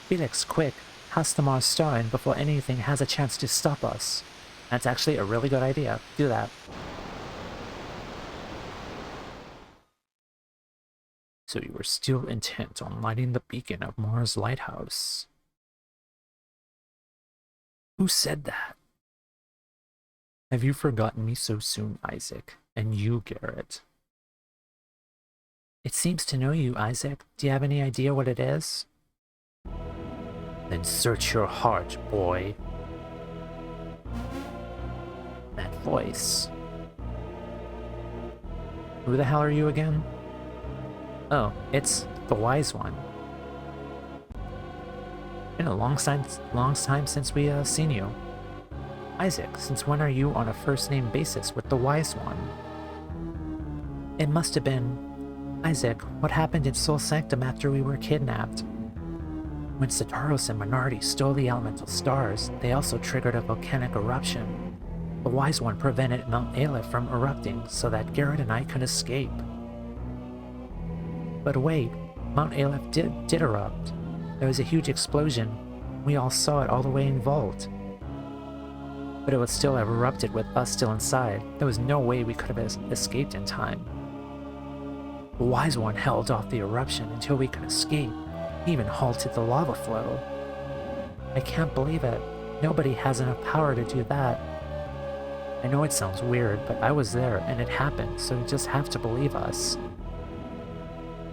Felix, quick. House the Mars star in before anything has a chance to stop us. That's actually a really good idea. Do that. So you were still intent on lighting the beacon of Mars Lighthouse. Who said that? Have you forgotten me so soon, Isaac? And you, Garrett? It seems to know you, Isaac. Do you have any idea what it is? Then search your heart, boy. That voice. Who the hell are you again? Oh, it's the Wise One. Been a long time since we seen you. Isaac, since when are you on a first-name basis with the Wise One? It must have been... Isaac, what happened in Soul Sanctum after we were kidnapped? When Sitaros and Minardi stole the elemental stars, they also triggered a volcanic eruption. The Wise One prevented Mount Aleph from erupting so that Garrett and I could escape. But wait, Mount Aleph did erupt. There was a huge explosion. We all saw it all the way in Vault. But it would still have erupted with us still inside. There was no way we could have escaped in time. The Wise One held off the eruption until we could escape. He even halted the lava flow. I can't believe it. Nobody has enough power to do that. I know it sounds weird, but I was there and it happened, so you just have to believe us.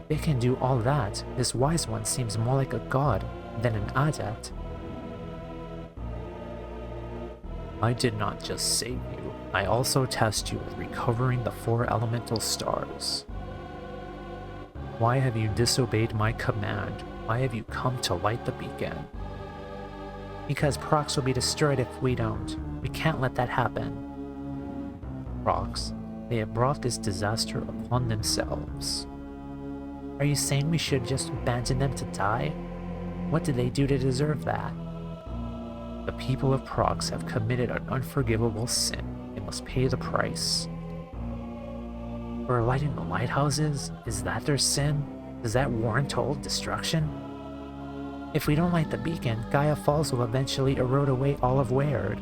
They can do all that. This Wise One seems more like a god than an adept. I did not just save you. I also tasked you with recovering the 4 elemental stars. Why have you disobeyed my command? Why have you come to light the beacon? Because Prox will be destroyed if we don't. We can't let that happen. Prox, they have brought this disaster upon themselves. Are you saying we should just abandon them to die? What did they do to deserve that? The people of Prox have committed an unforgivable sin. They must pay the price. For lighting the lighthouses? Is that their sin? Does that warrant total destruction? If we don't light the beacon, Gaia Falls will eventually erode away all of Weird.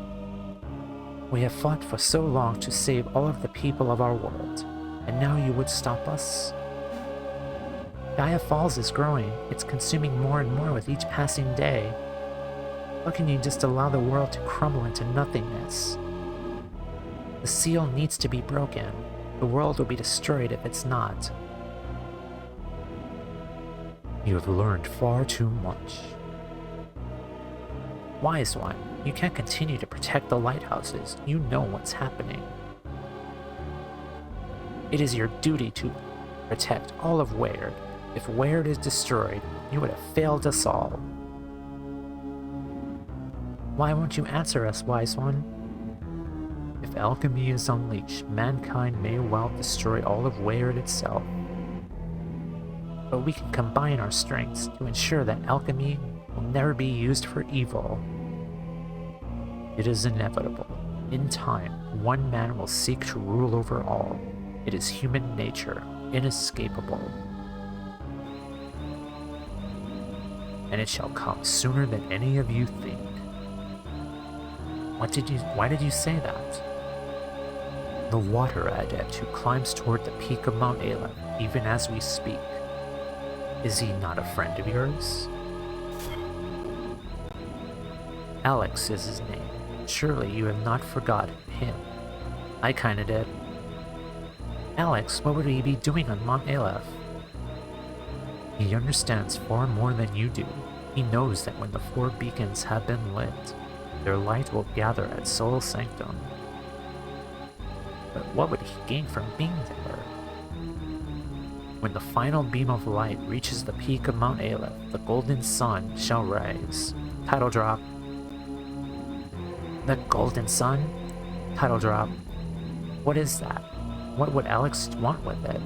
We have fought for so long to save all of the people of our world, and now you would stop us? Gaia Falls is growing. It's consuming more and more with each passing day. How can you just allow the world to crumble into nothingness? The seal needs to be broken. The world will be destroyed if it's not. You have learned far too much. Wise One, you can't continue to protect the lighthouses. You know what's happening. It is your duty to protect all of Weird. If Weird is destroyed, you would have failed us all. Why won't you answer us, Wise One? If alchemy is unleashed, mankind may well destroy all of Weird itself. But we can combine our strengths to ensure that alchemy will never be used for evil. It is inevitable. In time, one man will seek to rule over all. It is human nature, inescapable. And it shall come sooner than any of you think. Why did you say that? The water adept who climbs toward the peak of Mount Aleph, even as we speak. Is he not a friend of yours? Alex is his name. Surely you have not forgotten him. I kinda did. Alex, what would he be doing on Mount Aleph? He understands far more than you do. He knows that when the 4 beacons have been lit, their light will gather at Soul Sanctum. But what would he gain from being there? When the final beam of light reaches the peak of Mount Aleph, the golden sun shall rise. Title drop. The golden sun? Title drop. What is that? What would Alex want with it?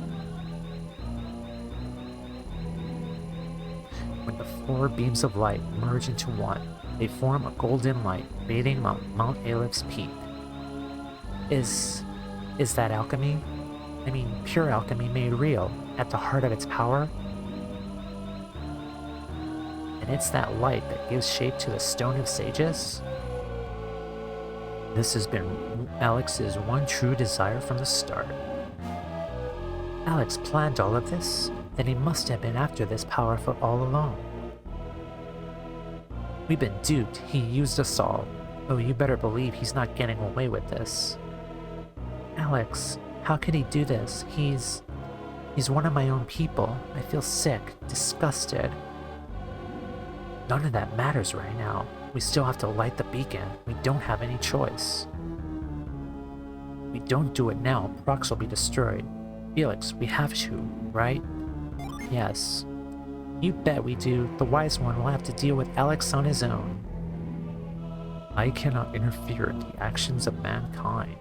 When the 4 beams of light merge into one, they form a golden light bathing Mount Aleph's peak. Is that alchemy? I mean, pure alchemy made real, at the heart of its power? And it's that light that gives shape to the Stone of Sages? This has been Alex's one true desire from the start. Alex planned all of this? Then he must have been after this power for all along. We've been duped. He used us all. Oh, you better believe he's not getting away with this. Alex, how could he do this? He's one of my own people. I feel sick, disgusted. None of that matters right now. We still have to light the beacon. We don't have any choice. If we don't do it now, Prox will be destroyed. Felix, we have to, right? Yes. You bet we do. The wise one will have to deal with Alex on his own. I cannot interfere in the actions of mankind.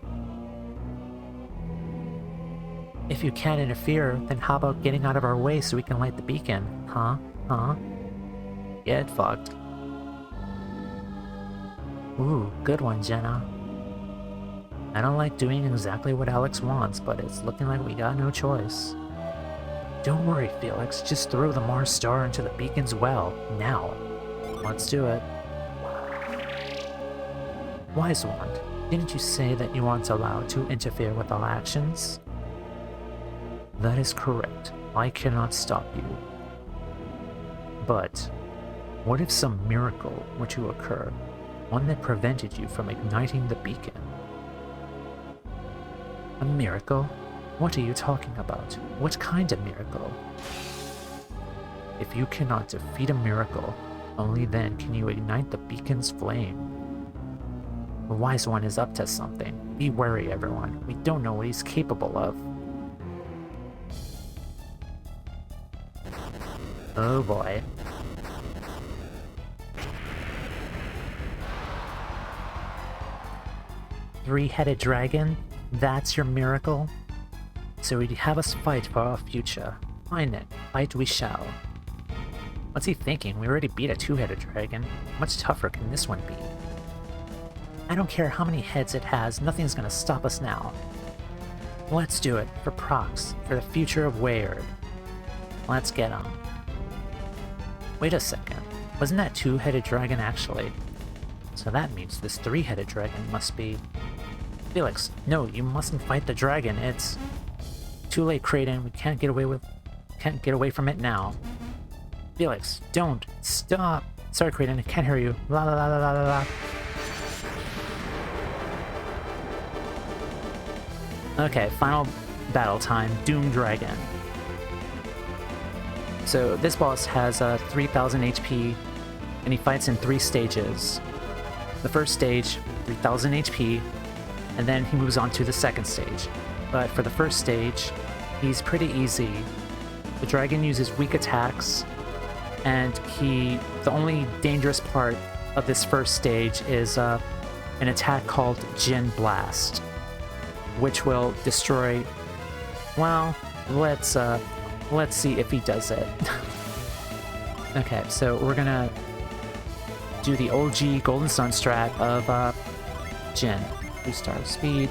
If you can't interfere, then how about getting out of our way so we can light the beacon? Huh? Get fucked. Ooh, good one, Jenna. I don't like doing exactly what Alex wants, but it's looking like we got no choice. Don't worry, Felix. Just throw the Mars star into the beacon's well. Now. Let's do it. Wise one, didn't you say that you aren't allowed to interfere with our actions? That is correct. I cannot stop you. But what if some miracle were to occur? One that prevented you from igniting the beacon? A miracle? What are you talking about? What kind of miracle? If you cannot defeat a miracle, only then can you ignite the beacon's flame. The Wise One is up to something. Be wary, everyone. We don't know what he's capable of. Oh boy. Three-headed dragon? That's your miracle? So he'd have us fight for our future. Fine then, fight we shall. What's he thinking? We already beat a two-headed dragon. How much tougher can this one be? I don't care how many heads it has, nothing's gonna stop us now. Let's do it, for Prox, for the future of Weird. Let's get him. Wait a second, wasn't that two-headed dragon actually? So that means this three-headed dragon must be... Felix, no, you mustn't fight the dragon, it's... Too late, Kraden, we can't get away from it now. Felix, don't, stop! Sorry, Kraden, I can't hear you. La la la la la la la. Okay, final battle time, Doom Dragon. So this boss has 3000 HP, and he fights in 3 stages. The first stage, 3000 HP, and then he moves on to the second stage. But for the first stage, he's pretty easy. The dragon uses weak attacks, and the only dangerous part of this first stage is an attack called Jin Blast, which will destroy... Well, let's see if he does it. Okay, so we're gonna do the OG Golden Sun strat of Jin. Boost our speed.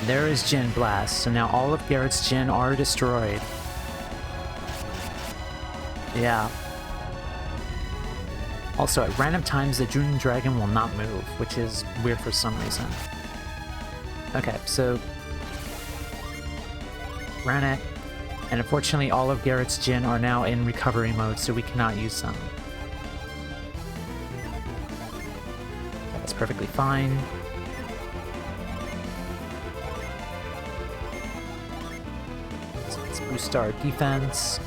There is Jin Blast, so now all of Garrett's Jin are destroyed. Yeah. Also, at random times, the Doom Dragon will not move, which is weird for some reason. Okay, so... ran it. And unfortunately, all of Garrett's Jin are now in recovery mode, so we cannot use them. That's perfectly fine. Let's boost our defense.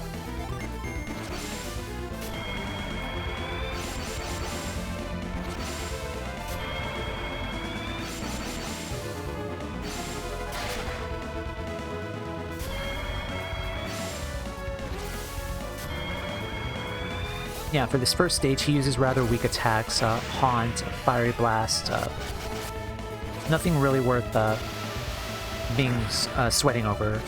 Yeah, for this first stage, he uses rather weak attacks, Haunt, Fiery Blast, nothing really worth being sweating over.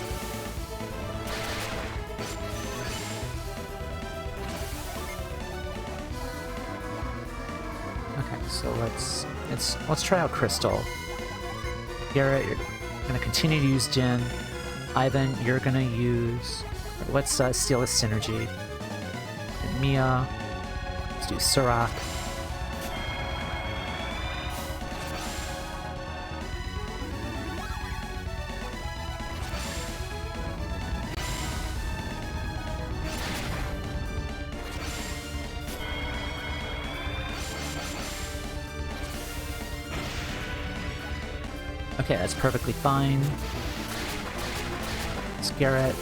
Okay, so let's try out Crystal. Garrett, you're gonna continue to use Jin. Ivan, you're gonna use... Let's steal his synergy. And Mia, Let's do Surak. Okay, that's perfectly fine. It's Garrett.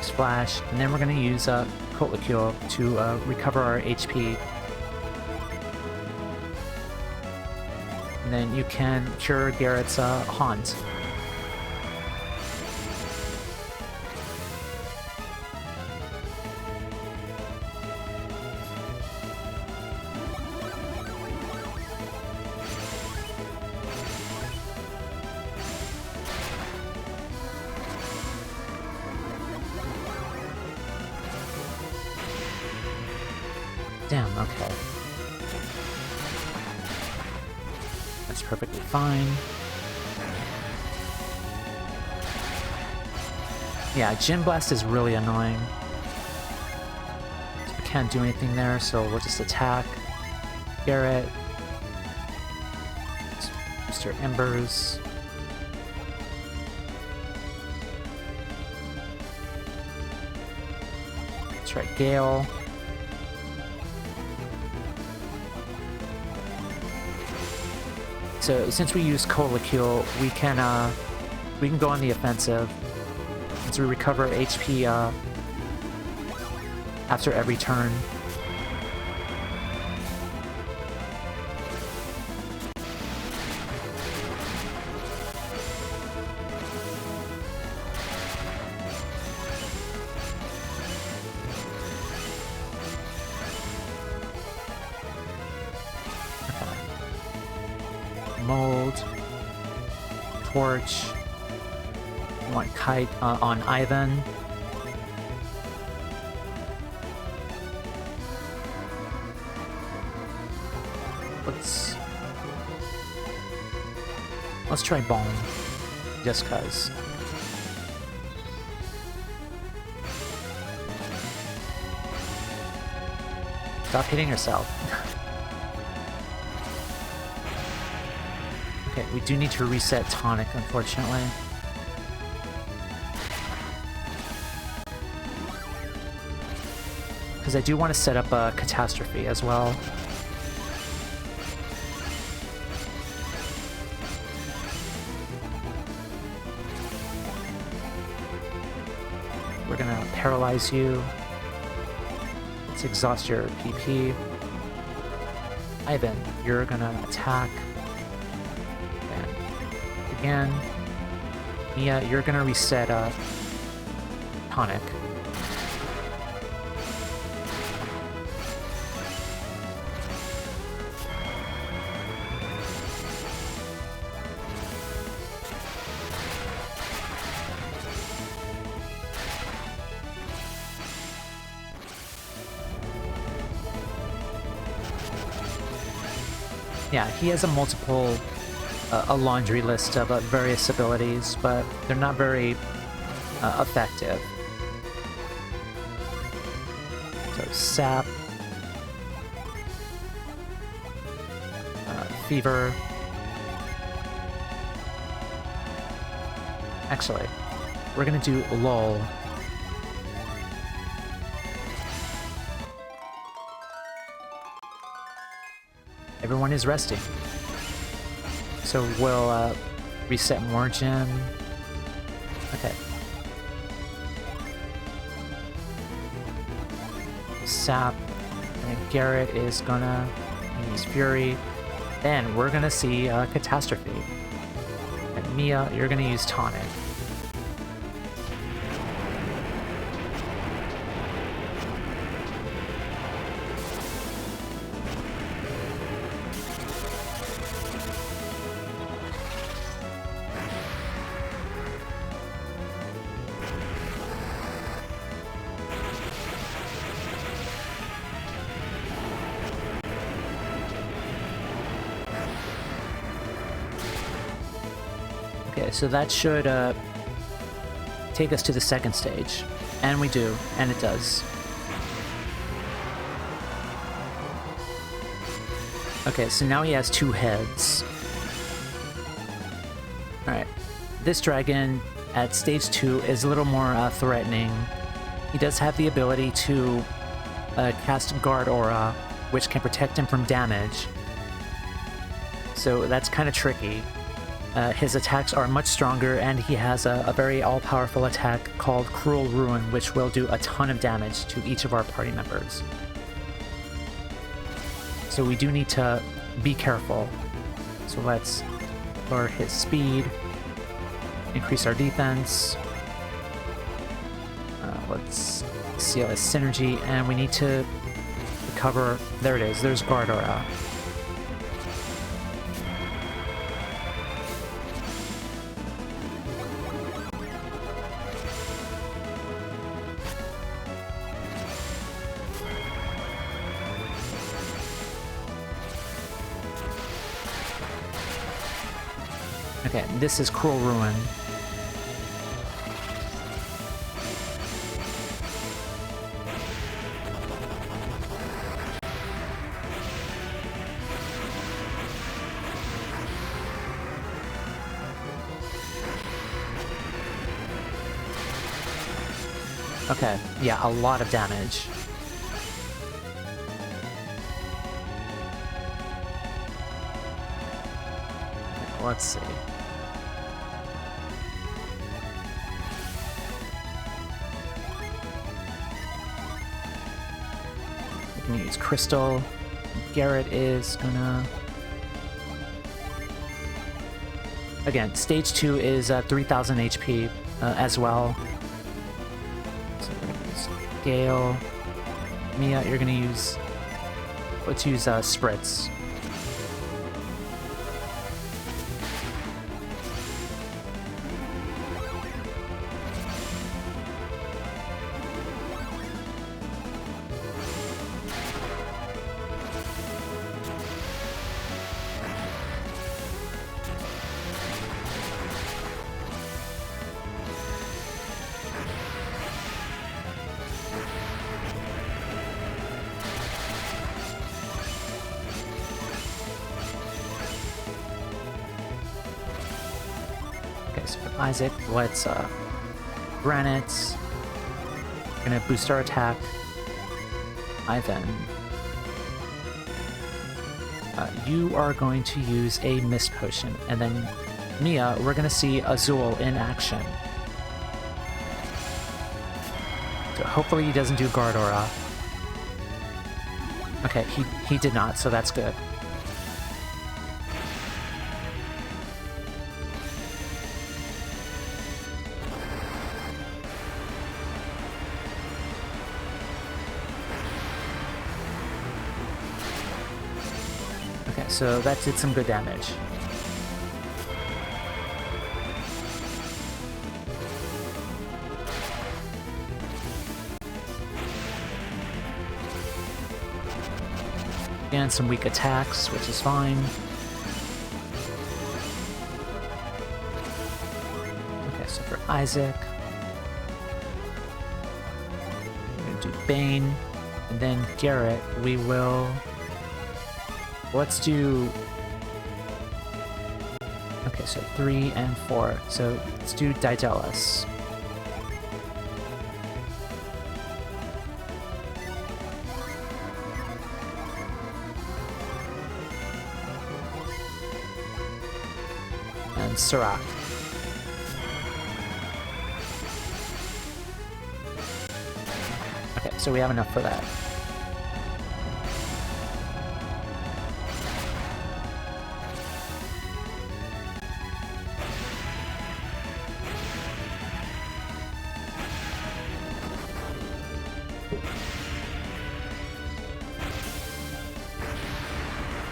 Splash, and then we're going to use Kotlikyo to recover our HP. And then you can cure Garrett's Haunt. Damn, okay. That's perfectly fine. Yeah, Gym Blast is really annoying. We can't do anything there, so we'll just attack Garrett. Mr. Embers. That's right, Gale. So since we use Kotlikyo, we can go on the offensive. Since we recover HP after every turn. Mold, Torch, I want Kite on Ivan. Let's try Bone, just cause. Stop hitting yourself. Okay, we do need to reset Tonic, unfortunately. Because I do want to set up a Catastrophe as well. We're gonna paralyze you. Let's exhaust your PP. Ivan, you're gonna attack. Again. Mia, you're gonna reset Tonic. Yeah, he has a laundry list of various abilities, but they're not very effective. So Sap, Fever. Actually, we're gonna do Lull. Everyone is resting. So we'll reset Morgan. Okay. Sap. And Garrett is gonna use Fury. Then we're gonna see Catastrophe. And Mia, you're gonna use Tonic. Okay, so that should take us to the second stage. And we do, and it does. Okay, so now he has 2 heads. Alright, this dragon at stage 2 is a little more threatening. He does have the ability to cast Guard Aura, which can protect him from damage. So that's kind of tricky. His attacks are much stronger, and he has a very all-powerful attack called Cruel Ruin, which will do a ton of damage to each of our party members. So we do need to be careful. So let's lower his speed, increase our defense. Let's seal his synergy, and we need to recover. There it is. There's Guard Aura. Okay, this is Cruel Ruin. Okay, yeah, a lot of damage. Let's see. We can use Crystal. Garrett is gonna... Again, stage 2 is 3000 HP as well. So we're gonna use Gale. Mia, you're gonna use... Let's use Spritz. So for Isaac, let's Granite. We're gonna boost our attack. Ivan, you are going to use a Mist Potion, and then Mia, we're gonna see Azul in action. So hopefully he doesn't do Guard Aura. Okay, he did not, so that's good. So that did some good damage. And some weak attacks, which is fine. Okay, so for Isaac, we're gonna do Bane, and then Garrett, we will... Let's do... Okay, so 3 and 4. So let's do Daedalus. And Serac. Okay, so we have enough for that.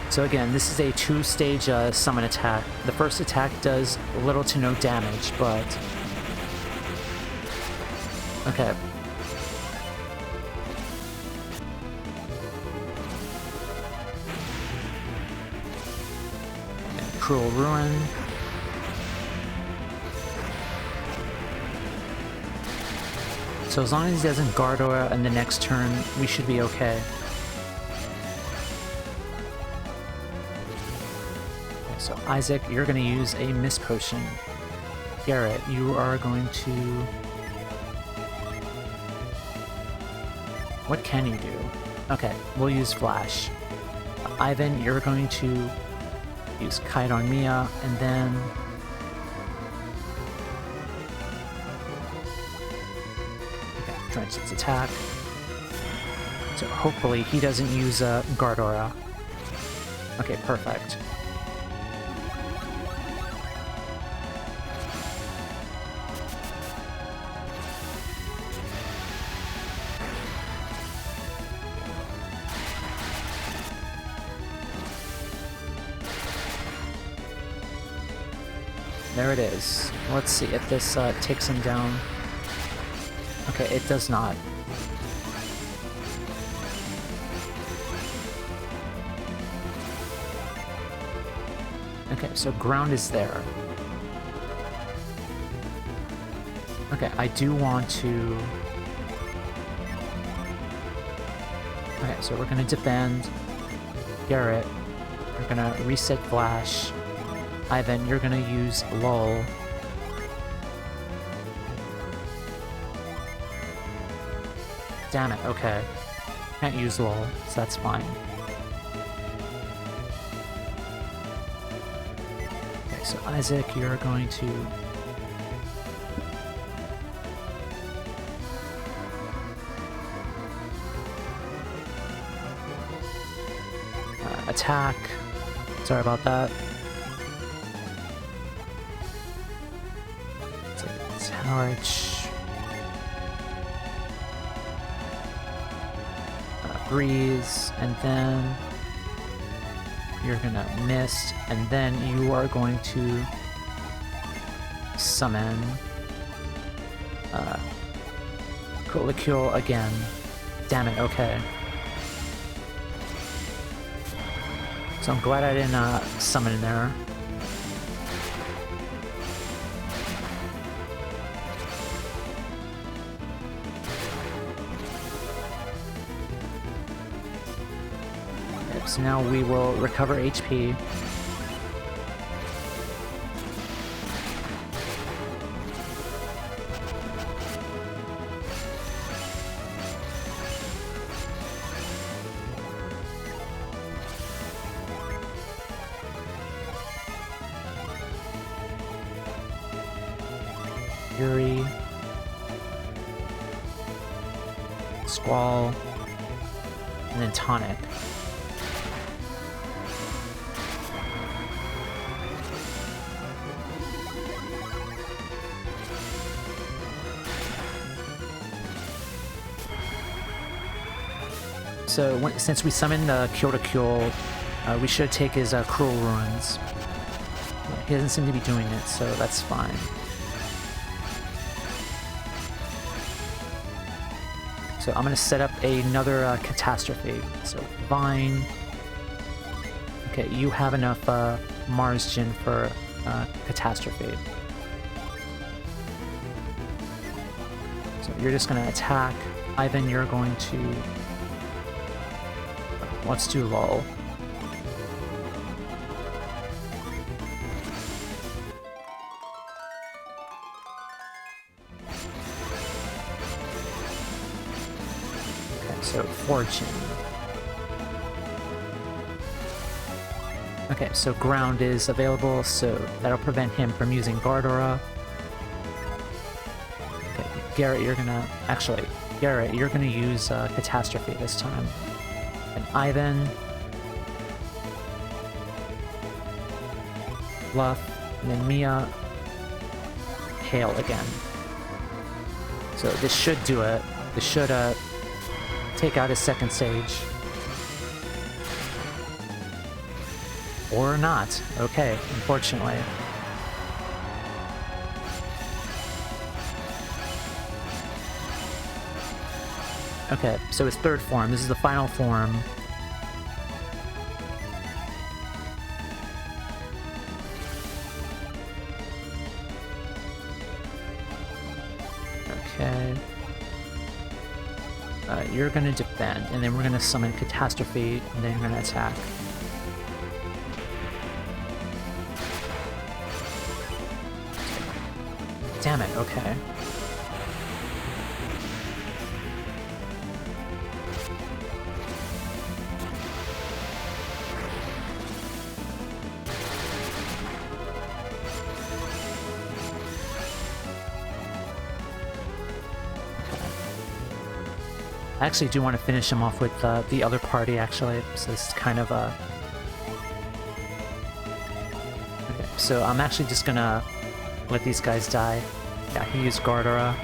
So again, this is a 2-stage summon attack. The first attack does little to no damage, but... Okay. And Cruel Ruin. So as long as he doesn't guard aura in the next turn, we should be okay. Okay, so Isaac, you're going to use a Mist Potion. Garrett, you are going to... What can you do? Okay, we'll use Flash. Ivan, you're going to use Kite on Mia, and then... Okay, drench its attack. So hopefully he doesn't use a Guard Aura. Okay, perfect. There it is. Let's see if this takes him down. Okay, it does not. Okay, so ground is there. Okay, I do want to... Okay, so we're gonna defend. Garrett, we're gonna reset Flash. Ivan, you're gonna use Lull. Damn it, okay. Can't use Lull, so that's fine. Okay, so Isaac, you're going to... attack. Sorry about that. Ouch. Breeze, and then you're gonna mist, and then you are going to summon Colicule again. Damn it, okay. So I'm glad I didn't summon in there. So now we will recover HP. Fury. Squall. And then Tonic. So since we summoned Kyoto, we should take his Cruel Ruins. He doesn't seem to be doing it, so that's fine. So I'm going to set up another Catastrophe. So Vine. Okay, you have enough Mars Gin for Catastrophe. So you're just going to attack. Ivan, you're going to... Let's do Lull. Okay, so Fortune. Okay, so Ground is available, so that'll prevent him from using Guard Aura. Okay, Garrett, you're gonna... Actually, Garrett, you're gonna use Catastrophe this time. And Ivan, Bluff, and then Mia, Hail again. So this should do it. This should take out his second stage. Or not. Okay, unfortunately. Okay, so his third form. This is the final form. Okay. You're gonna defend, and then we're gonna summon Catastrophe, and then you're gonna attack. Damn it, okay. I actually do want to finish him off with the other party, actually, so this is kind of a... Okay, so I'm actually just gonna let these guys die. Yeah, he used Gardara.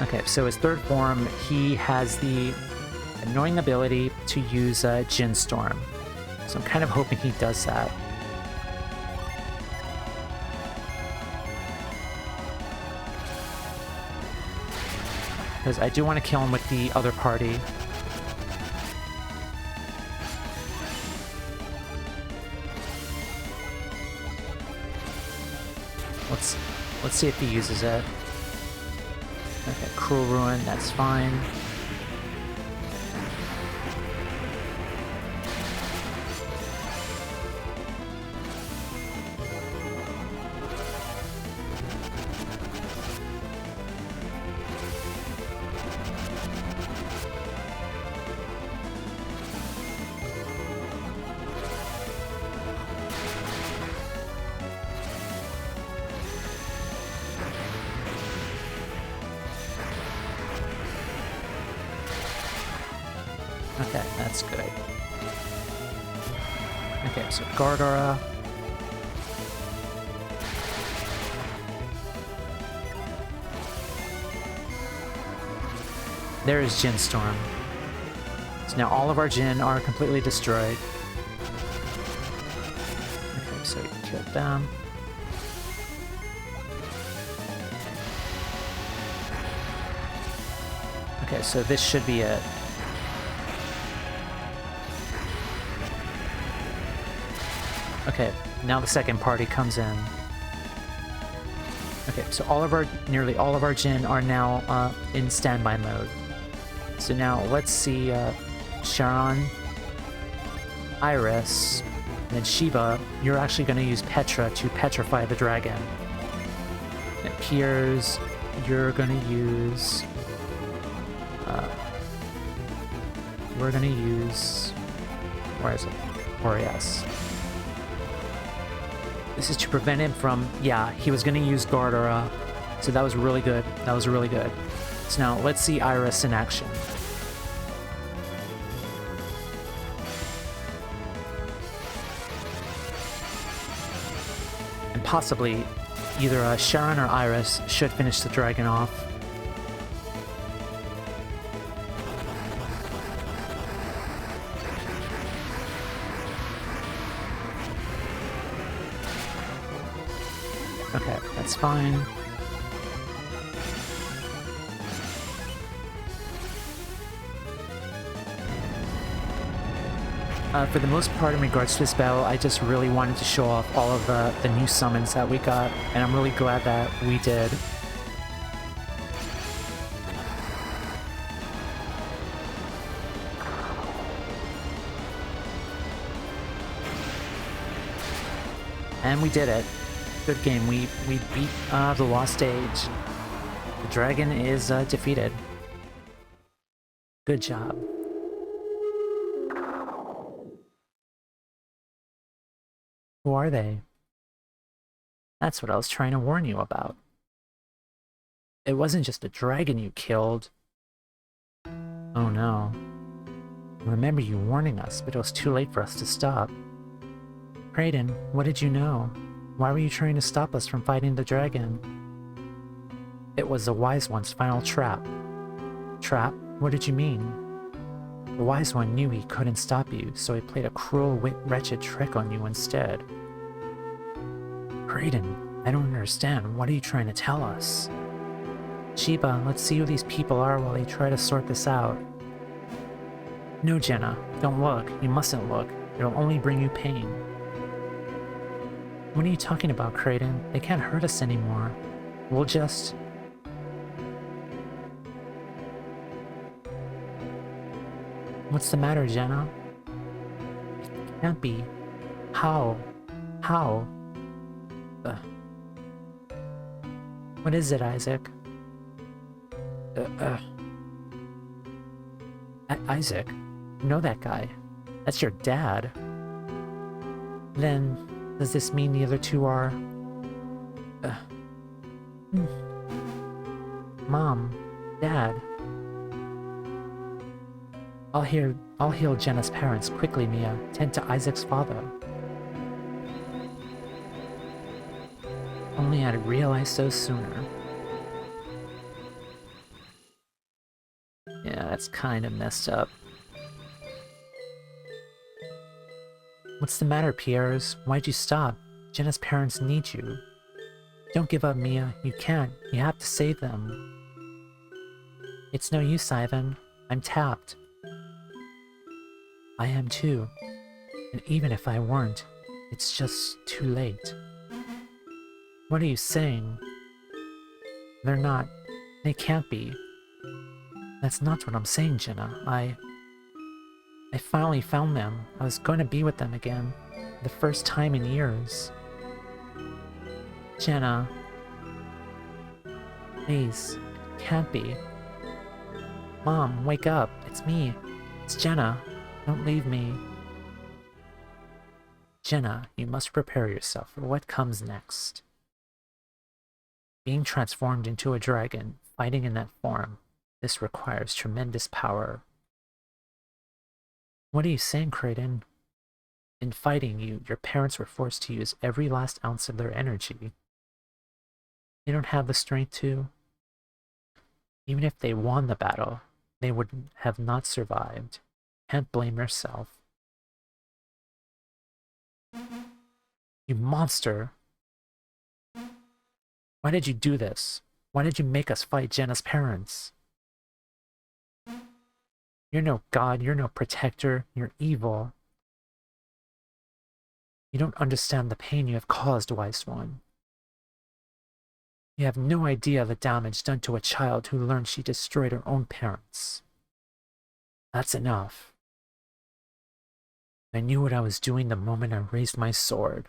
Okay, so his third form, he has the annoying ability to use Ginstorm. So I'm kind of hoping he does that. Because I do want to kill him with the other party. Let's see if he uses it. Okay, Cruel Ruin, that's fine. Okay, that's good. Okay, so Gardara. There is Ginstorm. So now all of our Jin are completely destroyed. Okay, so we killed them. Okay, so this should be it. Okay, now the second party comes in. Okay, so nearly all of our Jin are now in standby mode. So now let's see Sharon, Iris, and then Shiva. You're actually going to use Petra to petrify the dragon. And Piers, you're going to use... we're going to use... Where is it? Boreas. This is to prevent him from... Yeah, he was going to use Gardara. So that was really good. That was really good. So now, let's see Iris in action. And possibly, either Sharon or Iris should finish the dragon off. Okay, that's fine. For the most part, in regards to this battle, I just really wanted to show off all of the new summons that we got, and I'm really glad that we did. And we did it. Good game. We beat the Lost Age. The dragon is defeated. Good job. Who are they? That's what I was trying to warn you about. It wasn't just a dragon you killed. Oh no. I remember you warning us, but it was too late for us to stop. Kraden, what did you know? Why were you trying to stop us from fighting the dragon? It was the Wise One's final trap. Trap? What did you mean? The Wise One knew he couldn't stop you, so he played a cruel, wretched trick on you instead. Kraden, I don't understand. What are you trying to tell us? Sheba, let's see who these people are while they try to sort this out. No, Jenna. Don't look. You mustn't look. It'll only bring you pain. What are you talking about, Kraden? They can't hurt us anymore. We'll just... What's the matter, Jenna? It can't be. How? How? What is it, Isaac? Isaac? You know that guy. That's your dad. Then, does this mean the other two are... Mom, Dad. I'll heal Jenna's parents quickly, Mia. Tend to Isaac's father. Only I'd realized so sooner. Yeah, that's kind of messed up. What's the matter, Pierres? Why'd you stop? Jenna's parents need you. Don't give up, Mia. You can't. You have to save them. It's no use, Ivan. I'm tapped. I am too. And even if I weren't, it's just too late. What are you saying? They're not. They can't be. That's not what I'm saying, Jenna. I finally found them. I was going to be with them again. The first time in years. Jenna. Please. It can't be. Mom, wake up. It's me. It's Jenna. Don't leave me. Jenna, you must prepare yourself for what comes next. Being transformed into a dragon, fighting in that form, this requires tremendous power. What are you saying, Kraden? In fighting you, your parents were forced to use every last ounce of their energy. They don't have the strength to. Even if they won the battle, they would have not survived. Can't blame yourself. You monster! Why did you do this? Why did you make us fight Jenna's parents? You're no god, you're no protector, you're evil. You don't understand the pain you have caused, Wise One. You have no idea of the damage done to a child who learned she destroyed her own parents. That's enough. I knew what I was doing the moment I raised my sword.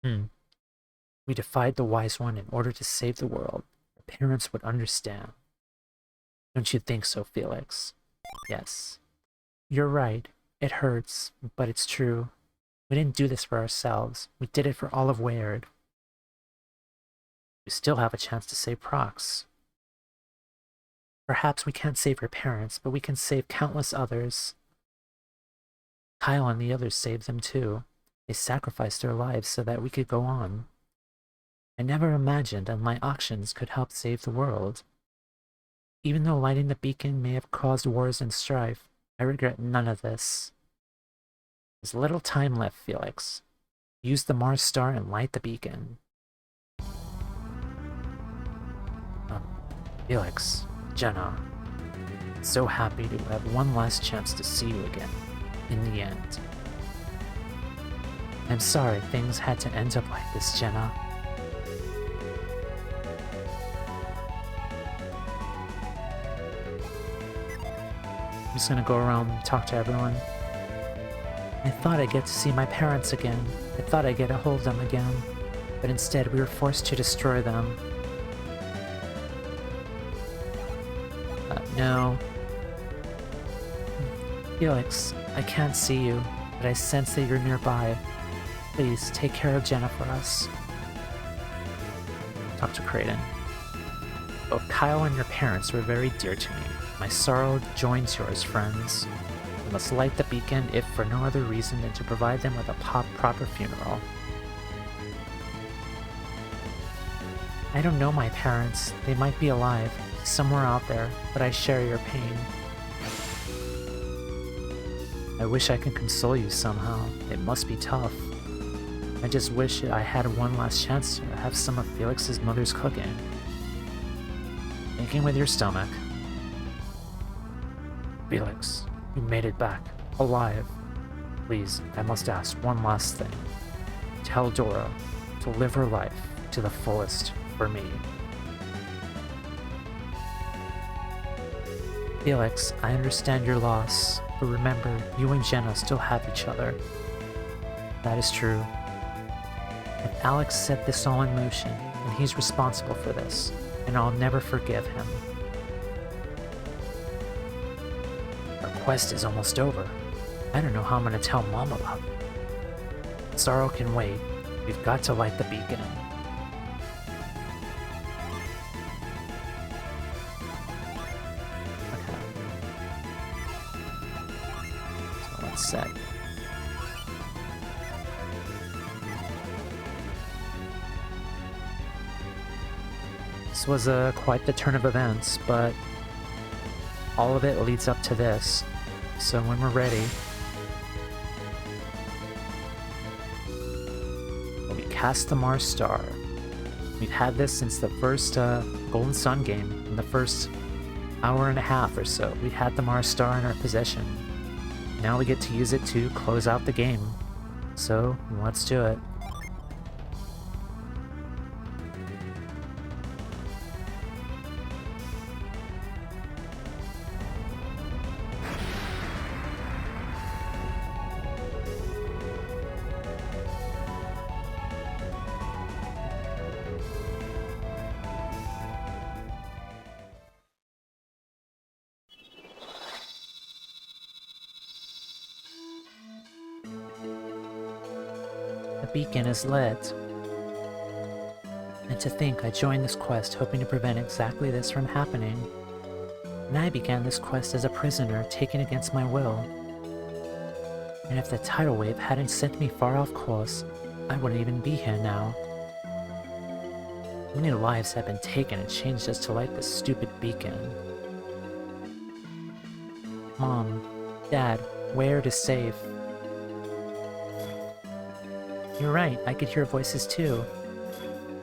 We defied the Wise One in order to save the world. Our parents would understand. Don't you think so, Felix? Yes. You're right. It hurts, but it's true. We didn't do this for ourselves. We did it for all of Weird. We still have a chance to save Prox. Perhaps we can't save your parents, but we can save countless others. Kyle and the others saved them too. They sacrificed their lives so that we could go on. I never imagined that my actions could help save the world. Even though lighting the beacon may have caused wars and strife, I regret none of this. There's little time left, Felix. Use the Mars star and light the beacon. Felix, Jenna, so happy to have one last chance to see you again, in the end. I'm sorry things had to end up like this, Jenna. I'm just gonna go around and talk to everyone. I thought I'd get to see my parents again. I thought I'd get to hold them again. But instead we were forced to destroy them. No. Felix, I can't see you, but I sense that you're nearby. Please, take care of Jenna for us. Talk to Kraden. Both Kyle and your parents were very dear to me. My sorrow joins yours, friends. We must light the beacon if for no other reason than to provide them with a proper funeral. I don't know my parents. They might be alive, somewhere out there, but I share your pain. I wish I could console you somehow. It must be tough. I just wish I had one last chance to have some of Felix's mother's cooking. Thinking with your stomach. Felix, you made it back, alive. Please, I must ask one last thing. tell Dora to live her life to the fullest for me. Felix, I understand your loss, but remember, you and Jenna still have each other. That is true. And Alex set this all in motion, and he's responsible for this, and I'll never forgive him. Our quest is almost over. I don't know how I'm going to tell Mom about it. Sorrow can wait. We've got to light the beacon. Okay. So let's set. This was quite the turn of events, but all of it leads up to this. So when we're ready, we cast the Mars Star. We've had this since the first Golden Sun game. In the first hour and a half or so, we had the Mars Star in our possession. Now we get to use it to close out the game. So let's do it. The beacon is lit. And to think I joined this quest hoping to prevent exactly this from happening. And I began this quest as a prisoner taken against my will. And if the tidal wave hadn't sent me far off course, I wouldn't even be here now. Many lives have been taken and changed just to light this stupid beacon. Mom, Dad, where is safe? You're right, I could hear voices too.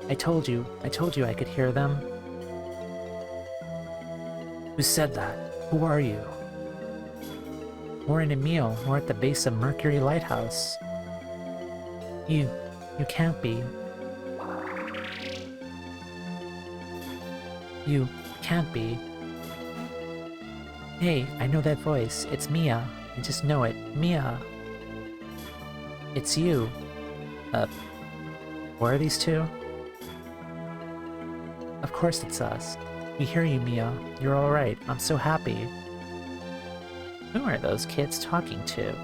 I told you I could hear them. Who said that? Who are you? We're in a meal. We're at the base of Mercury Lighthouse. You can't be. You can't be. Hey, I know that voice. It's Mia. I just know it. Mia. It's you. Where are these two? Of course it's us. We hear you, Mia. You're alright. I'm so happy. Who are those kids talking to?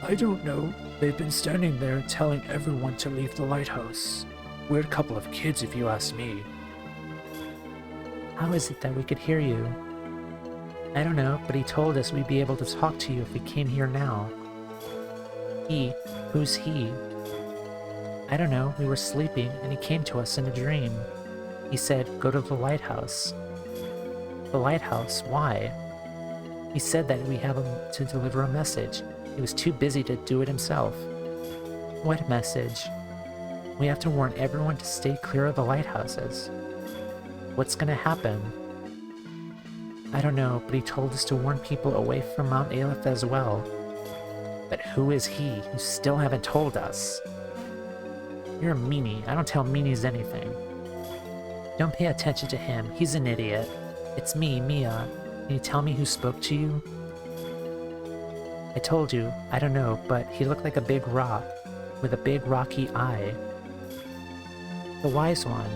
I don't know. They've been standing there telling everyone to leave the lighthouse. Weird couple of kids if you ask me. How is it that we could hear you? I don't know, but he told us we'd be able to talk to you if we came here now. He? Who's he? I don't know, we were sleeping and he came to us in a dream. He said, go to the lighthouse. The lighthouse? Why? He said that we have him to deliver a message. He was too busy to do it himself. What message? We have to warn everyone to stay clear of the lighthouses. What's gonna happen? I don't know, but he told us to warn people away from Mount Aleph as well. But who is he? You still haven't told us. You're a meanie. I don't tell meanies anything. Don't pay attention to him. He's an idiot. It's me, Mia. Can you tell me who spoke to you? I told you. I don't know, but he looked like a big rock with a big rocky eye. The wise one.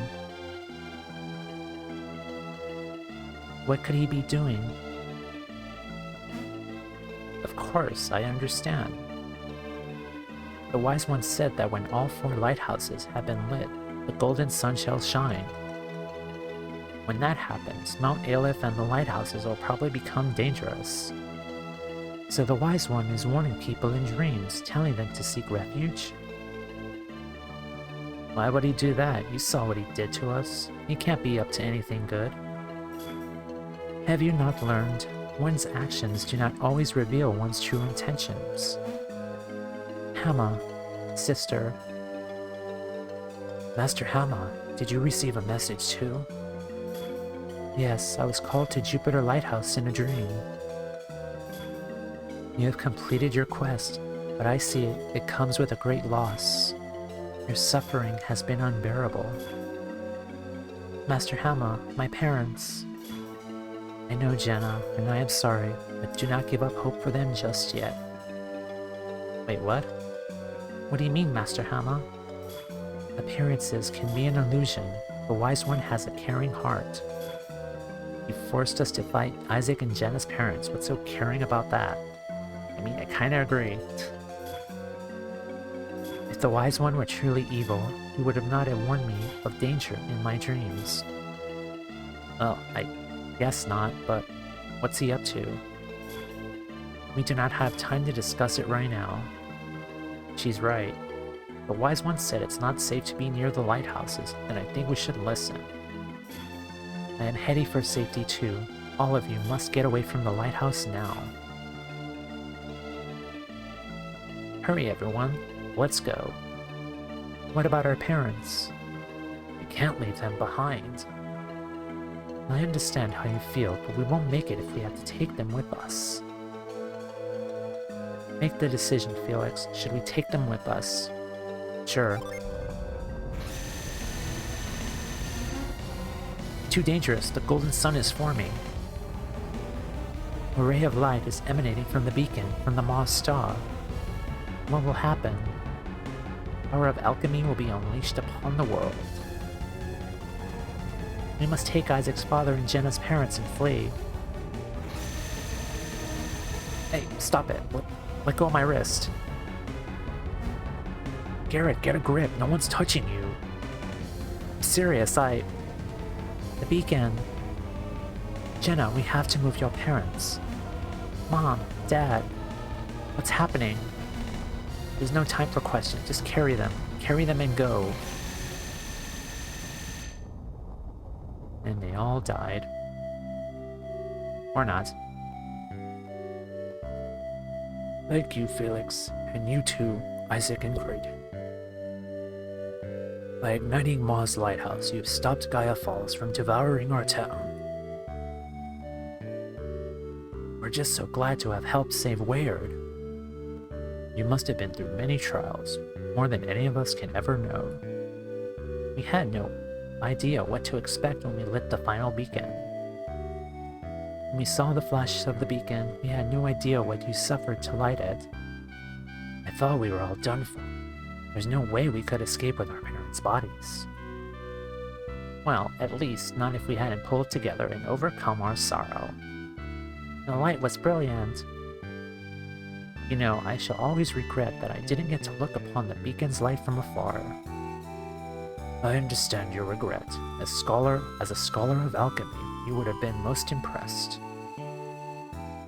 What could he be doing? Of course, I understand. The wise one said that when all 4 lighthouses have been lit, the golden sun shall shine. When that happens, Mount Aleph and the lighthouses will probably become dangerous. So the wise one is warning people in dreams, telling them to seek refuge? Why would he do that? You saw what he did to us. He can't be up to anything good. Have you not learned? One's actions do not always reveal one's true intentions. Hama, sister. Master Hama, did you receive a message too? Yes, I was called to Jupiter Lighthouse in a dream. You have completed your quest. but I see it comes with a great loss. Your suffering has been unbearable. Master Hama, my parents. I know, Jenna, and I am sorry, but do not give up hope for them just yet. Wait, what? What do you mean, Master Hama? Appearances can be an illusion. The Wise One has a caring heart. He forced us to fight Isaac and Jenna's parents. What's so caring about that? I mean, I kinda agree. If the Wise One were truly evil, he would have not have warned me of danger in my dreams. Well, I guess not, but what's he up to? We do not have time to discuss it right now. She's right. The Wise One said it's not safe to be near the lighthouses, and I think we should listen. I am heading for safety too. All of you must get away from the lighthouse now. Hurry, everyone. Let's go. What about our parents? We can't leave them behind. I understand how you feel, but we won't make it if we have to take them with us. Make the decision, Felix. Should we take them with us? Sure. Too dangerous. The golden sun is forming. A ray of light is emanating from the beacon, from the Mars star. What will happen? The power of alchemy will be unleashed upon the world. We must take Isaac's father and Jenna's parents and flee. Hey, stop it. Let go of my wrist. Garrett, get a grip. No one's touching you. I'm serious, The beacon. Jenna, we have to move your parents. Mom, Dad, what's happening? There's no time for questions. Just carry them. Carry them and go. And they all died. Or not. Thank you, Felix. And you too, Isaac and Creighton. By igniting Mars Lighthouse, you've stopped Gaia Falls from devouring our town. We're just so glad to have helped save Wayard. You must have been through many trials, more than any of us can ever know. We had no idea what to expect when we lit the final beacon. When we saw the flash of the beacon, we had no idea what you suffered to light it. I thought we were all done for. There's no way we could escape with our parents' bodies. Well, at least not if we hadn't pulled together and overcome our sorrow. The light was brilliant. You know, I shall always regret that I didn't get to look upon the beacon's light from afar. I understand your regret. As a scholar of alchemy, you would have been most impressed.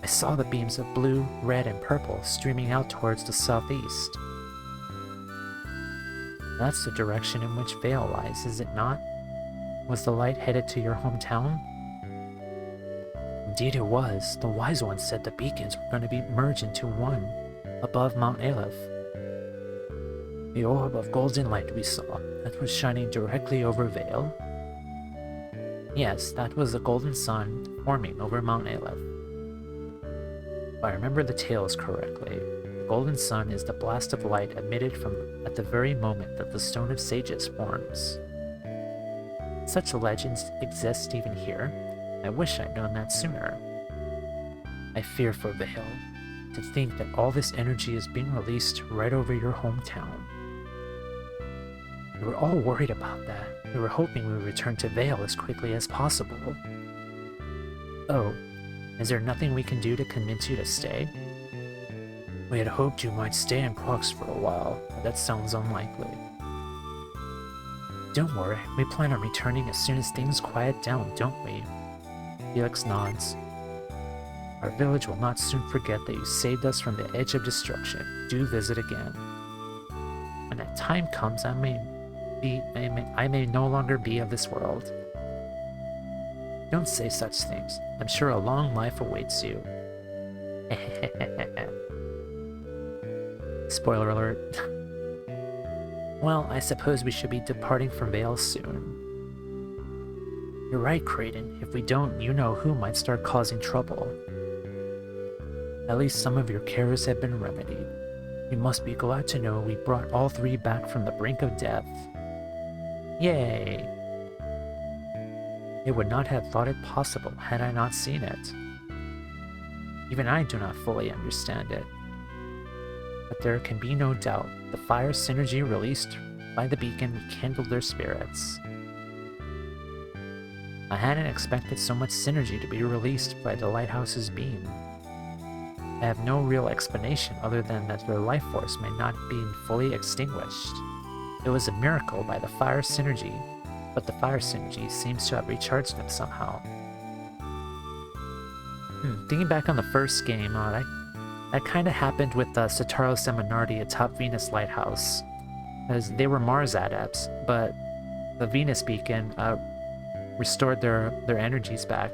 I saw the beams of blue, red, and purple streaming out towards the southeast. That's the direction in which Vale lies, is it not? Was the light headed to your hometown? Indeed it was. The Wise One said the beacons were going to be merged into one, above Mount Aleph. The orb of golden light we saw, that was shining directly over Vale. Yes, that was the golden sun forming over Mount Aleph. If I remember the tales correctly, the golden sun is the blast of light emitted at the very moment that the Stone of Sages forms. Such legends exist even here. I wish I'd known that sooner. I fear for Vale, to think that all this energy is being released right over your hometown. We were all worried about that. We were hoping we would return to Vale as quickly as possible. Oh, is there nothing we can do to convince you to stay? We had hoped you might stay in Prox for a while, but that sounds unlikely. Don't worry, we plan on returning as soon as things quiet down, don't we? Felix nods. Our village will not soon forget that you saved us from the edge of destruction. Do visit again. When that time comes, I may no longer be of this world. Don't say such things. I'm sure a long life awaits you. Spoiler alert. Well, I suppose we should be departing from Vale soon. You're right, Creighton. If we don't, you know who might start causing trouble. At least some of your cares have been remedied. You must be glad to know we brought all three back from the brink of death. Yay! I would not have thought it possible had I not seen it. Even I do not fully understand it. But there can be no doubt the fire synergy released by the beacon rekindled their spirits. I hadn't expected so much synergy to be released by the lighthouse's beam. I have no real explanation other than that their life force may not be fully extinguished. It was a miracle by the fire synergy, but the fire synergy seems to have recharged them somehow. Thinking back on the first game, that kind of happened with Sataros and Minardi atop Venus Lighthouse, as they were Mars adepts, but the Venus beacon restored their energies back.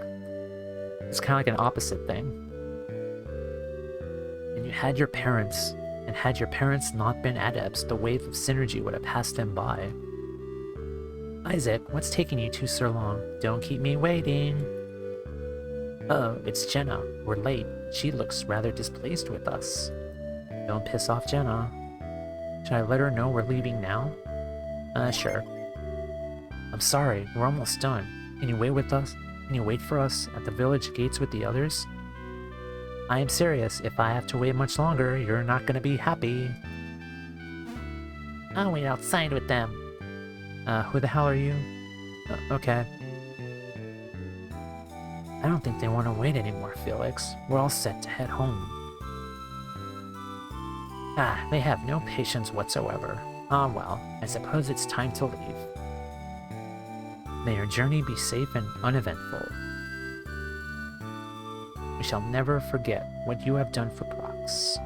It's kind of like an opposite thing. And you had your parents, and had your parents not been adepts, the wave of synergy would have passed them by. Isaac, what's taking you two so long? Don't keep me waiting. Oh, it's Jenna. We're late. She looks rather displeased with us. Don't piss off Jenna. Should I let her know we're leaving now? Sure. I'm sorry, we're almost done. Can you wait with us? Can you wait for us at the village gates with the others? I am serious. If I have to wait much longer, you're not gonna be happy. I'll wait outside with them. Who the hell are you? Okay. I don't think they want to wait anymore, Felix. We're all set to head home. They have no patience whatsoever. Ah, well, I suppose it's time to leave. May your journey be safe and uneventful. We shall never forget what you have done for Prox.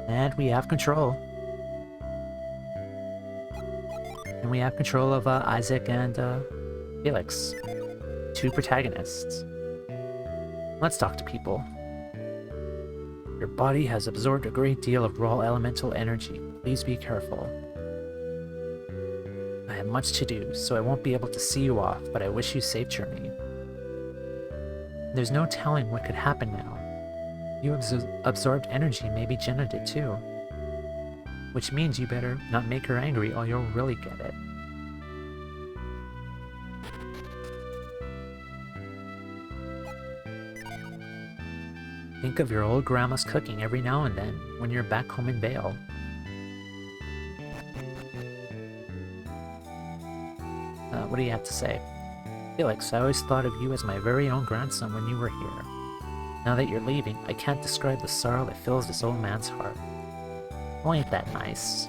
And we have control. And we have control of Isaac and Felix. Two protagonists. Let's talk to people. Your body has absorbed a great deal of raw elemental energy. Please be careful. I have much to do, so I won't be able to see you off, but I wish you safe journey. There's no telling what could happen now. You absorbed energy, maybe Jenna did too. Which means you better not make her angry or you'll really get it. Think of your old grandma's cooking every now and then when you're back home in Vale. What do you have to say? Felix, I always thought of you as my very own grandson when you were here. Now that you're leaving, I can't describe the sorrow that fills this old man's heart. Oh, ain't that nice?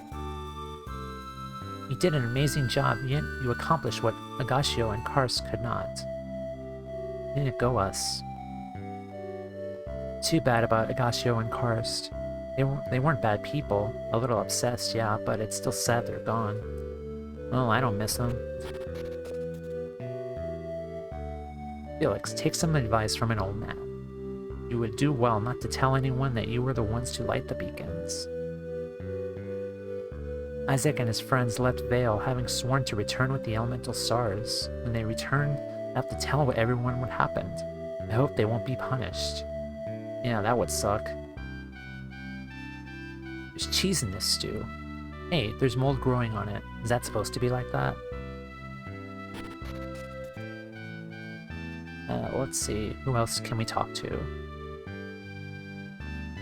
You did an amazing job, yet you accomplished what Agashio and Karst could not. You didn't go us. Too bad about Agashio and Karst. They weren't bad people. A little obsessed, yeah, but it's still sad they're gone. Well, I don't miss them. Felix, take some advice from an old man. You would do well not to tell anyone that you were the ones to light the beacons. Isaac and his friends left Vale, having sworn to return with the elemental stars. When they return, they have to tell everyone what happened. I hope they won't be punished. Yeah, that would suck. There's cheese in this stew. Hey, there's mold growing on it. Is that supposed to be like that? Let's see. Who else can we talk to?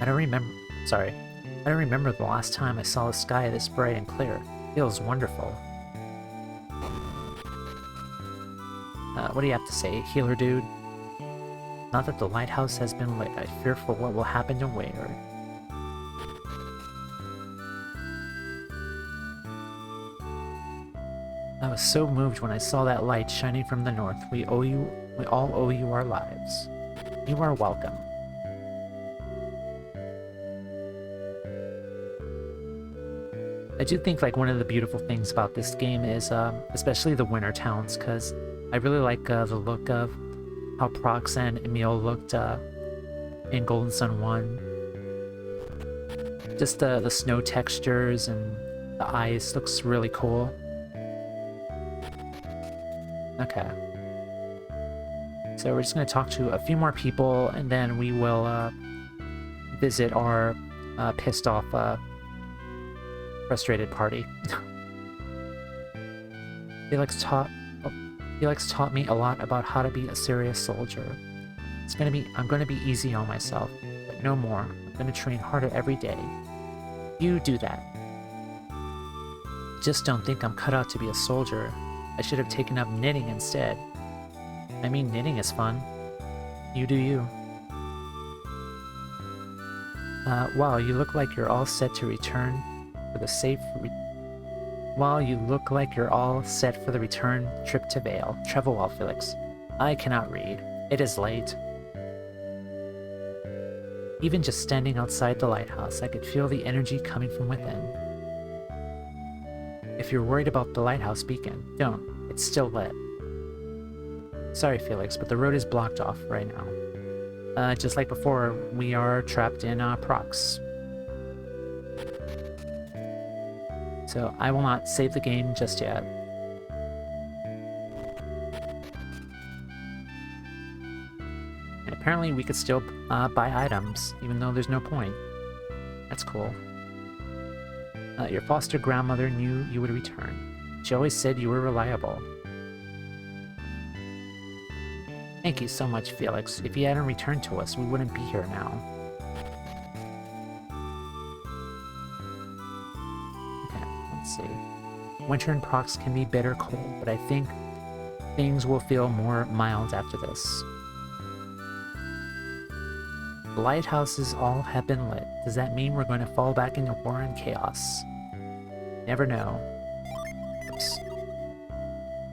I don't remember the last time I saw the sky this bright and clear. It feels wonderful. What do you have to say, healer dude? Now that the lighthouse has been lit, I fear for what will happen to Wayne. I was so moved when I saw that light shining from the north. We all owe you our lives. You are welcome. I do think like one of the beautiful things about this game is especially the winter towns, because I really like the look of how Prox and Emil looked in Golden Sun 1. Just the snow textures and the ice looks really cool. Okay. So we're just going to talk to a few more people, and then we will visit our pissed off, frustrated party. Felix taught me a lot about how to be a serious soldier. I'm gonna be easy on myself, but no more. I'm gonna train harder every day. You do that. Just don't think I'm cut out to be a soldier. I should have taken up knitting instead. I mean, knitting is fun. You do you. Wow, you look like you're all set to return for the return trip to Vale. Travel well, Felix. I cannot read. It is late. Even just standing outside the lighthouse, I could feel the energy coming from within. If you're worried about the lighthouse beacon, don't. It's still lit. Sorry, Felix, but the road is blocked off right now. Just like before, we are trapped in procs. So I will not save the game just yet. And apparently we could still buy items, even though there's no point. That's cool. Your foster grandmother knew you would return. She always said you were reliable. Thank you so much, Felix. If you hadn't returned to us, we wouldn't be here now. Okay, let's see. Winter in procs can be bitter cold, but I think things will feel more mild after this. The lighthouses all have been lit. Does that mean we're going to fall back into war and chaos? Never know. Oops.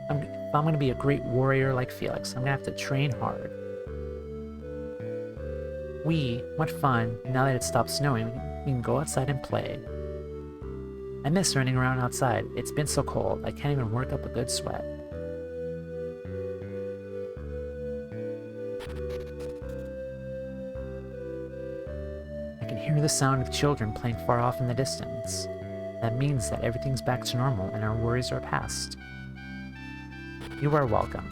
If I'm going to be a great warrior like Felix, I'm going to have to train hard. What fun. Now that it stopped snowing, we can go outside and play. I miss running around outside. It's been so cold, I can't even work up a good sweat. I can hear the sound of children playing far off in the distance. That means that everything's back to normal and our worries are past. You are welcome.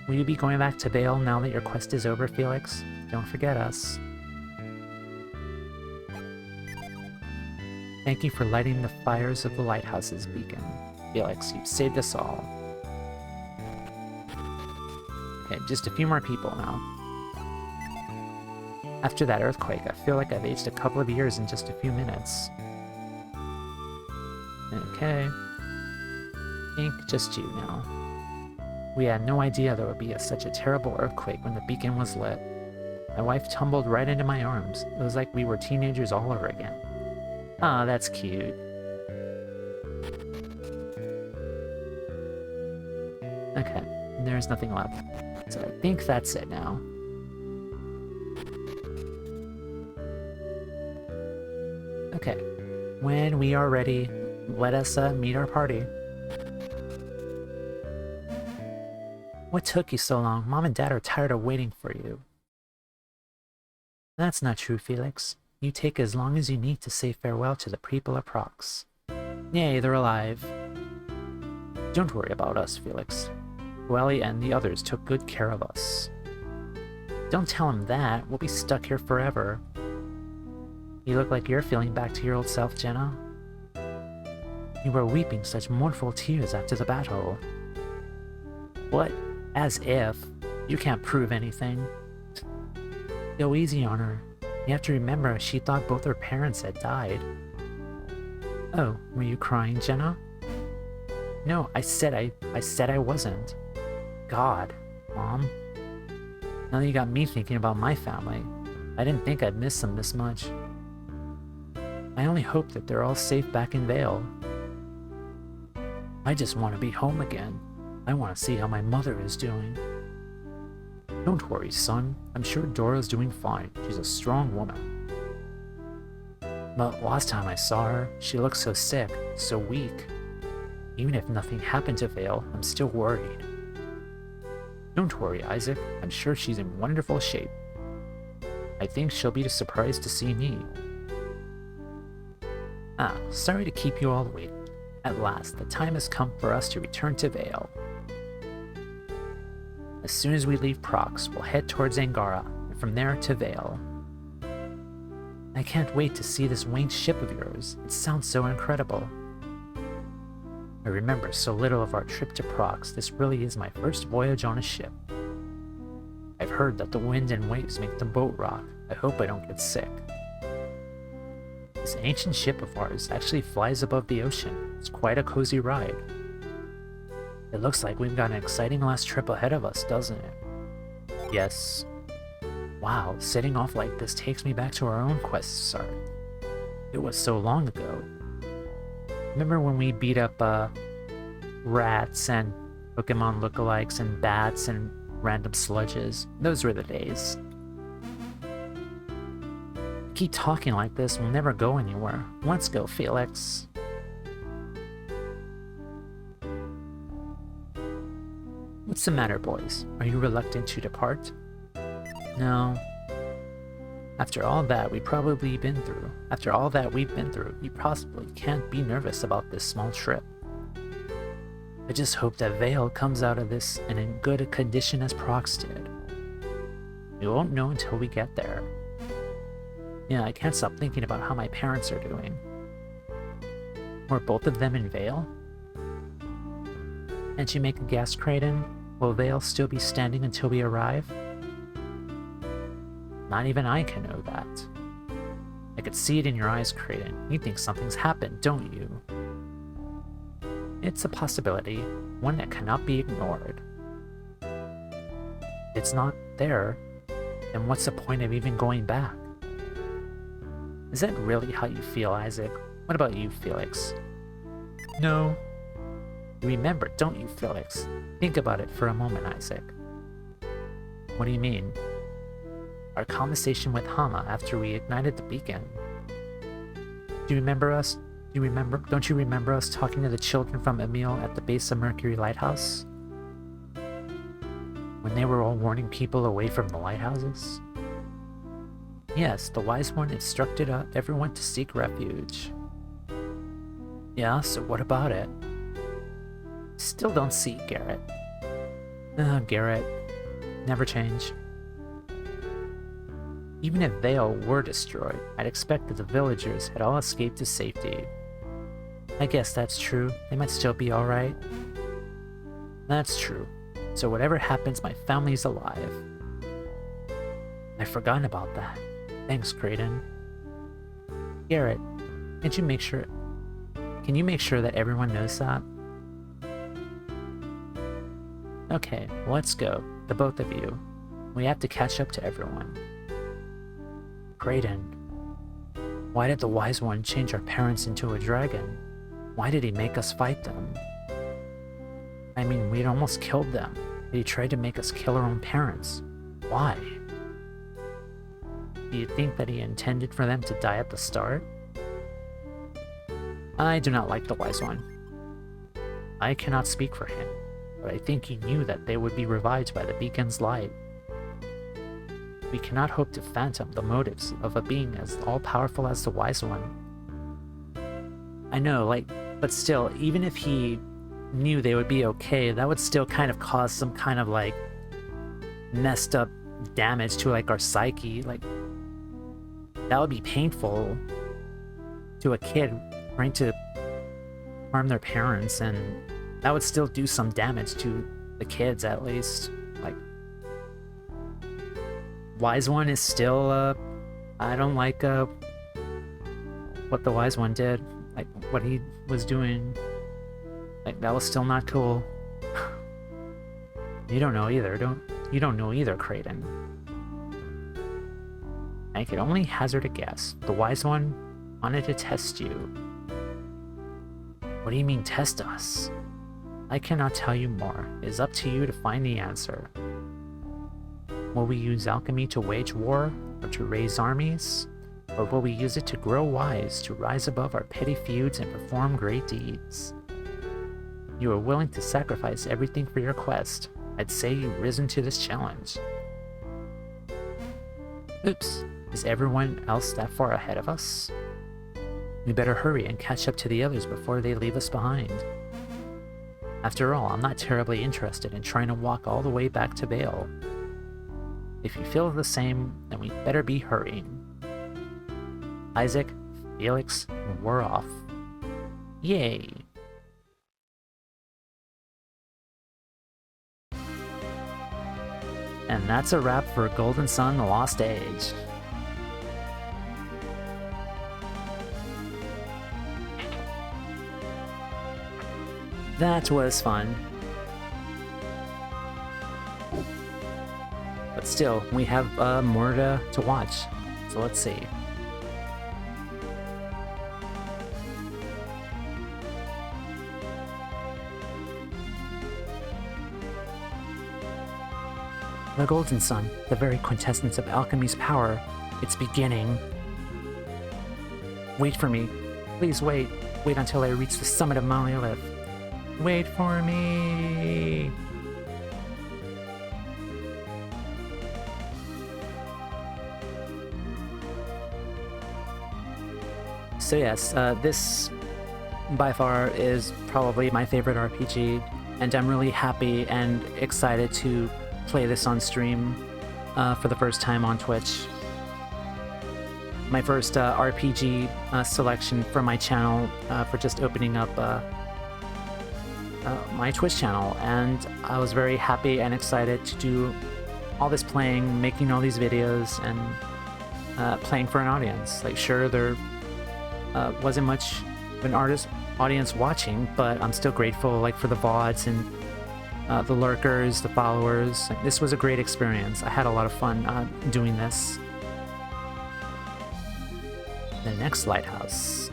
Will you be going back to Vale now that your quest is over, Felix? Don't forget us. Thank you for lighting the fires of the lighthouse's beacon. Felix, you've saved us all. Okay, just a few more people now. After that earthquake, I feel like I've aged a couple of years in just a few minutes. Okay. Think just you now. We had no idea there would be such a terrible earthquake when the beacon was lit. My wife tumbled right into my arms. It was like we were teenagers all over again. Ah, that's cute. Okay, there's nothing left. So I think that's it now. Okay, when we are ready, let us meet our party. What took you so long? Mom and Dad are tired of waiting for you. That's not true, Felix. You take as long as you need to say farewell to the people of Prox. Yay, they're alive. Don't worry about us, Felix. Welly and the others took good care of us. Don't tell him that. We'll be stuck here forever. You look like you're feeling back to your old self, Jenna. You were weeping such mournful tears after the battle. What? As if. You can't prove anything. Go easy on her. You have to remember she thought both her parents had died. Oh, were you crying, Jenna? No, I said I wasn't. God, Mom. Now that you got me thinking about my family, I didn't think I'd miss them this much. I only hope that they're all safe back in Vale. I just want to be home again. I want to see how my mother is doing. Don't worry, son. I'm sure Dora's doing fine. She's a strong woman. But last time I saw her, she looked so sick, so weak. Even if nothing happened to Vale, I'm still worried. Don't worry, Isaac. I'm sure she's in wonderful shape. I think she'll be surprised to see me. Ah, sorry to keep you all waiting. At last, the time has come for us to return to Vale. As soon as we leave Prox, we'll head towards Angara, and from there to Vale. I can't wait to see this winged ship of yours. It sounds so incredible. I remember so little of our trip to Prox. This really is my first voyage on a ship. I've heard that the wind and waves make the boat rock. I hope I don't get sick. This ancient ship of ours actually flies above the ocean. It's quite a cozy ride. It looks like we've got an exciting last trip ahead of us, doesn't it? Yes. Wow, setting off like this takes me back to our own quest start. It was so long ago. Remember when we beat up rats and Pokemon lookalikes and bats and random sludges? Those were the days. Keep talking like this, we'll never go anywhere. Let's go, Felix. What's the matter, boys? Are you reluctant to depart? No. After all that we've been through, you possibly can't be nervous about this small trip. I just hope that Vale comes out of this in as good a condition as Prox did. We won't know until we get there. Yeah, I can't stop thinking about how my parents are doing. Were both of them in Vale? Can't you make a guess, Kraden? Will Vale still be standing until we arrive? Not even I can know that. I could see it in your eyes, Kraden. You think something's happened, don't you? It's a possibility, one that cannot be ignored. If it's not there, then what's the point of even going back? Is that really how you feel, Isaac? What about you, Felix? No. You remember, don't you, Felix? Think about it for a moment, Isaac. What do you mean? Our conversation with Hama after we ignited the beacon. Do you remember us? Don't you remember us talking to the children from Emil at the base of Mercury Lighthouse? When they were all warning people away from the lighthouses? Yes, the Wise One instructed everyone to seek refuge. Yeah, so what about it? Still don't see Garrett. Garrett. Never change. Even if Vale were destroyed, I'd expect that the villagers had all escaped to safety. I guess that's true. They might still be alright. That's true. So whatever happens, my family's alive. I've forgotten about that. Thanks, Kraden. Garrett, can you make sure that everyone knows that? Okay, let's go. The both of you. We have to catch up to everyone. Kraden, why did the Wise One change our parents into a dragon? Why did he make us fight them? I mean, we'd almost killed them, but he tried to make us kill our own parents. Why? Do you think that he intended for them to die at the start? I do not like the Wise One. I cannot speak for him, but I think he knew that they would be revived by the beacon's light. We cannot hope to fathom the motives of a being as all-powerful as the Wise One. I know, but still, even if he knew they would be okay, that would still kind of cause some kind of, messed up damage to, our psyche. That would be painful to a kid trying to harm their parents, and that would still do some damage to the kids, at least. Wise One is still, I don't like, what the Wise One did. What he was doing. That was still not cool. You don't know either, you don't know either, Kraden. I could only hazard a guess. The Wise One wanted to test you. What do you mean, test us? I cannot tell you more. It is up to you to find the answer. Will we use alchemy to wage war, or to raise armies? Or will we use it to grow wise, to rise above our petty feuds and perform great deeds? You are willing to sacrifice everything for your quest. I'd say you've risen to this challenge. Oops, is everyone else that far ahead of us? We better hurry and catch up to the others before they leave us behind. After all, I'm not terribly interested in trying to walk all the way back to Vale. If you feel the same, then we better be hurrying. Isaac, Felix, we're off. Yay! And that's a wrap for Golden Sun: The Lost Age. That was fun. But still, we have more to watch. So let's see. The Golden Sun, the very quintessence of alchemy's power. It's beginning. Wait for me. Please wait. Wait until I reach the summit of Monolith. Wait for me! So yes, this by far is probably my favorite RPG, and I'm really happy and excited to play this on stream for the first time on Twitch. My first RPG selection for my channel for just opening up my Twitch channel, and I was very happy and excited to do all this playing, making all these videos, and playing for an audience. Like, sure, there wasn't much of an audience watching, but I'm still grateful, like, for the VODs and the lurkers, the followers. Like, this was a great experience. I had a lot of fun doing this. The next lighthouse.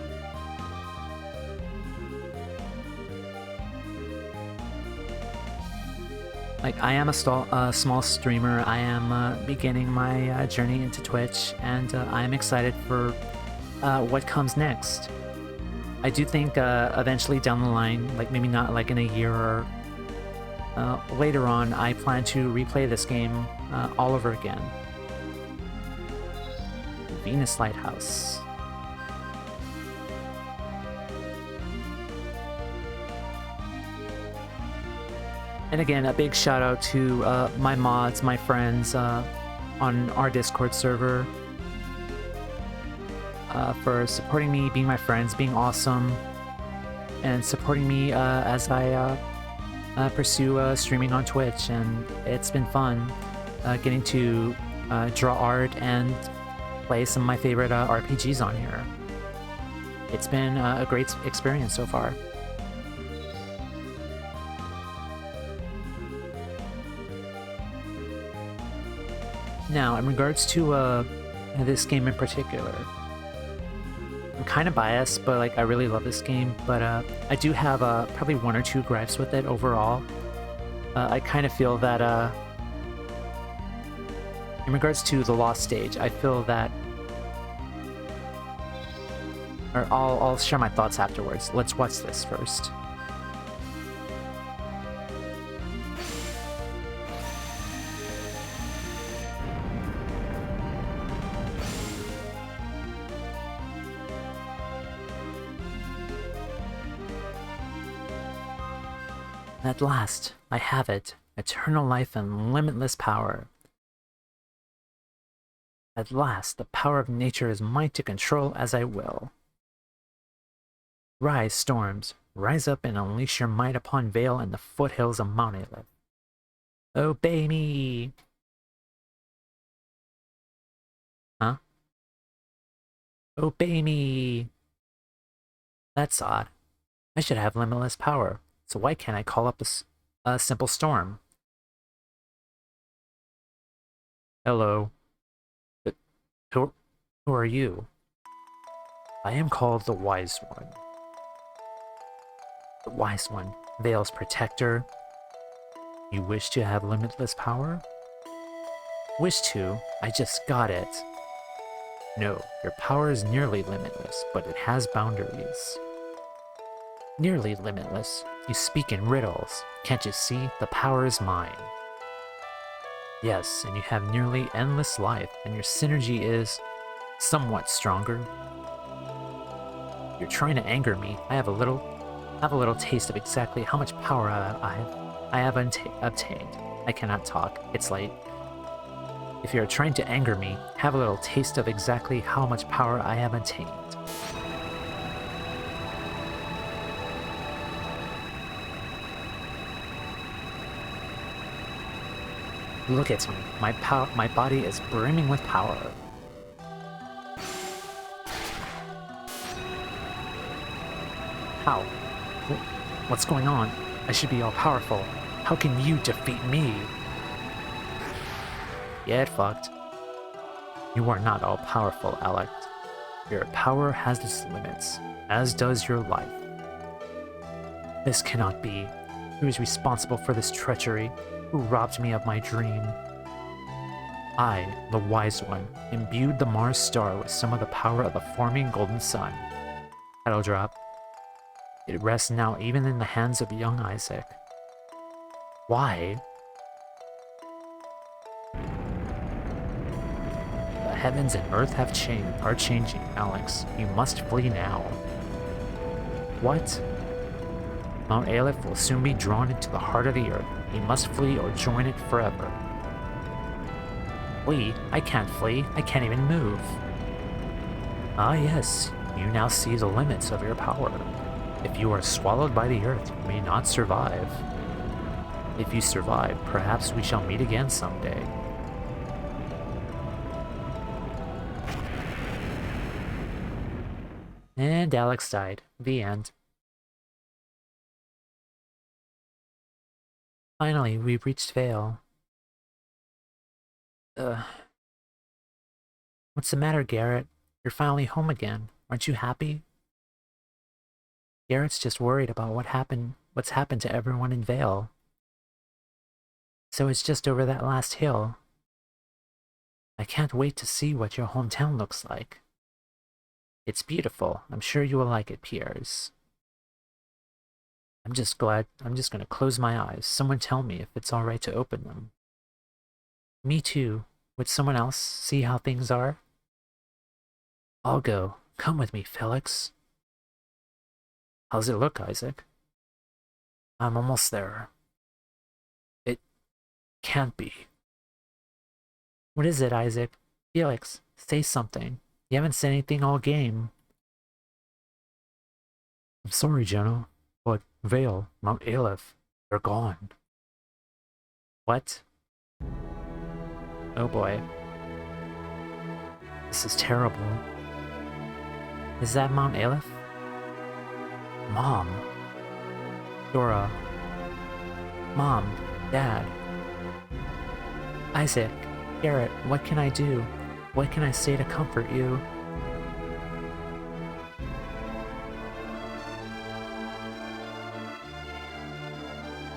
Like, I am a small streamer. I am beginning my journey into Twitch, and I am excited for what comes next. I do think eventually down the line, like maybe not like in a year or later on, I plan to replay this game all over again. Venus Lighthouse. And again, a big shout out to my mods, my friends on our Discord server for supporting me, being my friends, being awesome, and supporting me as I pursue streaming on Twitch. And it's been fun getting to draw art and play some of my favorite RPGs on here. It's been a great experience so far. Now, in regards to this game in particular, I'm kind of biased, but like I really love this game. But I do have probably one or two gripes with it overall. I kind of feel that in regards to the Lost Stage, I feel that, or I'll share my thoughts afterwards. Let's watch this first. At last, I have it. Eternal life and limitless power. At last, the power of nature is mine to control as I will. Rise, storms. Rise up and unleash your might upon Vale and the foothills of Monolith. Obey me! Huh? Obey me! That's odd. I should have limitless power. So why can't I call up a simple storm? Hello. But who are you? I am called the Wise One. The Wise One, Vale's protector. You wish to have limitless power? Wish to? I just got it. No, your power is nearly limitless, but it has boundaries. Nearly limitless. You speak in riddles. Can't you see? The power is mine. Yes, and you have nearly endless life, and your synergy is somewhat stronger. You're trying to anger me. I have a little Have a little taste of exactly how much power I have obtained. I cannot talk. It's late. If you're trying to anger me, have a little taste of exactly how much power I have attained. Look at me. My body is brimming with power. How? What's going on? I should be all powerful. How can you defeat me? Get fucked. You are not all powerful, Alex. Your power has its limits, as does your life. This cannot be. Who is responsible for this treachery? Who robbed me of my dream? I, the Wise One, imbued the Mars star with some of the power of a forming golden sun. Title drop. It rests now even in the hands of young Isaac. Why? The heavens and earth are changing, Alex. You must flee now. What? Mount Aleph will soon be drawn into the heart of the earth. You must flee or join it forever. Flee? I can't flee. I can't even move. Ah yes, you now see the limits of your power. If you are swallowed by the earth, you may not survive. If you survive, perhaps we shall meet again someday. And Alex died. The end. Finally, we reached Vale. What's the matter, Garrett? You're finally home again. Aren't you happy? Garrett's just worried about what's happened to everyone in Vale. So it's just over that last hill. I can't wait to see what your hometown looks like. It's beautiful. I'm sure you will like it, Piers. I'm just gonna close my eyes. Someone tell me if it's alright to open them. Me too. Would someone else see how things are? I'll go. Come with me, Felix. How's it look, Isaac? I'm almost there. It can't be. What is it, Isaac? Felix, say something. You haven't said anything all game. I'm sorry, Jenna, but Vale, Mount Aleph, they're gone. What? Oh boy. This is terrible. Is that Mount Aleph? Mom. Dora. Mom. Dad. Isaac. Garrett, what can I do? What can I say to comfort you?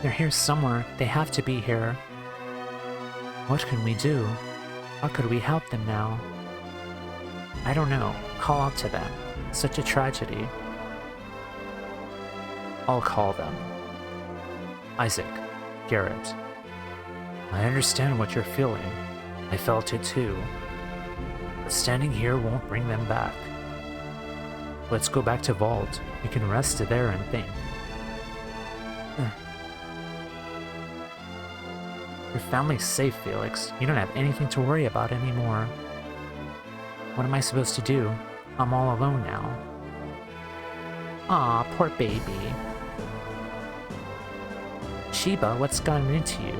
They're here somewhere. They have to be here. What can we do? How could we help them now? I don't know. Call out to them. Such a tragedy. I'll call them. Isaac, Garrett. I understand what you're feeling. I felt it too. But standing here won't bring them back. Let's go back to Vault. We can rest there and think. Your family's safe, Felix. You don't have anything to worry about anymore. What am I supposed to do? I'm all alone now. Aw, poor baby. Sheba, what's gotten into you?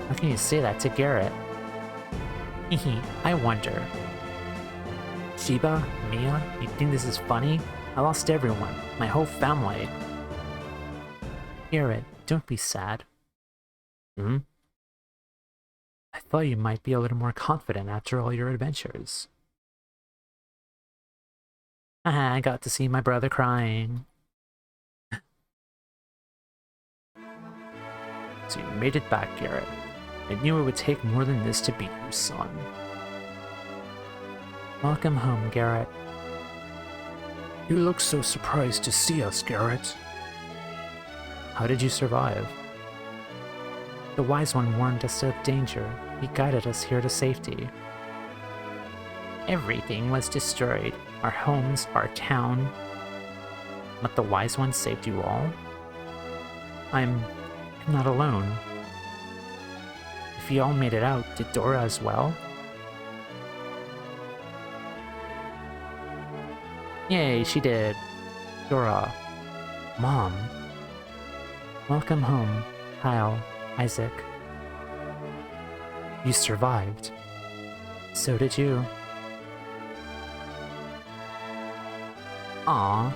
How can you say that to Garrett? Hehe, I wonder. Sheba? Mia? You think this is funny? I lost everyone. My whole family. Garrett, don't be sad. Hmm? I thought you might be a little more confident after all your adventures. Haha, I got to see my brother crying. So you made it back, Garrett. I knew it would take more than this to beat you, son. Welcome home, Garrett. You look so surprised to see us, Garrett. How did you survive? The Wise One warned us of danger. He guided us here to safety. Everything was destroyed. Our homes, our town. but the wise one saved you all? I'm not alone. If you all made it out, did Dora as well? Yay, she did. Dora. Mom. Welcome home, Kyle, Isaac. You survived. So did you. Aww.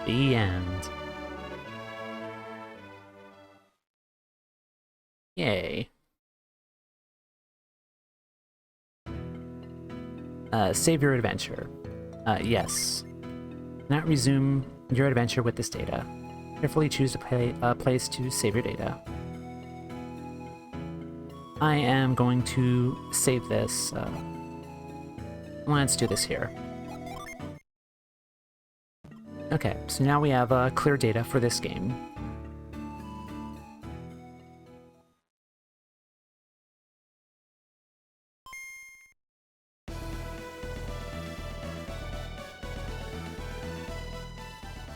The end. Yay. Save your adventure. Yes. Not resume your adventure with this data. Carefully choose a place to save your data. I am going to save this. Let's do this here. Okay, so now we have clear data for this game.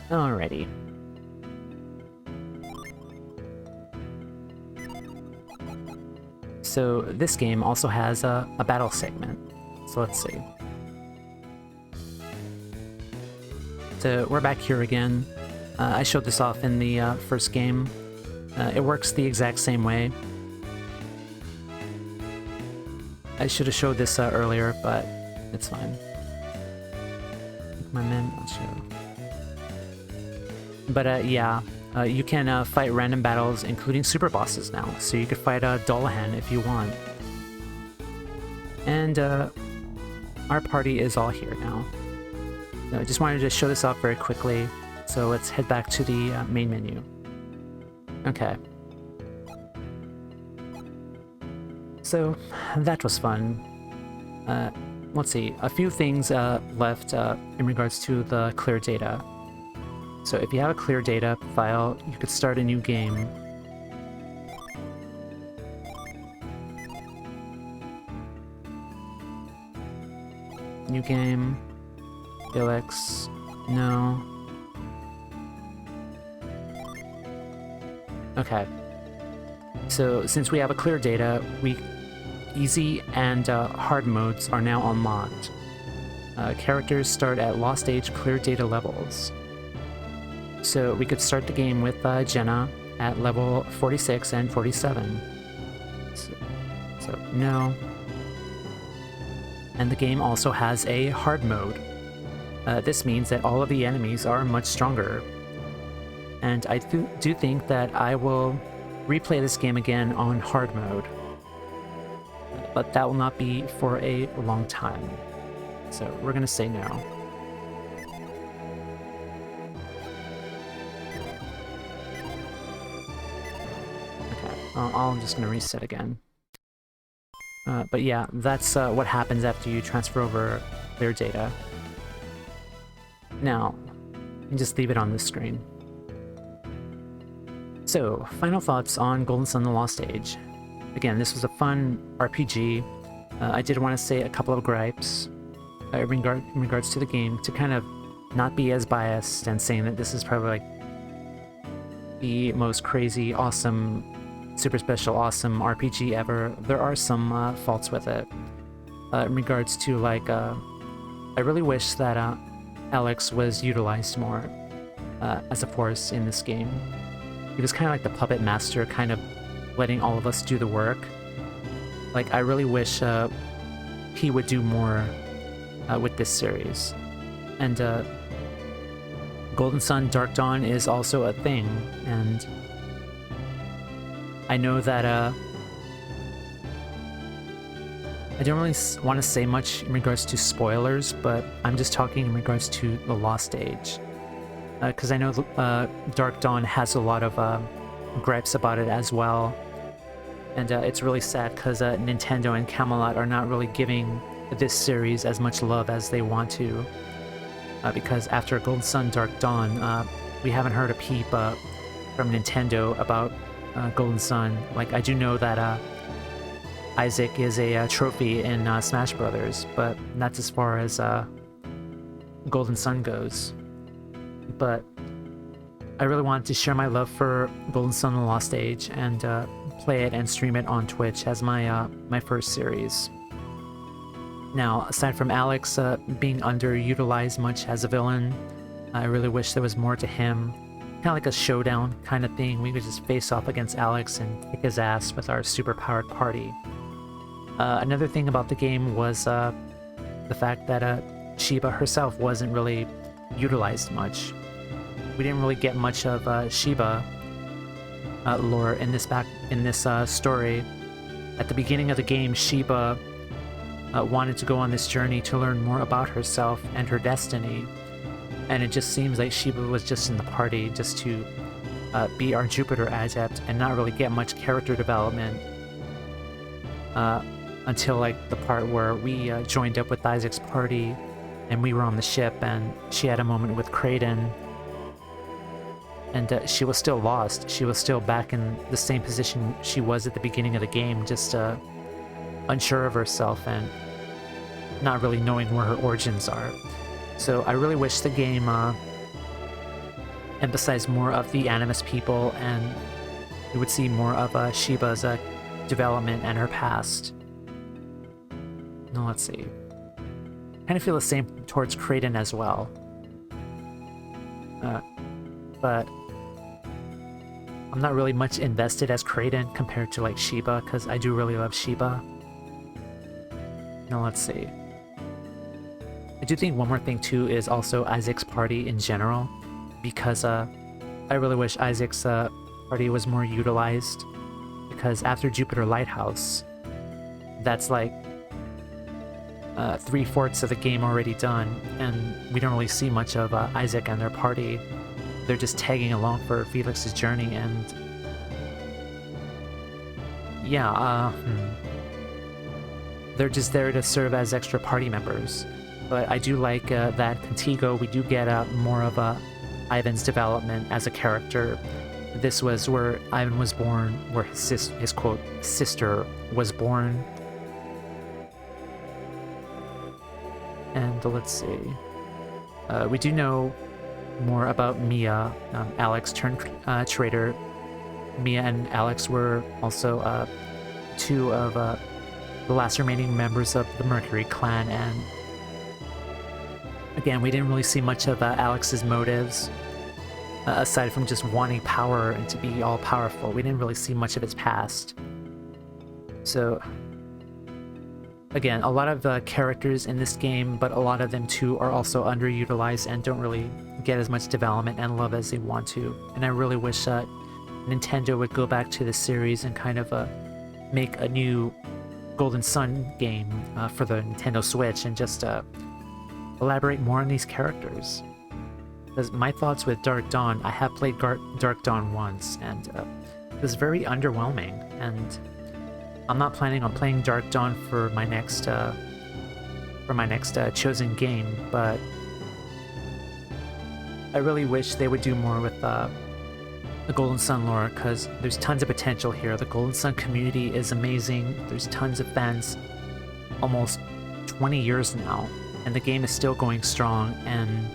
Alrighty. So this game also has a battle segment. So let's see. So we're back here again. I showed this off in the first game. It works the exact same way. I should have showed this earlier, but it's fine. My men, I'll show. But yeah, you can fight random battles, including Superbosses now. So you could fight Dolahan if you want. And our party is all here now. I just wanted to show this off very quickly, so let's head back to the main menu. Okay. So, that was fun. Let's see, a few things left in regards to the clear data. So if you have a clear data file, you could start a new game. New game. Felix, no. Okay. So since we have a clear data, easy and hard modes are now unlocked. Characters start at Lost Age clear data levels. So we could start the game with Jenna at level 46 and 47. So no. And the game also has a hard mode. This means that all of the enemies are much stronger. And I do think that I will replay this game again on hard mode. But that will not be for a long time. So we're gonna say no. Okay, I'm just gonna reset again. But yeah, that's what happens after you transfer over clear data. Now, just leave it on this screen. So, final thoughts on Golden Sun: The Lost Age. Again, this was a fun RPG. I did want to say a couple of gripes in regards to the game, to kind of not be as biased and saying that this is probably like the most crazy, awesome, super special, awesome RPG ever. There are some faults with it. In regards to like, I really wish that Alex was utilized more as a force in this game. He was kind of like the puppet master, kind of letting all of us do the work. Like, I really wish he would do more with this series. And Golden Sun Dark Dawn is also a thing, and I know that I don't really want to say much in regards to spoilers, but I'm just talking in regards to The Lost Age. Because I know Dark Dawn has a lot of gripes about it as well. And it's really sad because Nintendo and Camelot are not really giving this series as much love as they want to. because after Golden Sun Dark Dawn, we haven't heard a peep from Nintendo about Golden Sun. Like, I do know that Isaac is a trophy in Smash Brothers, but that's as far as Golden Sun goes. But I really wanted to share my love for Golden Sun: The Lost Age and play it and stream it on Twitch as my my first series. Now, aside from Alex being underutilized much as a villain, I really wish there was more to him. Kind of like a showdown kind of thing. We could just face off against Alex and kick his ass with our super-powered party. Another thing about the game was the fact that Sheba herself wasn't really utilized much. We didn't really get much of Sheba lore in this story. At the beginning of the game, Sheba wanted to go on this journey to learn more about herself and her destiny, and it just seems like Sheba was just in the party just to be our Jupiter adept and not really get much character development until like the part where we joined up with Isaac's party and we were on the ship and she had a moment with Kraden. And she was still lost. She was still back in the same position she was at the beginning of the game, just unsure of herself and not really knowing where her origins are. So I really wish the game emphasized more of the Animus people, and we would see more of Sheba's development and her past. Now let's see. Kind of feel the same towards Kraden as well. But I'm not really much invested as Kraden compared to like Sheba, because I do really love Sheba. Now let's see. I do think one more thing too is also Isaac's party in general, because I really wish Isaac's party was more utilized, because after Jupiter Lighthouse, that's like 3/4 of the game already done, and we don't really see much of Isaac and their party. They're just tagging along for Felix's journey, and yeah, they're just there to serve as extra party members. But I do like that Contigo, we do get more of Ivan's development as a character. This was where Ivan was born, where his quote sister was born. And let's see, we do know more about Mia. Alex turned traitor. Mia and Alex were also two of the last remaining members of the Mercury clan, and again, we didn't really see much of Alex's motives aside from just wanting power and to be all powerful. We didn't really see much of his past. So again, a lot of characters in this game, but a lot of them too are also underutilized and don't really get as much development and love as they want to. And I really wish that Nintendo would go back to the series and kind of make a new Golden Sun game for the Nintendo Switch and just elaborate more on these characters. Because my thoughts with Dark Dawn, I have played Dark Dawn once, and it was very underwhelming, and I'm not planning on playing Dark Dawn for my next chosen game, but I really wish they would do more with the Golden Sun lore, because there's tons of potential here. The Golden Sun community is amazing. There's tons of fans, almost 20 years now, and the game is still going strong, and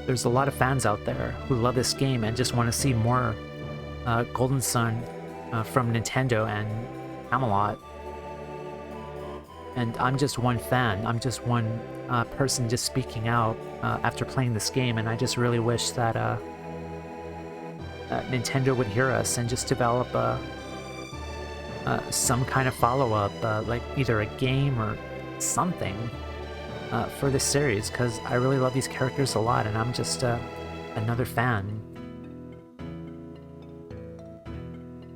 there's a lot of fans out there who love this game and just want to see more Golden Sun from Nintendo and Camelot. And I'm just one fan. I'm just one person just speaking out after playing this game, and I just really wish that Nintendo would hear us and just develop some kind of follow-up, like either a game or something for this series, because I really love these characters a lot, and I'm just another fan.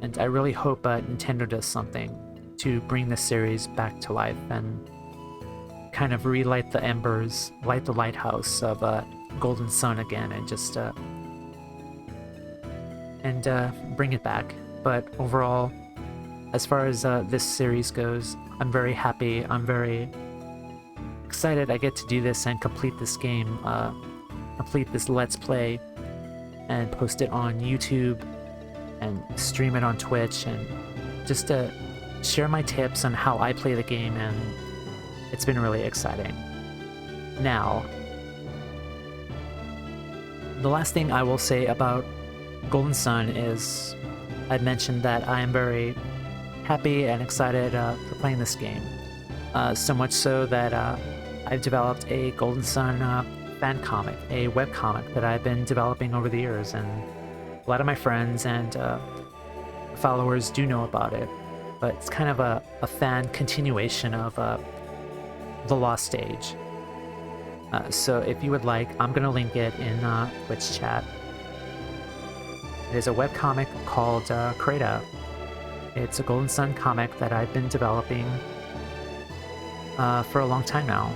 And I really hope Nintendo does something to bring this series back to life and kind of relight the embers, light the lighthouse of Golden Sun again, and just bring it back. But overall, as far as this series goes, I'm very happy. I'm very excited I get to do this and complete this game, complete this Let's Play, and post it on YouTube, and stream it on Twitch, and just to share my tips on how I play the game, and it's been really exciting. Now, the last thing I will say about Golden Sun is I'd mentioned that I am very happy and excited for playing this game. So much so that I've developed a Golden Sun fan comic, a webcomic that I've been developing over the years, and a lot of my friends and followers do know about it, but it's kind of a fan continuation of The Lost Stage. So if you would like, I'm going to link it in Twitch chat. It is a webcomic called Kreda. It's a Golden Sun comic that I've been developing for a long time now.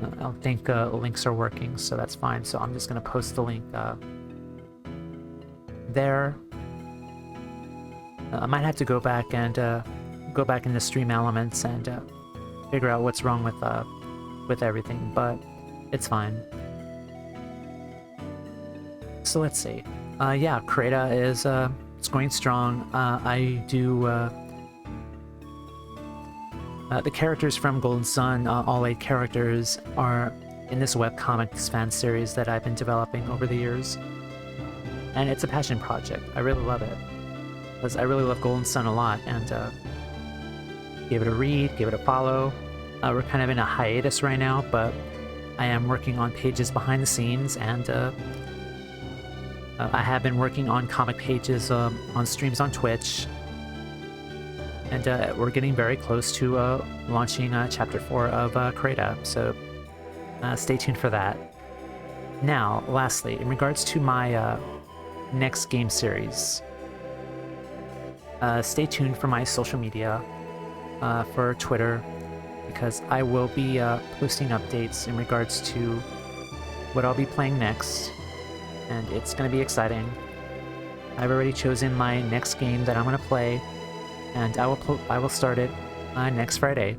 I don't think links are working, so that's fine. So I'm just going to post the link there. I might have to go back into Stream Elements and figure out what's wrong with everything, but it's fine. So let's see. Yeah, Kreda is it's going strong. I do the characters from Golden Sun, all 8 characters, are in this webcomic, this fan series that I've been developing over the years. And it's a passion project. I really love it, because I really love Golden Sun a lot, and give it a read, give it a follow. We're kind of in a hiatus right now, but I am working on pages behind the scenes, and I have been working on comic pages on streams on Twitch, and we're getting very close to launching Chapter 4 of Kreda, so stay tuned for that. Now, lastly, in regards to my next game series, stay tuned for my social media, for Twitter, because I will be posting updates in regards to what I'll be playing next, and it's going to be exciting. I've already chosen my next game that I'm going to play, and I will start it next Friday.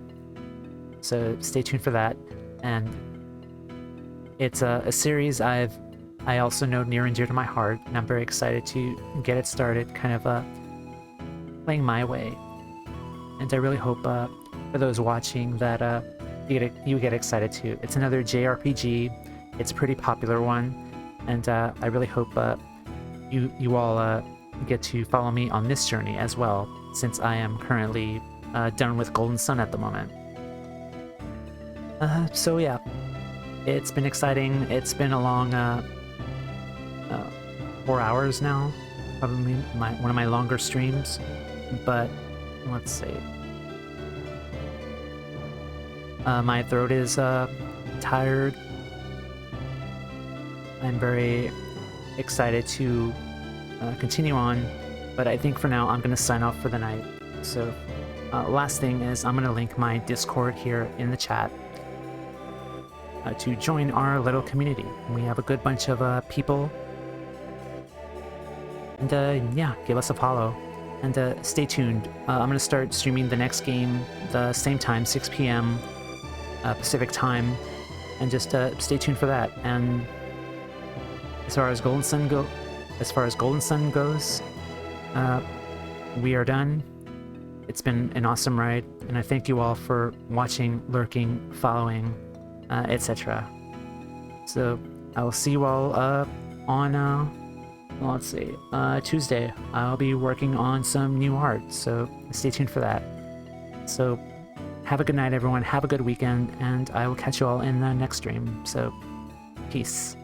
So stay tuned for that. And it's a series I also know near and dear to my heart, and I'm very excited to get it started, kind of playing my way. And I really hope for those watching that you get excited too. It's another JRPG. It's a pretty popular one, and I really hope you all get to follow me on this journey as well, since I am currently done with Golden Sun at the moment. So yeah, it's been exciting. It's been a long 4 hours now, probably one of my longer streams, but let's see. My throat is tired. I'm very excited to continue on, but I think for now I'm going to sign off for the night. So last thing is I'm going to link my Discord here in the chat to join our little community. We have a good bunch of people, and yeah, give us a follow, and stay tuned. I'm going to start streaming the next game the same time, 6 p.m. Pacific time, and just stay tuned for that. And as far as Golden Sun goes, we are done. It's been an awesome ride, and I thank you all for watching, lurking, following, etc. So I will see you all on let's see, Tuesday. I'll be working on some new art, so stay tuned for that. So have a good night, everyone. Have a good weekend, and I will catch you all in the next stream. So peace.